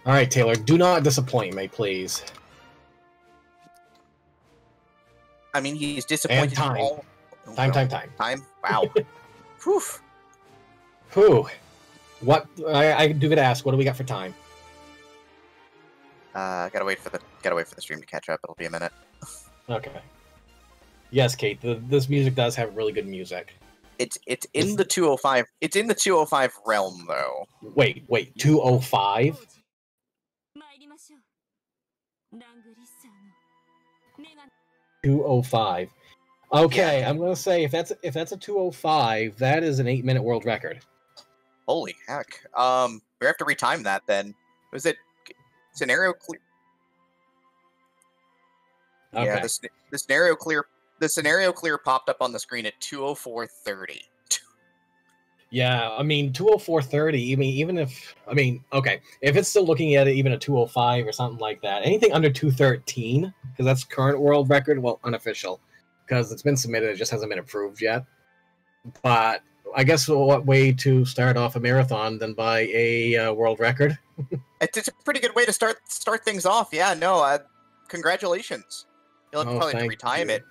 Alright, Taylor, do not disappoint me, please. I mean, he's disappointed. And time. Time. Wow. Whew. Whew. What? I do get to ask, what do we got for time? Gotta wait for the stream to catch up. It'll be a minute. Okay. Yes, Kate, this music does have really good music. It's in the 205. It's in the 205 realm, though. Wait, 205? 205. Okay, yeah. I'm gonna say if that's a 205, that is an 8-minute world record. Holy heck! We have to retime that then. Was it scenario clear? Okay. Yeah, the scenario clear. The scenario clear popped up on the screen at 204:30. Yeah, I mean 204:30. I mean, even if okay, if it's still looking at it, even a 205 or something like that, anything under 213, because that's current world record. Well, unofficial, because it's been submitted, it just hasn't been approved yet. But I guess what way to start off a marathon than by a world record? It's a pretty good way to start things off. Yeah, no, congratulations. You'll have to retime it,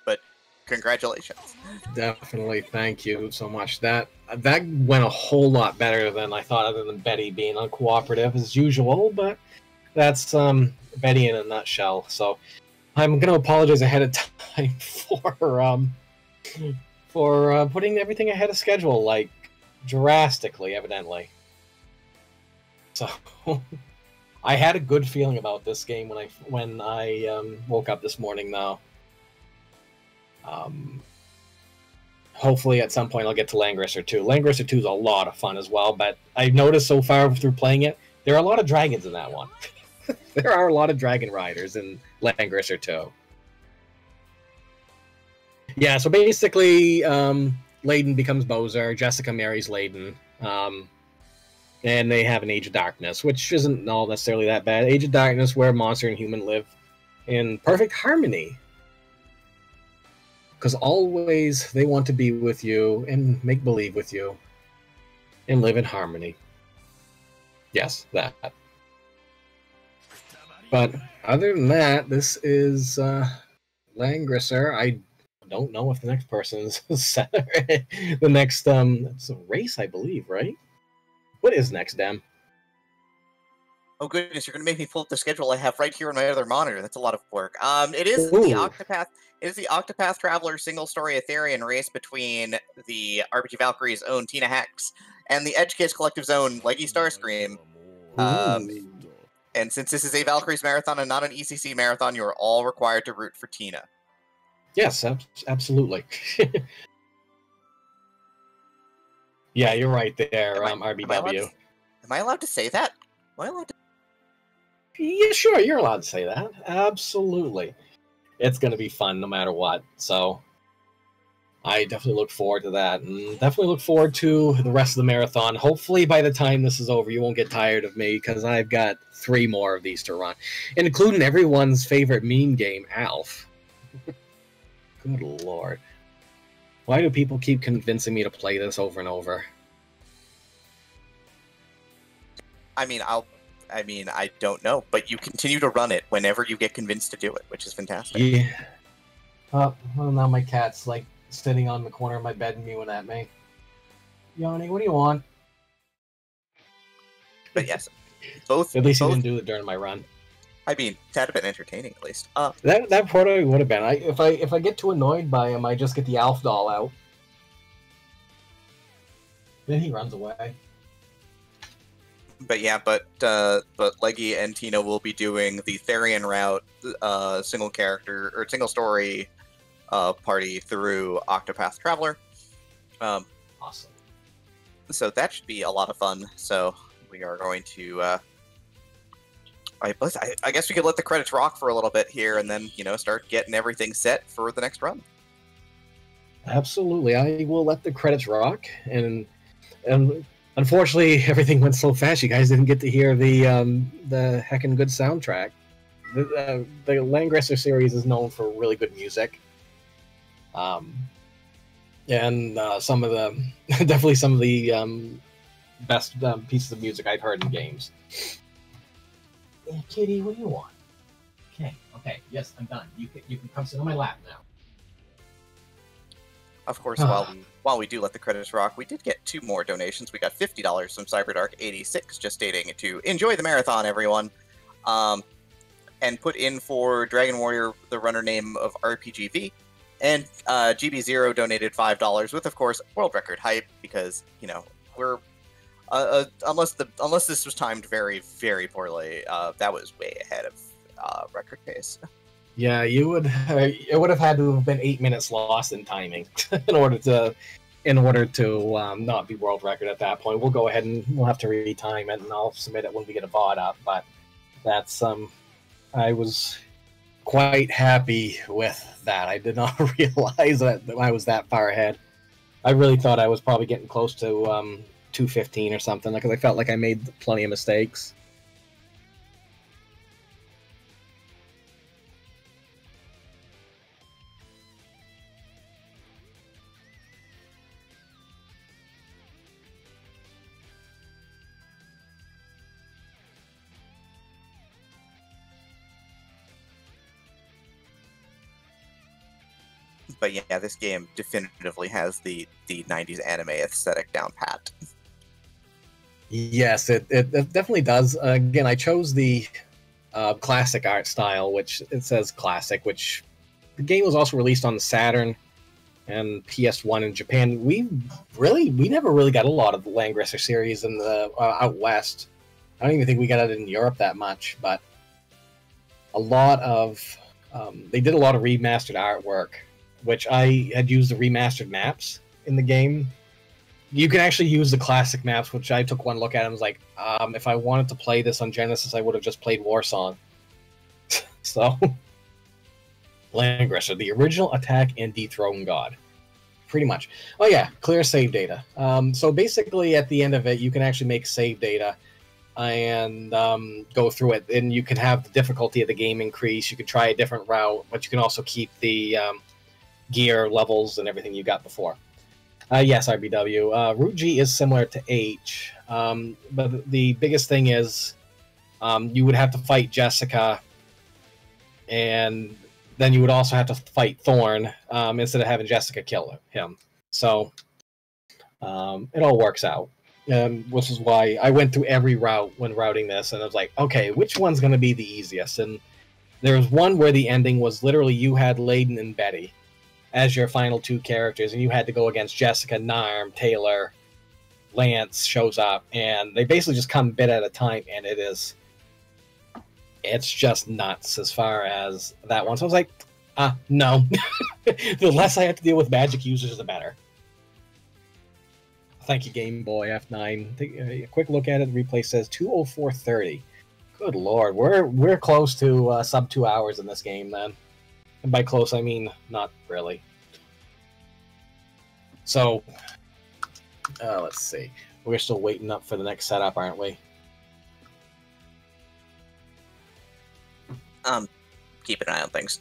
but congratulations. Definitely, thank you so much. That went a whole lot better than I thought, other than Betty being uncooperative as usual, but that's Betty in a nutshell. So I'm going to apologize ahead of time for putting everything ahead of schedule, like drastically, evidently. So I had a good feeling about this game when I woke up this morning, though. Hopefully at some point I'll get to Langrisser 2. Langrisser 2 is a lot of fun as well, but I've noticed so far through playing it, there are a lot of dragons in that one. There are a lot of dragon riders in Langrisser 2. Yeah, so basically, Layden becomes Bowser, Jessica marries Layden, and they have an Age of Darkness, which isn't all necessarily that bad. Age of Darkness where monster and human live in perfect harmony. Because always they want to be with you and make believe with you and live in harmony. Yes, that. But other than that, this is Langrisser. I don't know if the next person's the next it's a race, I believe, right? What is next, Dem? Oh goodness, you're gonna make me pull up the schedule I have right here on my other monitor. That's a lot of work. It is the Octopath. It is the Octopath Traveler single-story Etherean race between the RPG Valkyrie's own Tina Hex and the Edge Case Collective's own Leggy Starscream. Ooh. And since this is a Valkyries marathon and not an ECC marathon, you are all required to root for Tina. Yes, absolutely. Yeah, you're right there, RBW. Am I allowed to say that? Am I allowed to? Yeah, sure, you're allowed to say that. Absolutely. It's going to be fun no matter what. So I definitely look forward to that. And definitely look forward to the rest of the marathon. Hopefully by the time this is over, you won't get tired of me, because I've got 3 more of these to run. And including everyone's favorite meme game, Alf. Good lord. Why do people keep convincing me to play this over and over? I mean, I don't know, but you continue to run it whenever you get convinced to do it, which is fantastic. Yeah. Well, now my cat's like sitting on the corner of my bed and mewing at me. Yoni, what do you want? But yes, both. At least he didn't do it during my run. I mean, that would have been entertaining at least. That probably would have been. If I get too annoyed by him, I just get the Alf doll out. Then he runs away. But yeah, but Leggy and Tina will be doing the Therian route, single character or single story, party through Octopath Traveler. Awesome. So that should be a lot of fun. So we are going to. I guess we could let the credits rock for a little bit here, and then start getting everything set for the next run. Absolutely, I will let the credits rock, and unfortunately, everything went so fast. You guys didn't get to hear the heckin' good soundtrack. The Langrisser series is known for really good music, and some of the definitely some of the best pieces of music I've heard in games. Hey, kitty, what do you want? Okay, yes, I'm done. You can come sit on my lap now. Of course, while we do let the credits rock, we did get 2 more donations. We got $50 from CyberDark86, just stating to enjoy the marathon, everyone, and put in for Dragon Warrior the runner name of RPGV, and GB0 donated $5 with, of course, world record hype, because we're unless this was timed very, very poorly, that was way ahead of record pace. Yeah, it would have had to have been 8 minutes lost in timing in order to not be world record at that point. We'll go ahead and we'll have to retime it, and I'll submit it when we get a VOD up. But that's I was quite happy with that. I did not realize that I was that far ahead. I really thought I was probably getting close to 2:15 or something, because I felt like I made plenty of mistakes. But yeah, this game definitively has the 90s anime aesthetic down pat. Yes, it definitely does. Again, I chose the classic art style, which it says classic, which the game was also released on the Saturn and PS1 in Japan. We never really got a lot of the Langrisser series in the out west. I don't even think we got it in Europe that much, but a lot of they did a lot of remastered artwork, which I had used the remastered maps in the game. You can actually use the classic maps, which I took one look at and was like, if I wanted to play this on Genesis, I would have just played Warsong. So, Langrisser, the original attack and dethrone god. Pretty much. Oh yeah, clear save data. So basically at the end of it, you can actually make save data and go through it. And you can have the difficulty of the game increase. You can try a different route, but you can also keep the gear levels and everything you got before. Yes, RBW. Route G is similar to H, but the biggest thing is you would have to fight Jessica, and then you would also have to fight Thorn instead of having Jessica kill him. So it all works out, which is why I went through every route when routing this, and I was like, okay, which one's going to be the easiest? And there was one where the ending was literally you had Layden and Betty as your final 2 characters, and you had to go against Jessica, Narm, Taylor, Lance shows up, and they basically just come a bit at a time, and it's just nuts as far as that one. So I was like, no. The less I have to deal with magic users, the better. Thank you, Game Boy F9. Take a quick look at it. The replay says 2:04:30. Good lord, we're close to sub 2 hours in this game, then. And by close, I mean not really. So, let's see. We're still waiting up for the next setup, aren't we? Keep an eye on things.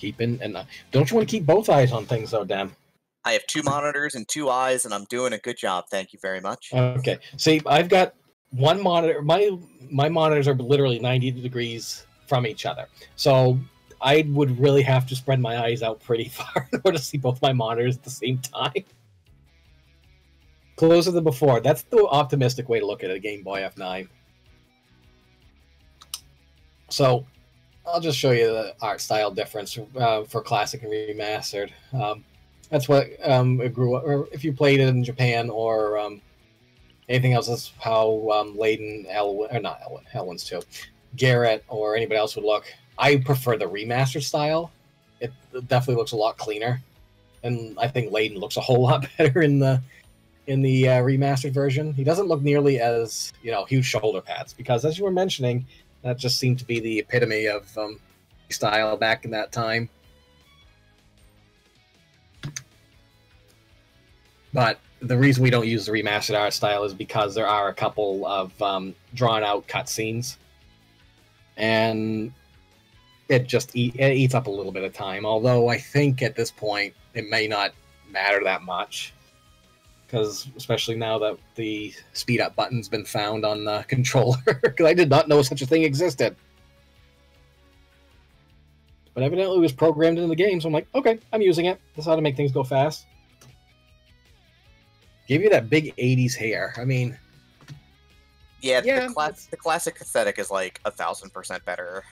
Don't you want to keep both eyes on things, though, Dem? I have 2 monitors and 2 eyes, and I'm doing a good job. Thank you very much. Okay. See, I've got one monitor. My monitors are literally 90 degrees from each other. So I would really have to spread my eyes out pretty far in order to see both my monitors at the same time. Closer than before. That's the optimistic way to look at a Game Boy F9. So I'll just show you the art style difference for Classic and Remastered. That's what it grew up, or if you played it in Japan or anything else, that's how Layden, Elwin, or not Elwin, Elwin's too, Garrett, or anybody else would look. I prefer the remastered style. It definitely looks a lot cleaner, and I think Layden looks a whole lot better in the remastered version. He doesn't look nearly as huge shoulder pads, because as you were mentioning, that just seemed to be the epitome of style back in that time. But the reason we don't use the remastered art style is because there are a couple of drawn-out cutscenes, and it just eats up a little bit of time. Although I think at this point it may not matter that much, because especially now that the speed-up button's been found on the controller, because I did not know such a thing existed. But evidently it was programmed into the game, so I'm like, okay, I'm using it. That's how to make things go fast. Give you that big 80s hair. I mean... Yeah, the classic aesthetic is like 1,000% better.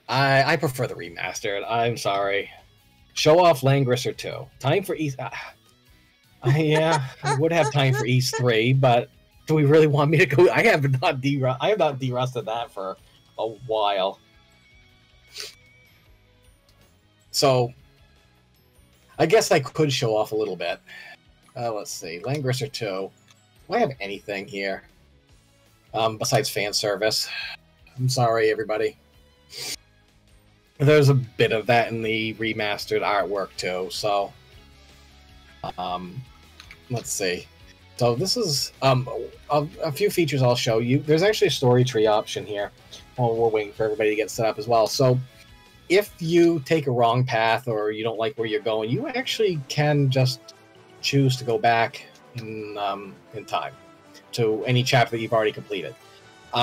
I prefer the remastered. I'm sorry. Show off Langrisser 2. Time for East... yeah, I would have time for East 3, but do we really want me to go... I have not derusted that for a while. So, I guess I could show off a little bit. Let's see. Langrisser 2. Do I have anything here? Besides fan service. I'm sorry, everybody. There's a bit of that in the remastered artwork, too, so... let's see. So this is a few features I'll show you. There's actually a story tree option here while we're waiting for everybody to get set up as well. So if you take a wrong path or you don't like where you're going, you actually can just choose to go back in time to any chapter that you've already completed.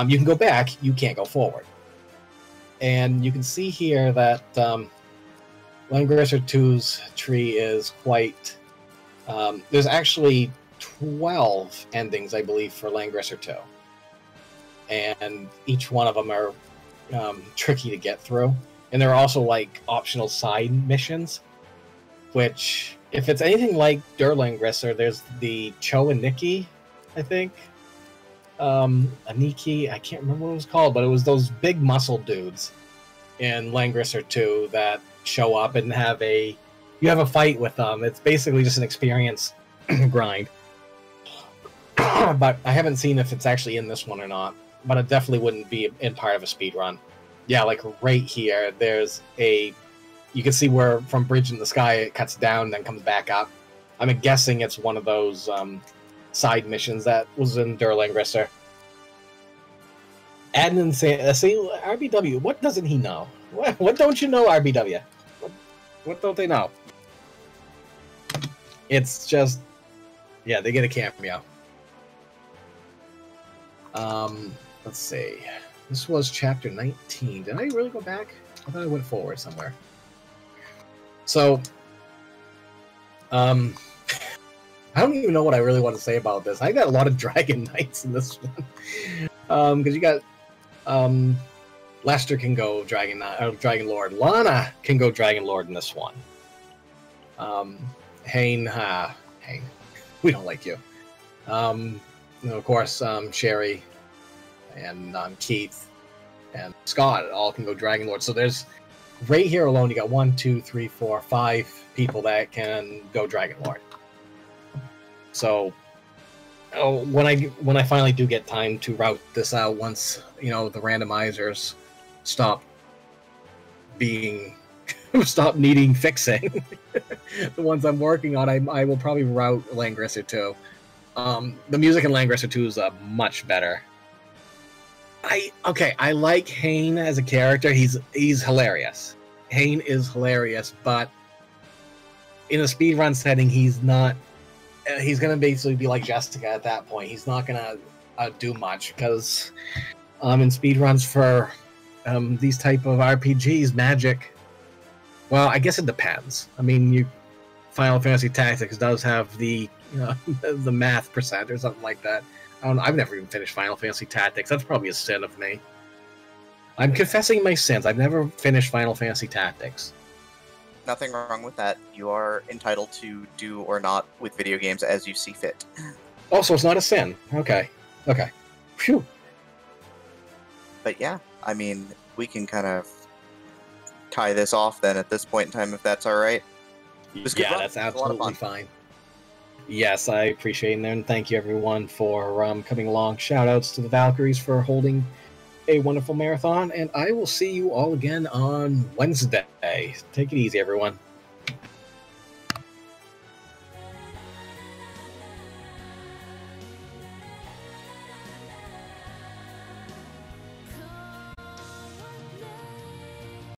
You can go back, you can't go forward. And you can see here that Langrisser 2's tree is quite... there's actually 12 endings, I believe, for Langrisser 2. And each one of them are tricky to get through. And there are also, like, optional side missions, which, if it's anything like Der Langrisser, there's the Cho and Nikki, I think. Aniki, I can't remember what it was called, but it was those big muscle dudes in Langrisser 2 that show up and have a... You have a fight with them. It's basically just an experience grind. But I haven't seen if it's actually in this one or not. But it definitely wouldn't be in part of a speed run. Yeah, like right here, there's a... You can see where from Bridge in the Sky it cuts down and then comes back up. I'm guessing it's one of those side missions that was in Der Langrisser. Adnan say RBW, what doesn't he know? What don't you know, RBW? What don't they know? It's just... Yeah, they get a cameo. Let's see. This was chapter 19. Did I really go back? I thought I went forward somewhere. So, I don't even know what I really want to say about this. I got a lot of Dragon Knights in this one. Because you got... Lester can go Dragon Lord. Lana can go Dragon Lord in this one. Hane, we don't like you. Of course, Sherry and Keith and Scott all can go Dragon Lord. So there's right here alone, you got 1, 2, 3, 4, 5 people that can go Dragon Lord. So when I finally do get time to route this out, once the randomizers stop needing fixing, the ones I'm working on, I will probably route Langrisser 2. The music in Langrisser 2 is much better. I like Hane as a character. He's hilarious. Hane is hilarious, but in a speedrun setting, he's not. He's gonna basically be like Jessica at that point. He's not gonna do much because in speedruns for these type of RPGs, magic. Well, I guess it depends. I mean, Final Fantasy Tactics does have the the math percent or something like that. I've never even finished Final Fantasy Tactics. That's probably a sin of me. I'm confessing my sins. I've never finished Final Fantasy Tactics. Nothing wrong with that. You are entitled to do or not with video games as you see fit. Oh, so it's not a sin. Okay. Phew. But yeah, I mean, we can kind of tie this off then at this point in time, if that's all right. Yeah, that's absolutely fine. Yes, I appreciate it, and thank you everyone for coming along. Shout outs to the Valkyries for holding a wonderful marathon, and I will see you all again on Wednesday. Take it easy, everyone.